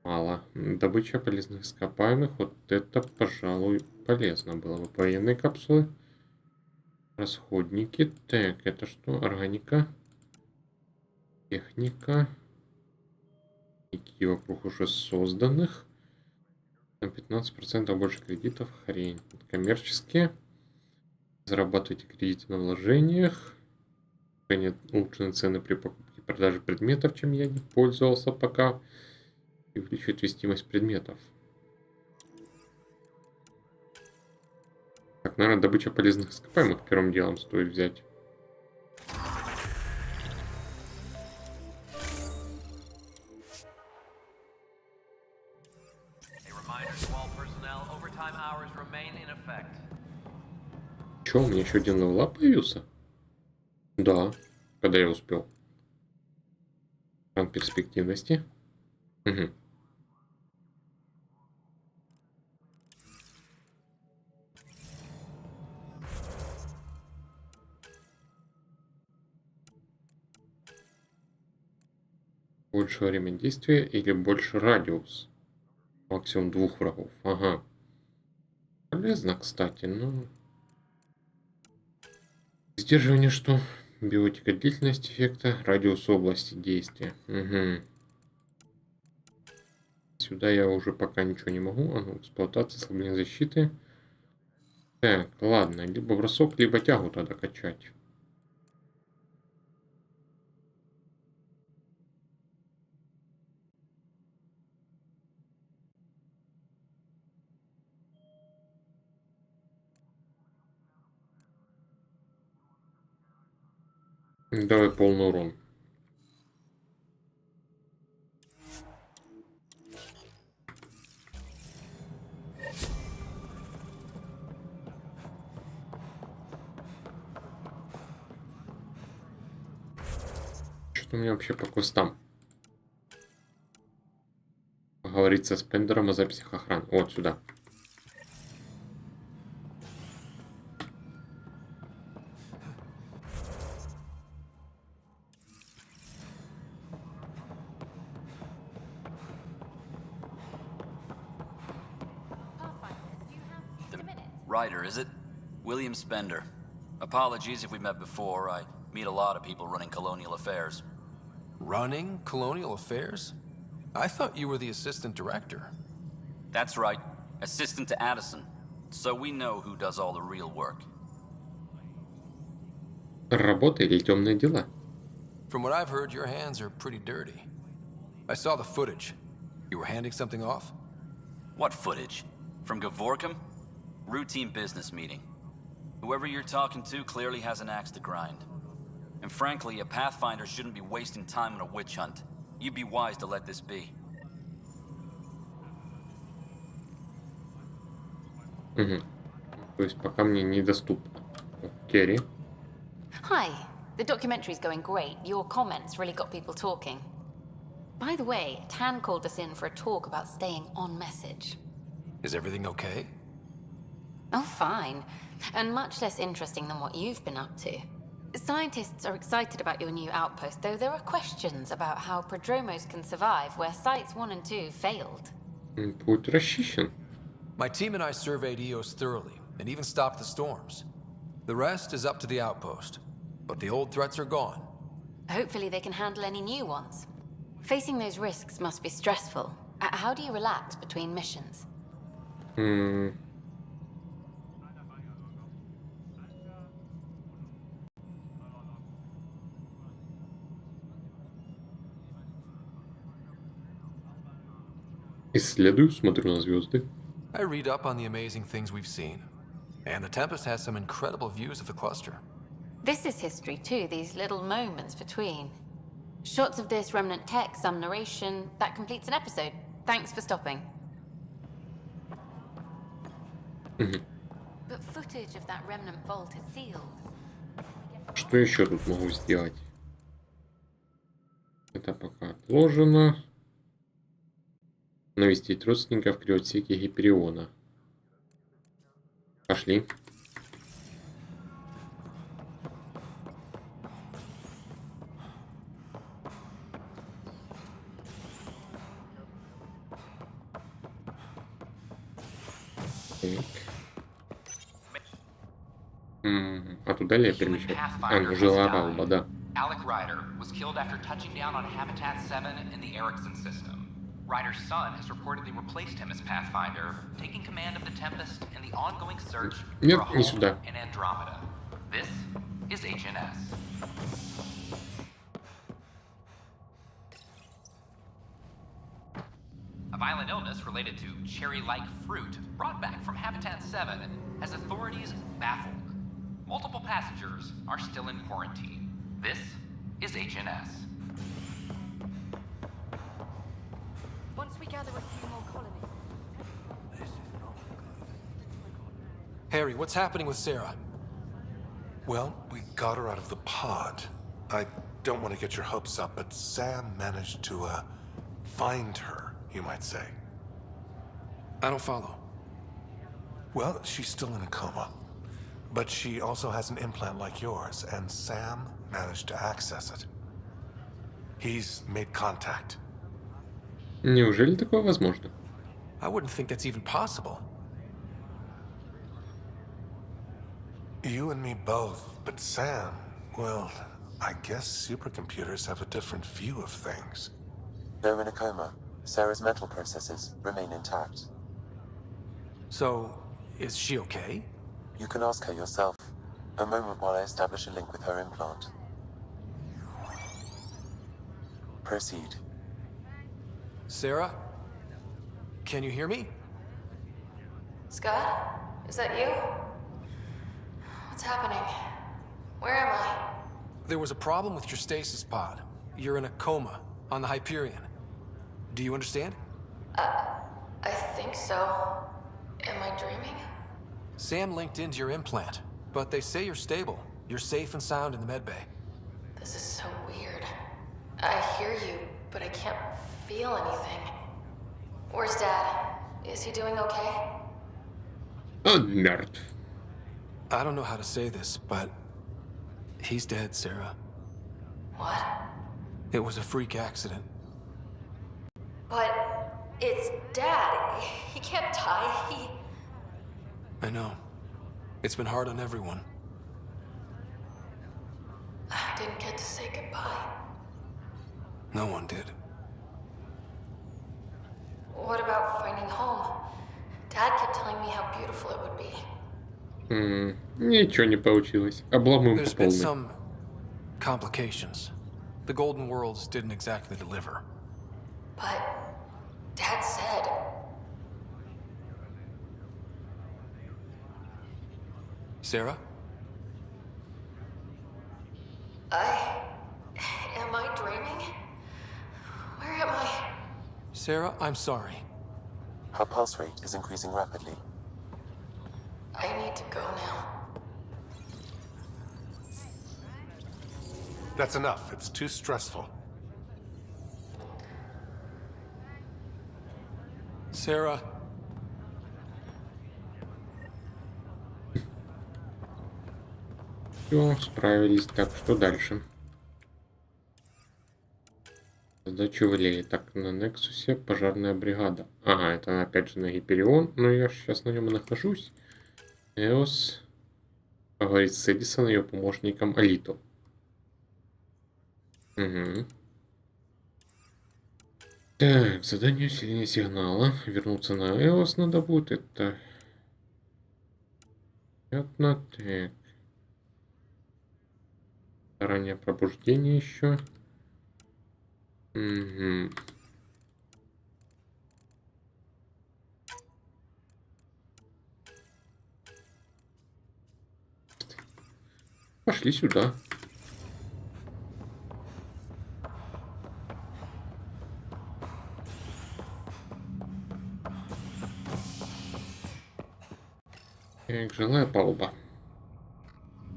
S1: мало. Добыча полезных ископаемых, вот это, пожалуй, полезно было бы. Военные капсулы, расходники. Так, это что? Органика, техника. Какие вокруг уже созданных. На 15% больше кредитов. Хрень. Коммерческие. Зарабатывайте кредиты на вложениях. Нет улучшенные цены при покупке и продаже предметов, чем я не пользовался пока. И увеличивает вестимость предметов. Так, наверное, добыча полезных ископаемых первым делом стоит взять. Че, у меня еще один левелап появился? Да, когда я успел. План перспективности. Угу. Больше время действия или больше радиус? Максимум 2 врагов. Ага. Полезно, кстати, но... Сдерживание что? Биотика, длительность эффекта, радиус области действия. Угу. Сюда я уже пока ничего не могу. Эксплуатация, ослабление защиты. Так, ладно. Либо бросок, либо тягу тогда качать. Давай полный урон. Что у меня вообще по кустам? Поговорить со Спендером о записях охраны. Вот сюда.
S12: Ryder, is it? William Spender. Apologies if we met before. I meet a lot of people running colonial affairs.
S3: Running colonial affairs? I thought you were the assistant director.
S12: That's right. Assistant to Addison. So we know who does all the real work.
S1: Работа или темные дела?
S3: From what I've heard, your hands are pretty dirty. I saw the footage. You were handing something off?
S12: What footage? From Gavorkum? Routine business meeting. Whoever you're talking to clearly has an axe to grind. And frankly, a Pathfinder shouldn't be wasting time on a witch hunt. You'd be wise to let this be.
S1: Угу. То есть пока мне недоступно. Керри.
S14: Hi. The documentary's going great. Your comments really got people talking. By the way, Tan called us in for a talk about staying on message.
S3: Is everything okay?
S14: Oh, fine. And much less interesting than what you've been up to. Scientists are excited about your new outpost, though there are questions about how prodromos can survive where Sites 1 and 2 failed.
S1: Путь расчищен.
S3: My team and I surveyed Eos thoroughly, and even stopped the storms. The rest is up to the outpost, but the old threats are gone.
S14: Hopefully they can handle any new ones. Facing those risks must be stressful. How do you relax between missions?
S1: Исследую, смотрю на звезды.
S3: I read up on the amazing things we've seen. And the Tempest has some incredible views of the cluster.
S14: This is history too, these little moments between. Shots of this remnant tech, some narration. That completes an episode. Thanks for stopping. But footage of that remnant vault is sealed.
S1: Что еще тут могу сделать? Это пока отложено. Навестить родственников в криотсеке Гипериона. Пошли. А туда ли я перемещаюсь? А, ну жила Ралба, да.
S6: Alec Ryder was killed after touching down on Habitat 7 in the Erickson system. Ryder's son has reportedly replaced him as Pathfinder, taking command of the Tempest in the ongoing search for a home in Andromeda. This is HNS. A violent illness related to cherry-like fruit brought back from Habitat 7 has authorities baffled. Multiple passengers are still in quarantine. This is HNS.
S8: Once we gather a few more colonies.
S3: Harry, what's happening with Sarah?
S13: Well, we got her out of the pod. I don't want to get your hopes up, but Sam managed to, find her, you might say.
S3: I don't follow.
S13: Well, she's still in a coma. But she also has an implant like yours, and Sam managed to access it. He's made contact.
S1: Неужели такое возможно?
S3: I wouldn't think that's even possible.
S13: You and me both, but Sam, well, I guess supercomputers have a different view of things.
S15: Though in a coma, Sarah's mental processes remain intact.
S3: So, is she okay?
S15: You can ask her yourself. A moment while I establish a link with her implant. Proceed.
S3: Sarah? Can you hear me?
S14: Scott? Is that you? What's happening? Where am I?
S3: There was a problem with your stasis pod. You're in a coma on the Hyperion. Do you understand?
S14: I think so. Am I dreaming?
S3: Sam linked into your implant, but they say you're stable. You're safe and sound in the medbay.
S14: This is so weird. I hear you, but I can't feel anything. Where's Dad? Is he doing okay?
S1: Он мертв.
S3: I don't know how to say this, but he's dead, Sarah.
S14: What?
S3: It was a freak accident.
S14: But it's Dad. He can't die.
S3: I know. It's been hard on everyone.
S14: didn't get to say goodbye.
S3: No one did.
S14: What about finding home? Dad kept telling me how beautiful it would be.
S1: Ничего не получилось. Обламываем по
S3: There's been
S1: полной.
S3: some complications. The Golden Worlds didn't exactly deliver.
S14: But Dad said...
S3: Sarah?
S14: Am I dreaming? Where am I?
S3: Sarah, I'm sorry.
S15: Her pulse rate is increasing rapidly.
S14: I need to go now.
S13: That's enough. It's too stressful.
S3: Sarah.
S1: Все, справились. Так, что дальше? Задача валили. Так, на Нексусе пожарная бригада. Ага, это опять же на Гиперион. Но я сейчас на нем и нахожусь. Эос. Поговорить с Эдисон, ее помощником Алито. Угу. Так, задание усиления сигнала. Вернуться на Эос надо будет. Это... Понятно. Так. Раннее пробуждение еще. Угу. Пошли сюда. Так, жилая палуба.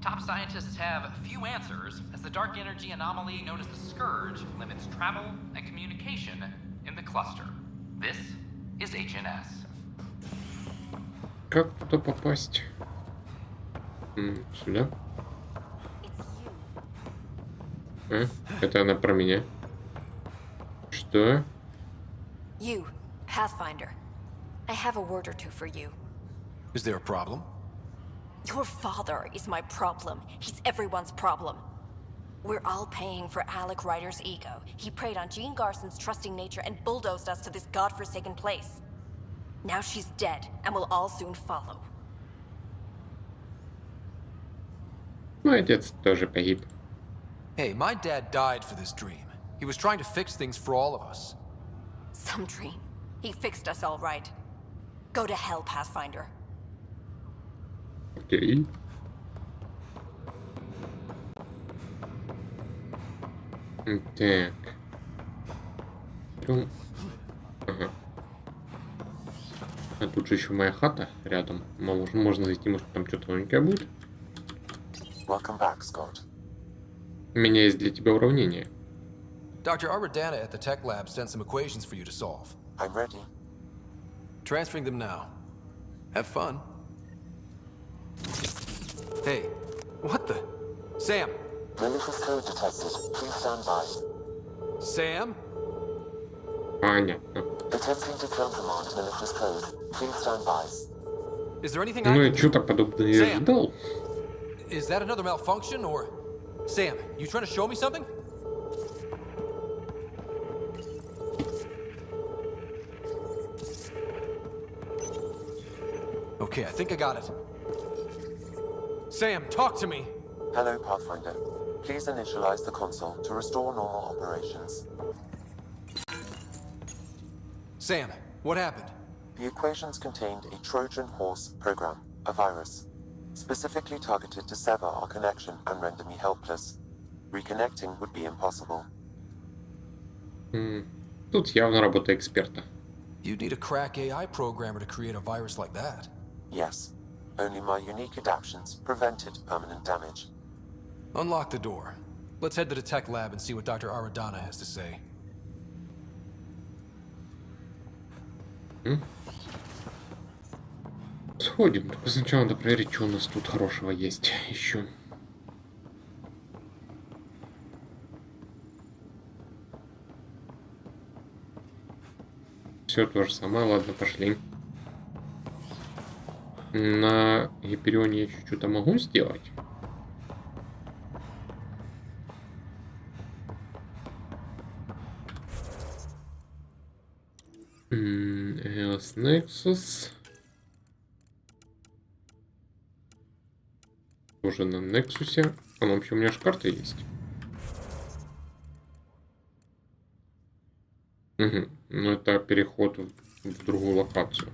S6: Top scientists have few answers, as the dark energy anomaly known as the Scourge limits travel and communication in the cluster. This is HNS.
S1: Как туда попасть? Сюда? Это она про меня. Что?
S8: You, Pathfinder. I have a word or two for you.
S3: Is there a problem?
S8: Your father is my problem. He's everyone's problem. We're all paying for Alec Ryder's ego. He preyed on Jean Garson's trusting nature and bulldozed us to this godforsaken place. Now she's dead, and we'll all soon follow.
S1: Мой отец тоже погиб.
S3: Hey, my dad died for this dream. He was trying to fix things for all of us.
S8: Some dream. He fixed us all right. Go to hell, Pathfinder.
S1: Окей. Так. Ага. А тут же еще моя хата рядом. Можно зайти, может там что-то новенькое будет.
S15: Welcome back, Scott.
S1: У меня есть для тебя уравнение.
S3: Dr. Aradana at the tech lab sent some equations for you to solve.
S15: I'm ready.
S3: Transferring them now. Have fun. Hey, what the? Sam!
S15: Malicious code detected. Please stand by.
S3: Sam?
S1: Понятно.
S15: Attempting to command malicious code. Please stand by.
S3: Is there anything
S1: Ну
S3: I
S1: и
S3: can...
S1: что-то подобное я ждал.
S3: Is that another malfunction, or... Sam, you trying to show me something? Okay, I think I got it. Sam, talk to me!
S15: Hello, Pathfinder. Please initialize the console to restore normal operations.
S3: Sam, what happened?
S15: The equations contained a Trojan horse program, a virus, specifically targeted to sever our connection and render me helpless. Reconnecting would be impossible.
S1: Тут явно работа эксперта.
S3: You'd need a crack AI programmer to create a virus like that.
S15: Yes. Only my unique adaptions prevented permanent damage.
S3: Unlock the door. Let's head to the tech lab and see what Dr. Aradana has to say.
S1: Сходим, только сначала надо проверить, что у нас тут хорошего есть еще. Все то же самое, ладно, пошли. На Гиперионе я еще что-то могу сделать? EOS Nexus. Тоже на Нексусе. А, ну вообще у меня же карта есть. Угу. Ну это переход в другую локацию.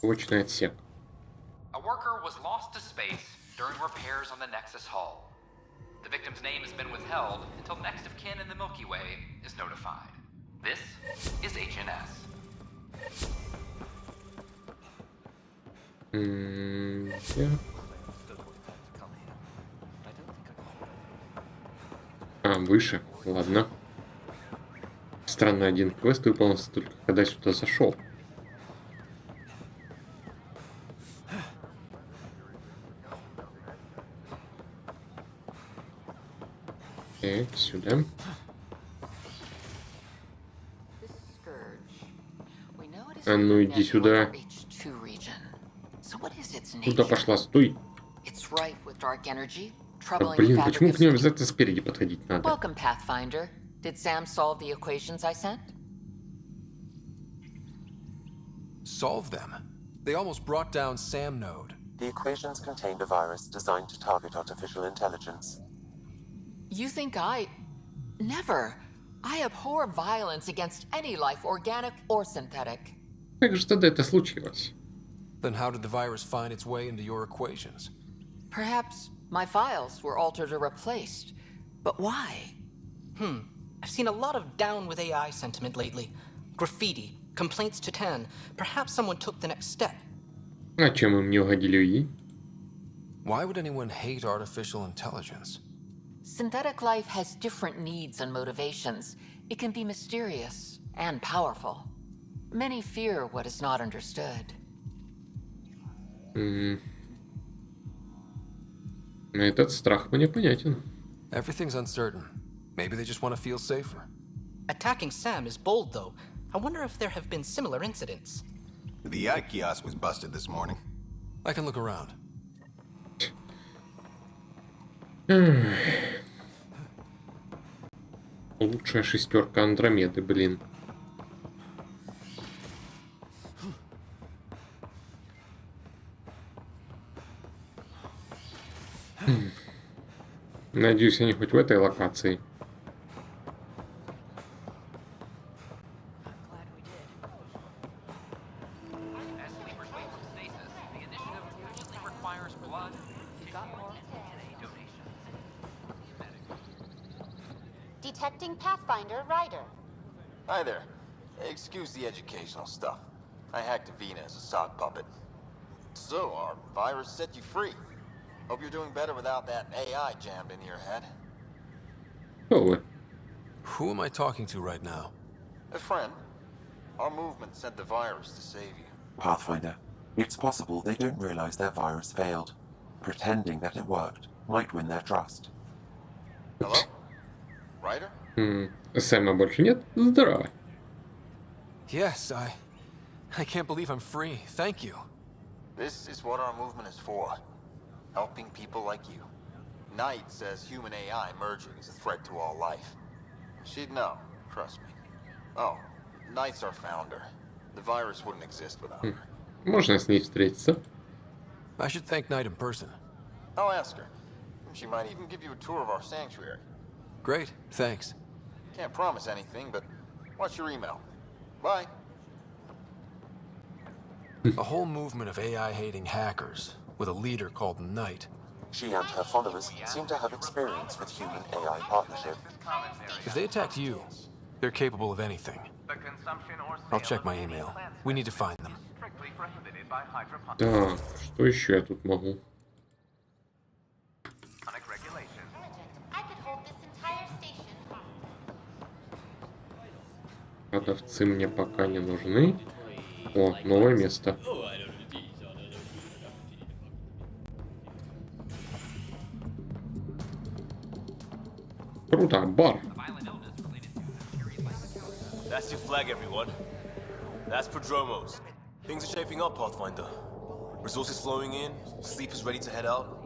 S1: Очный отсек.
S6: A worker was lost to space during repairs on the Nexus hull. The victim's name has been withheld until next of kin in the Milky Way is notified. This is HNS.
S1: Yeah. А, выше. Ладно. Странно, один квест выполнился только когда сюда зашел. Так, сюда. А ну иди сюда. Куда пошла? Стой. А, блин, почему к нему обязательно спереди подходить надо?
S2: Welcome, Pathfinder. Did Sam solve the equations I sent?
S3: Solve them? They almost brought down Sam Node.
S15: The equations contained a virus designed to target artificial intelligence.
S2: You think Never. I abhor violence against any life, organic or synthetic.
S1: Как же тогда это случилось?
S3: Then how did the virus find its way into your equations?
S2: Perhaps my files were altered or replaced. But why?
S10: I've seen a lot of down with AI sentiment lately. Graffiti, complaints to 10. Perhaps someone took the next step.
S1: А чем им не угодили ИИ?
S3: Why would anyone hate artificial intelligence?
S2: Synthetic life has different needs and motivations. It can be mysterious and powerful. Many fear what is not understood.
S1: Этот страх мне понятен.
S3: Everything's uncertain. Maybe they just want to feel safer.
S10: Attacking Sam is bold, though. I wonder if there have been similar incidents.
S16: The AI kiosk was busted this morning.
S3: I can look around.
S1: Лучшая шестерка Андромеды, блин. Надеюсь, они хоть в этой локации.
S17: Detecting Pathfinder Ryder.
S19: Hi there. Excuse the educational stuff. I hacked Avena as a sock puppet. So, our virus set you free. Hope you're doing better without that AI jammed into your head.
S1: Oh.
S3: Who am I talking to right now?
S19: A friend. Our movement sent the virus to save you.
S15: Pathfinder, it's possible they don't realize their virus failed. Pretending that it worked might win their trust.
S19: Hello? Ryder?
S1: Сэма больше нет? Здорово.
S3: Yes, I can't believe I'm free. Thank you.
S19: This is what our movement is for. Helping people like you. Knight says human AI merging is a threat to all life. She'd know, trust me. Oh, Knight's our founder. The virus wouldn't exist without her.
S1: Можно с ней встретиться.
S3: I should thank Knight in person.
S19: I'll ask her. She might even give you a tour of our sanctuary.
S3: Great, thanks.
S19: Can't promise anything, but what's your email? Bye.
S3: A whole movement of AI-hating hackers, with a leader called Knight.
S15: She and her followers seem to have experience with human-AI partnership.
S3: If they attacked you, they're capable of anything. I'll check my email. We need to find them.
S1: Так, что еще я тут могу? Продавцы мне пока не нужны. О, новое место. Круто, бар.
S17: That's your flag, everyone. That's Prodromos. Things are shaping up, Pathfinder. Resources flowing in, sleepers ready to head out.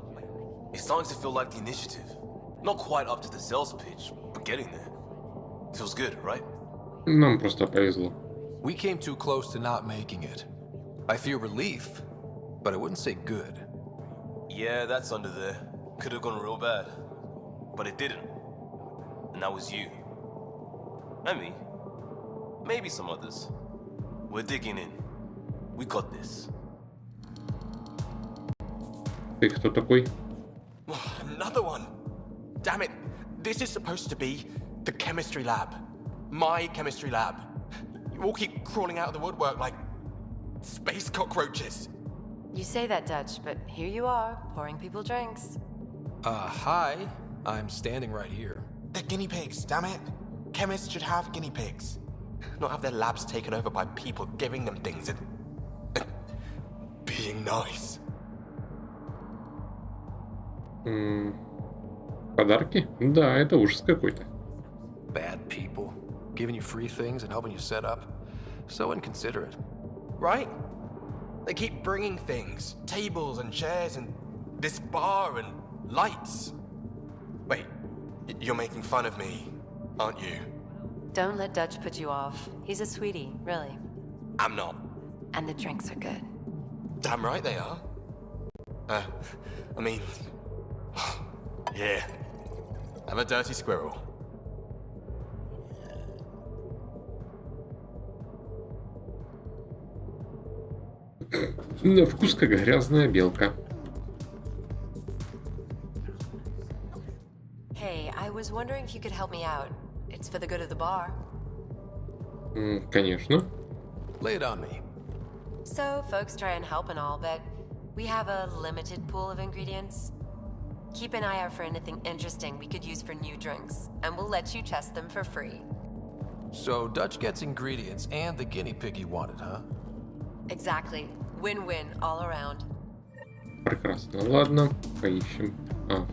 S17: It's starting to feel like the initiative. Not quite up to the sales pitch, but getting there. Feels good, right?
S1: Нам просто повезло.
S3: We came too close to not making it. I feel relief, but I wouldn't say good.
S17: Yeah, that's under there. Could have gone real bad. But it didn't. And that was you. And me. Maybe some others. We're digging in. We got this.
S1: Ты кто такой?
S18: Another one! Damn it! This is supposed to be the chemistry lab. My chemistry lab. You all keep crawling out of the woodwork like space cockroaches.
S20: You say that, Dutch, but here you are, pouring people drinks.
S3: Hi. I'm standing right here.
S18: They're guinea pigs, damn it. Chemists should have guinea pigs. Not have their labs taken over by people giving them things and being nice.
S1: Подарки? Да, это ужас какой-то.
S3: Bad people. Giving you free things and helping you set up. So inconsiderate.
S18: Right? They keep bringing things. Tables and chairs and this bar and lights. Wait, you're making fun of me, aren't you?
S20: Don't let Dutch put you off. He's a sweetie, really.
S18: I'm not.
S20: And the drinks are good.
S18: Damn right they are. I mean... yeah. I'm a dirty squirrel.
S1: На вкус как грязная белка.
S20: Hey, I was wondering if you could help me out. It's for the good of the bar.
S1: Конечно.
S3: Lay it on me.
S20: So, folks try and help and all, but we have a limited pool of ingredients. Keep an eye out for anything interesting we could use for new drinks, and we'll let you test them for free.
S3: So Dutch gets ingredients and the guinea pig he wanted, huh?
S20: Exactly. Win-win all around.
S1: Прекрасно. Ладно, поищем.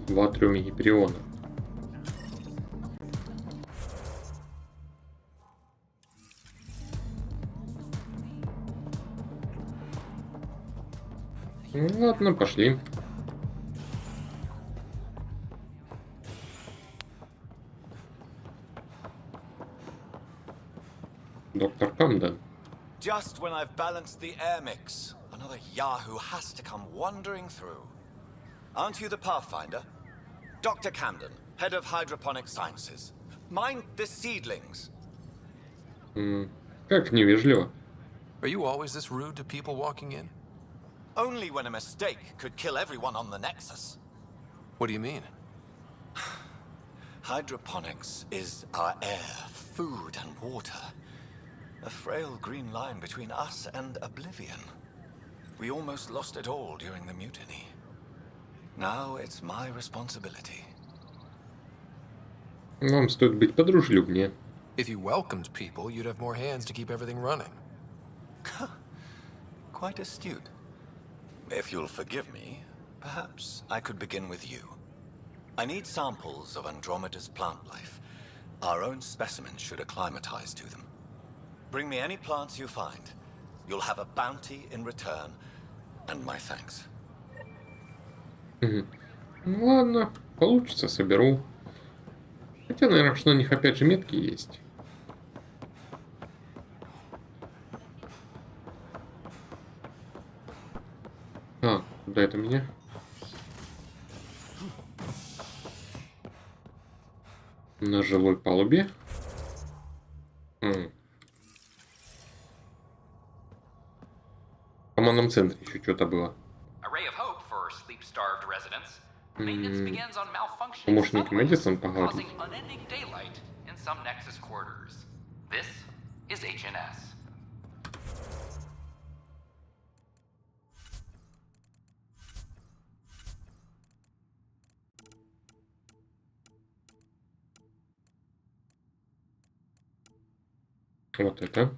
S1: В атриуме Гипериона. Ладно, пошли. Доктор Камден.
S21: Just when I've balanced the air mix, another Yahoo has to come wandering through. Aren't you the Pathfinder? Dr. Camden, head of hydroponic sciences. Mind the seedlings.
S1: Как невежливо.
S3: Are you always this rude to people walking in?
S21: Only when a mistake could kill everyone on the Nexus.
S3: What do you mean?
S21: Hydroponics is our air, food, and water. A frail green line between us and oblivion. We almost lost it all during the mutiny. Now it's my responsibility.
S1: Вам стоит быть подружелюбнее.
S3: If you welcomed people, you'd have more hands to keep everything running.
S21: Quite astute. If you'll forgive me, perhaps I could begin with you. I need samples of Andromeda's plant life. Our own specimens should acclimatize to them. Bring me any plants you find. You'll have a bounty in return, and my thanks.
S1: Ладно, получится, соберу. Хотя, наверное, что на них опять же метки есть. Куда это меня? На жилой палубе. В командном центре еще что-то было. Помощник Мэдисон поговорить. Вот это.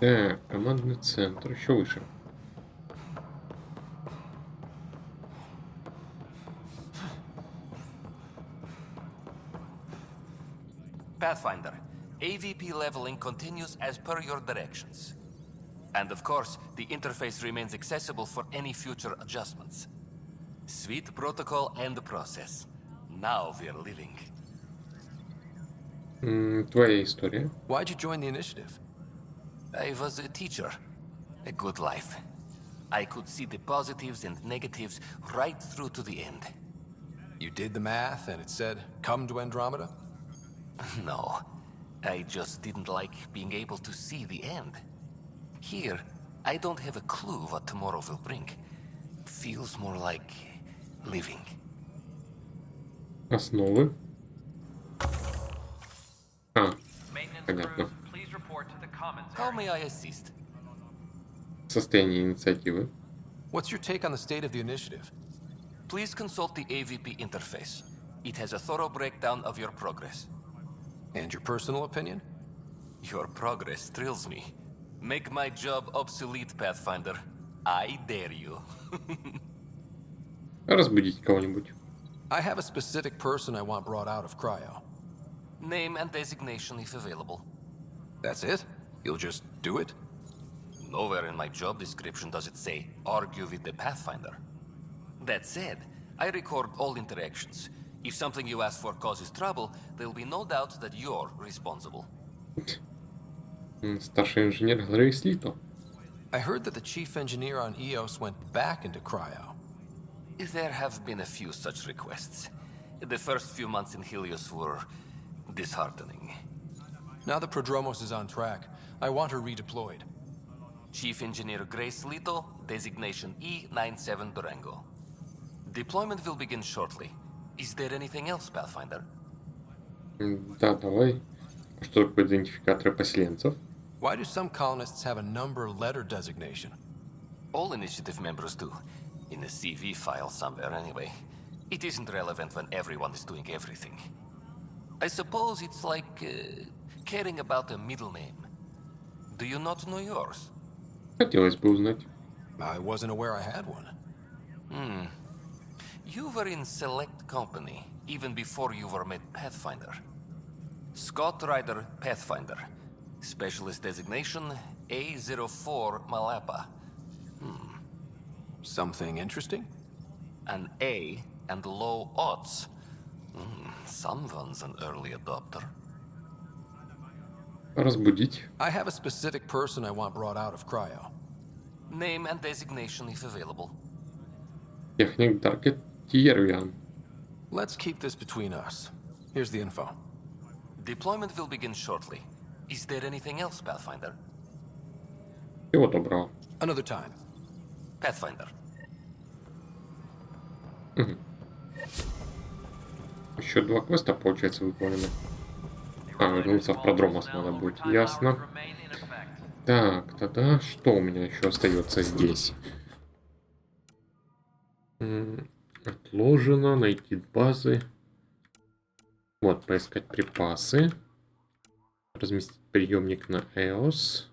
S1: Так, командный центр, еще выше.
S5: Pathfinder, AVP leveling continues as per your directions. And of course, the interface remains accessible for any future adjustments. Sweet protocol and process. Now we're living.
S1: Твоя история.
S3: Why'd you join the initiative?
S5: I was a teacher. A good life. I could see the positives and negatives right through to the end.
S3: You did the math and it said, come to Andromeda?
S5: No. I just didn't like being able to see the end. Here, I don't have a clue what tomorrow will bring. Feels more like living.
S1: Основы. Понятно.
S5: How may I assist?
S1: Состояние инициативы.
S3: What's your take on the state of the initiative?
S5: Please consult the AVP interface. It has a thorough breakdown of your progress.
S3: And your personal opinion?
S5: Your progress thrills me. Make my job obsolete, Pathfinder. I dare you.
S1: Разбудить кого-нибудь.
S3: I have a specific person I want brought out of cryo.
S5: Name and designation if available.
S3: That's it? You'll just do it?
S5: Nowhere in my job description does it say, argue with the Pathfinder. That said, I record all interactions. If something you ask for causes trouble, there'll be no doubt that you're responsible.
S1: Старший инженер Грейс Лито.
S3: I heard that the chief engineer on EOS went back into cryo.
S5: There have been a few such requests. The first few months in Helios were disheartening.
S3: Now that Prodromos is on track, I want her redeployed.
S5: Chief Engineer Grace Lito, designation E97 Durango. Deployment will begin shortly. Is there anything else, Pathfinder?
S1: Да, давай. Что такое идентификаторы поселенцев?
S3: Why do some colonists have a number letter designation?
S5: All initiative members do. In a CV file somewhere anyway. It isn't relevant when everyone is doing everything. I suppose it's like caring about a middle name. Do you not know yours?
S1: Хотелось бы узнать.
S3: I wasn't aware I had one.
S5: You were in select company, even before you were made Pathfinder. Scott Ryder Pathfinder. Specialist designation A04 Malapa.
S3: Something interesting?
S5: An A and low odds. Someone's an early adopter.
S1: Разбудить.
S3: I have a specific person I want brought out of cryo.
S5: Name and designation if available.
S1: Техник Таргет Тьервиан.
S3: Let's keep this between us. Here's the info.
S5: Deployment will begin shortly. Is there anything else, Pathfinder?
S1: Всего доброго.
S3: Another time.
S5: Pathfinder.
S1: Еще 2 квеста, получается, выполнены. Вернуться в Продромос надо будет. Ясно. Так, тогда что у меня еще остается здесь? Отложено, найти базы. Вот, поискать припасы. Разместить приемник на EOS.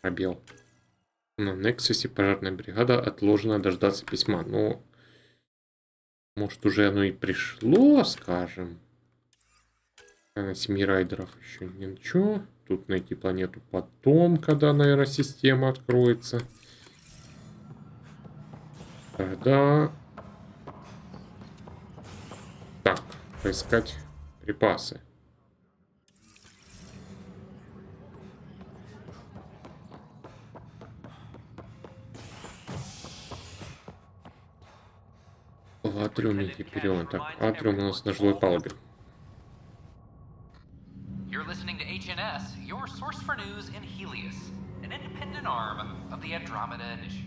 S1: Пробел. На Нексусе пожарная бригада, отложено дождаться письма. Ну, может, уже оно и пришло, скажем. На 7 райдеров еще ничего. Тут найти планету потом, когда нейросистема откроется. Тогда... Так, поискать припасы. В атриуме Гиперион. Так, атриум у нас на жилой палубе.
S6: You're listening to HNS, your source for news in Helios, an independent arm of the Andromeda Initiative.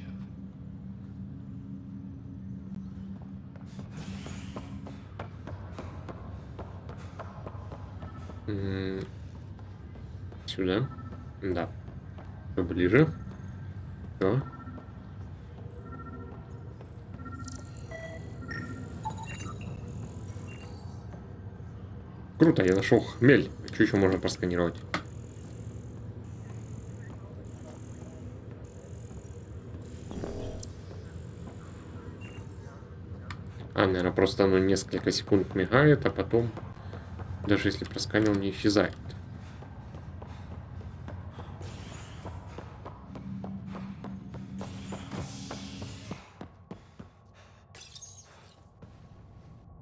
S1: Сюда. Да. Поближе. Все. Круто, я нашел хмель. Что еще можно просканировать? Наверное, просто оно несколько секунд мигает, а потом, даже если просканил, не исчезает.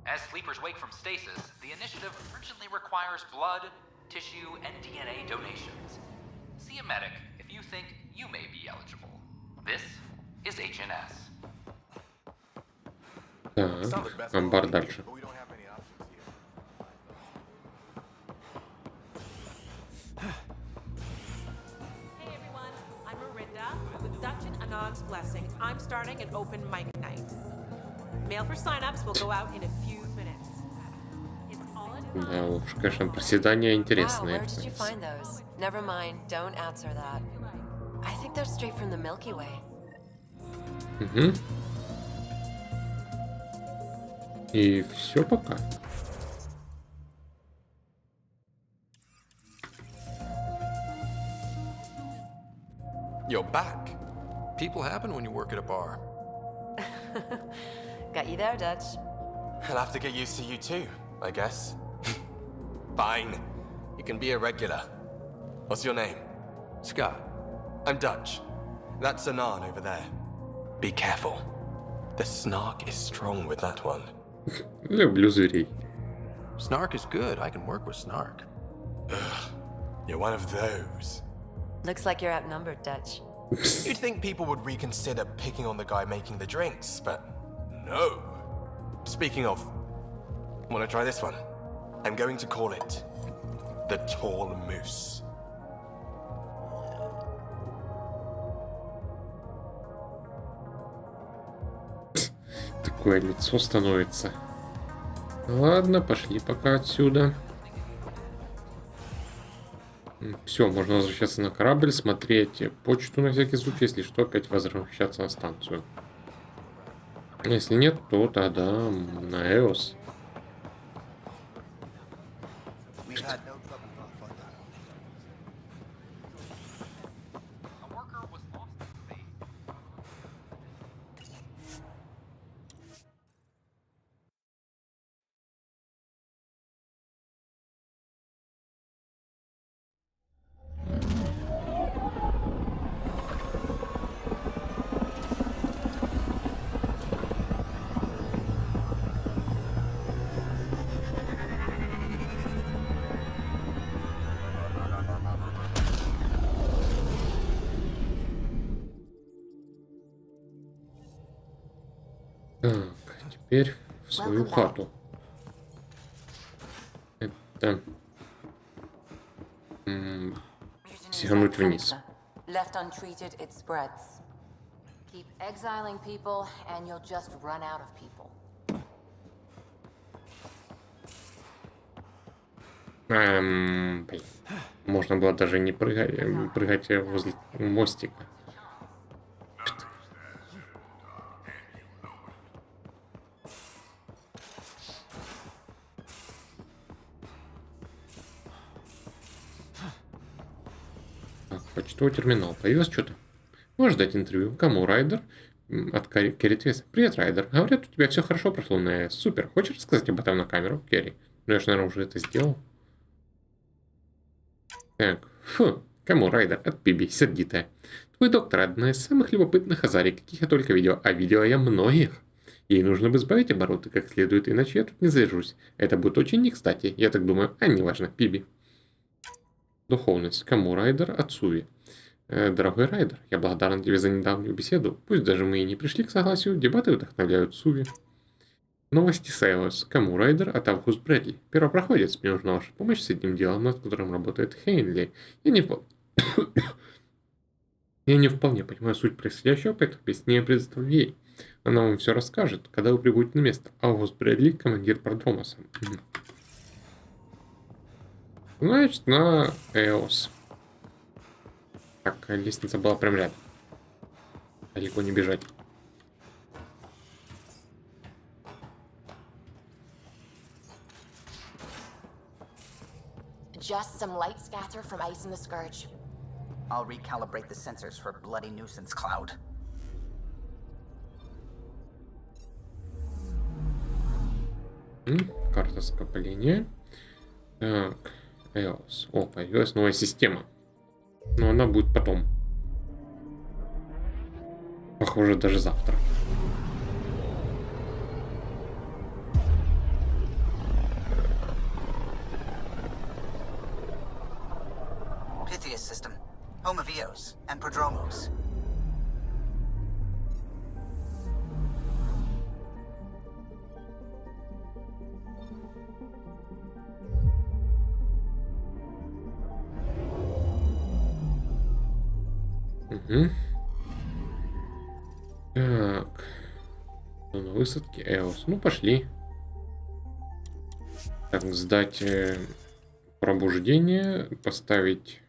S6: As sleepers wake from stasis, the initiative urgently requires blood, tissue, and DNA donations. See a medic if you think you may be eligible. This is HNS.
S1: Так, амбар дальше.
S4: Hey everyone, I'm Marinda. With Dutch and Anand's blessing, I'm starting an open mic night. Mail for signups will go out in a few minutes.
S1: Да уж, конечно, проседания
S20: Wow,
S1: интересные.
S20: where did you find those? Never mind, don't answer that. I think they're straight from the Milky Way.
S1: Угу. И все пока.
S3: You're back. People happen when you work at a bar.
S20: Got you there, Dutch.
S18: I'll have to get used to you too, I guess. Fine. You can be a regular. What's your name? Scott. I'm Dutch. That's Anan over there. Be careful. The snark is strong with that one.
S1: Люблю зверей.
S3: Snark is good. I can work with Snark.
S18: Ugh. You're one of those.
S20: Looks like you're outnumbered, Dutch.
S18: You'd think people would reconsider picking on the guy making the drinks, but no. Speaking of, wanna try this one? I'm going to call it the Tall Moose.
S1: Такое лицо становится. Ладно, пошли пока отсюда. Все, можно возвращаться на корабль, смотреть почту на всякий случай, если что, опять возвращаться на станцию. Если нет, то тогда на Эос. Так, теперь в свою хату. Это... Сигануть вниз.
S2: Left untreated, it spreads.
S14: Keep exiling people, and you'll just run out of people.
S1: Блин. Можно было даже не прыгать возле мостика. Так, почтовый терминал. Появилось что-то? Можешь дать интервью? Кому, Райдер? От Керри Твист. Привет, Райдер. Говорят, у тебя все хорошо прошло на ЭС. Супер. Хочешь рассказать об этом на камеру, Керри? Ну, я же, наверное, уже это сделал. Так, фу. Кому, Райдер? От Пиби, сердитая. Твой доктор — одна из самых любопытных азарий, каких я только видел. А видела я многих. Ей нужно бы сбавить обороты как следует, иначе я тут не задержусь. Это будет очень не кстати. Я так думаю. А, неважно. Пиби. Духовность. Кому, Райдер? От Суви. Дорогой Райдер, я благодарен тебе за недавнюю беседу. Пусть даже мы и не пришли к согласию, дебаты вдохновляют Суви. Новости Сейлос. Кому, Райдер? От Август Брэдли. Первопроходец, мне нужна ваша помощь с одним делом, над которым работает Хейнли. Я не вполне понимаю суть происходящего, поэтому объяснение предоставлю ей. Она вам все расскажет, когда вы прибудете на место. Август Брэдли, командир Продромоса. Значит, на Эос. Так, лестница была прям рядом. Далеко не бежать.
S9: just some light scatter from ice in the Scourge.
S22: I'll recalibrate the sensors for bloody nuisance cloud.
S1: Карта скопления. Так, EOS. О, появилась новая система. Но она будет потом. Похоже, даже завтра.
S22: Pythias system, home of Eos and Prodromos.
S1: Угу. Так. На высадке EOS. Ну, пошли. Так, сдать пробуждение, поставить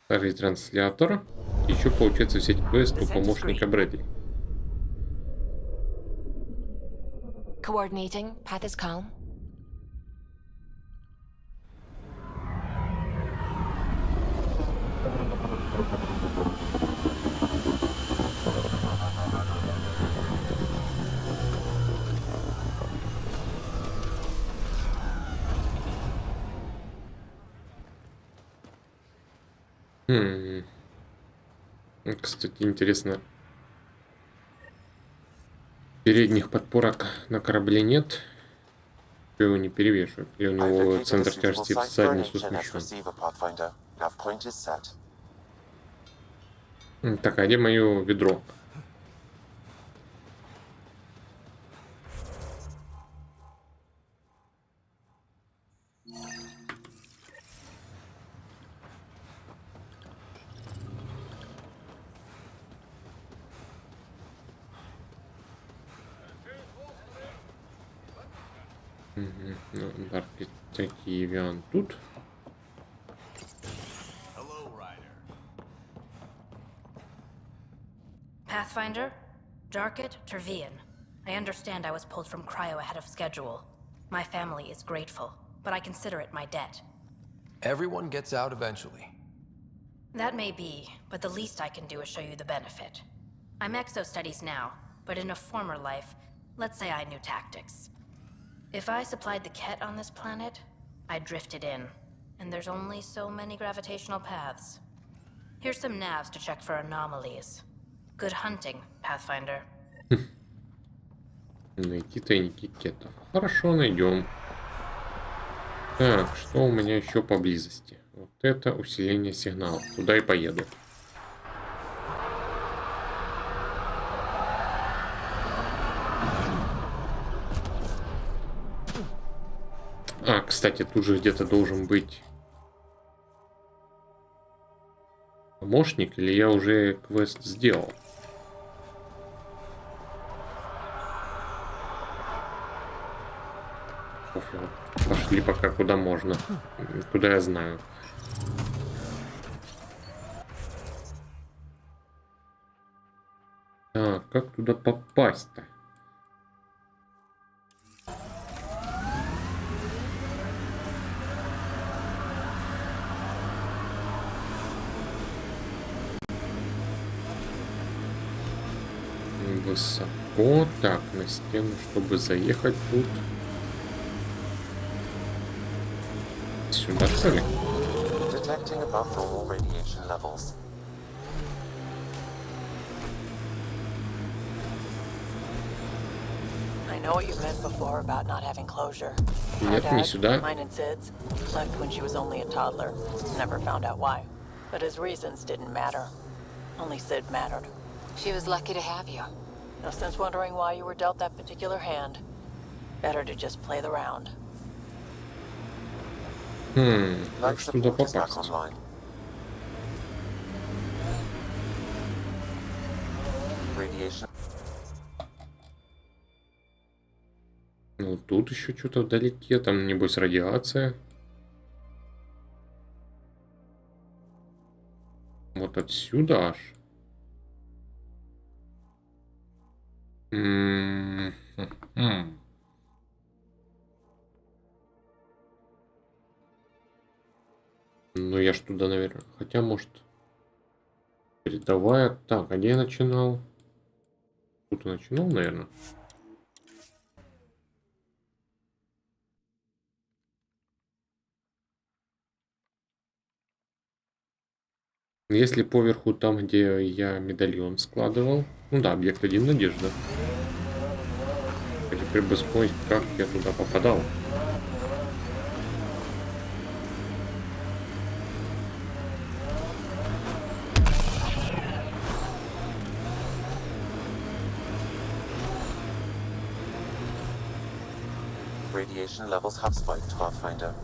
S1: старый транслятор. Еще, получается, взять квест у помощника Брэдли.
S9: Coordinating. Path is calm.
S1: Кстати, интересно. Передних подпорок на корабле нет. Я его не перевешиваю. И у него центр тяжести в задницу смещен. Так, а где мое ведро? Ну, такие виан тут.
S23: Pathfinder, Darket, Tervian. I understand I was pulled from Cryo ahead of schedule. My family is grateful, but I consider it my debt.
S3: Everyone gets out eventually.
S23: That may be, but the least I can do is show you the benefit. I'm exo-studies now, but in a former life, let's say I knew tactics. If I supplied the Ket on this planet, I drifted in, and there's only so many gravitational paths. Here's some navs to check for anomalies. Good hunting, Pathfinder.
S1: Найти тайники кетов. Хорошо, найдем. Так, что у меня еще поблизости? Вот это усиление сигнала. Туда и поеду. А, кстати, тут же где-то должен быть помощник, или я уже квест сделал? Пофигу. Пошли пока куда можно. Куда я знаю. Так, как туда попасть-то? Высоко. Так, на стену, чтобы заехать тут. Сюда, что ли?
S24: I know what you meant before about not having closure.
S1: Нет, не сюда.
S24: Mine and Sid's left when she was only a toddler. Never found out why. But his reasons didn't matter. Only Sid mattered.
S2: She was lucky to have you.
S24: No sense wondering why you were dealt that particular hand. Better to just play the round.
S1: Как же туда попасть? Ну, тут еще что-то вдалеке, там, небось, радиация. Вот отсюда аж. Ну я ж туда, наверное. Хотя, может... Передавая... Так, а где я начинал? Тут я начинал, наверное. Если поверху там, где я медальон складывал. Ну да, объект 1 надежда. А теперь бы вспомнить, как я туда попадал.
S15: Radiation levels have spiked, Pathfinder.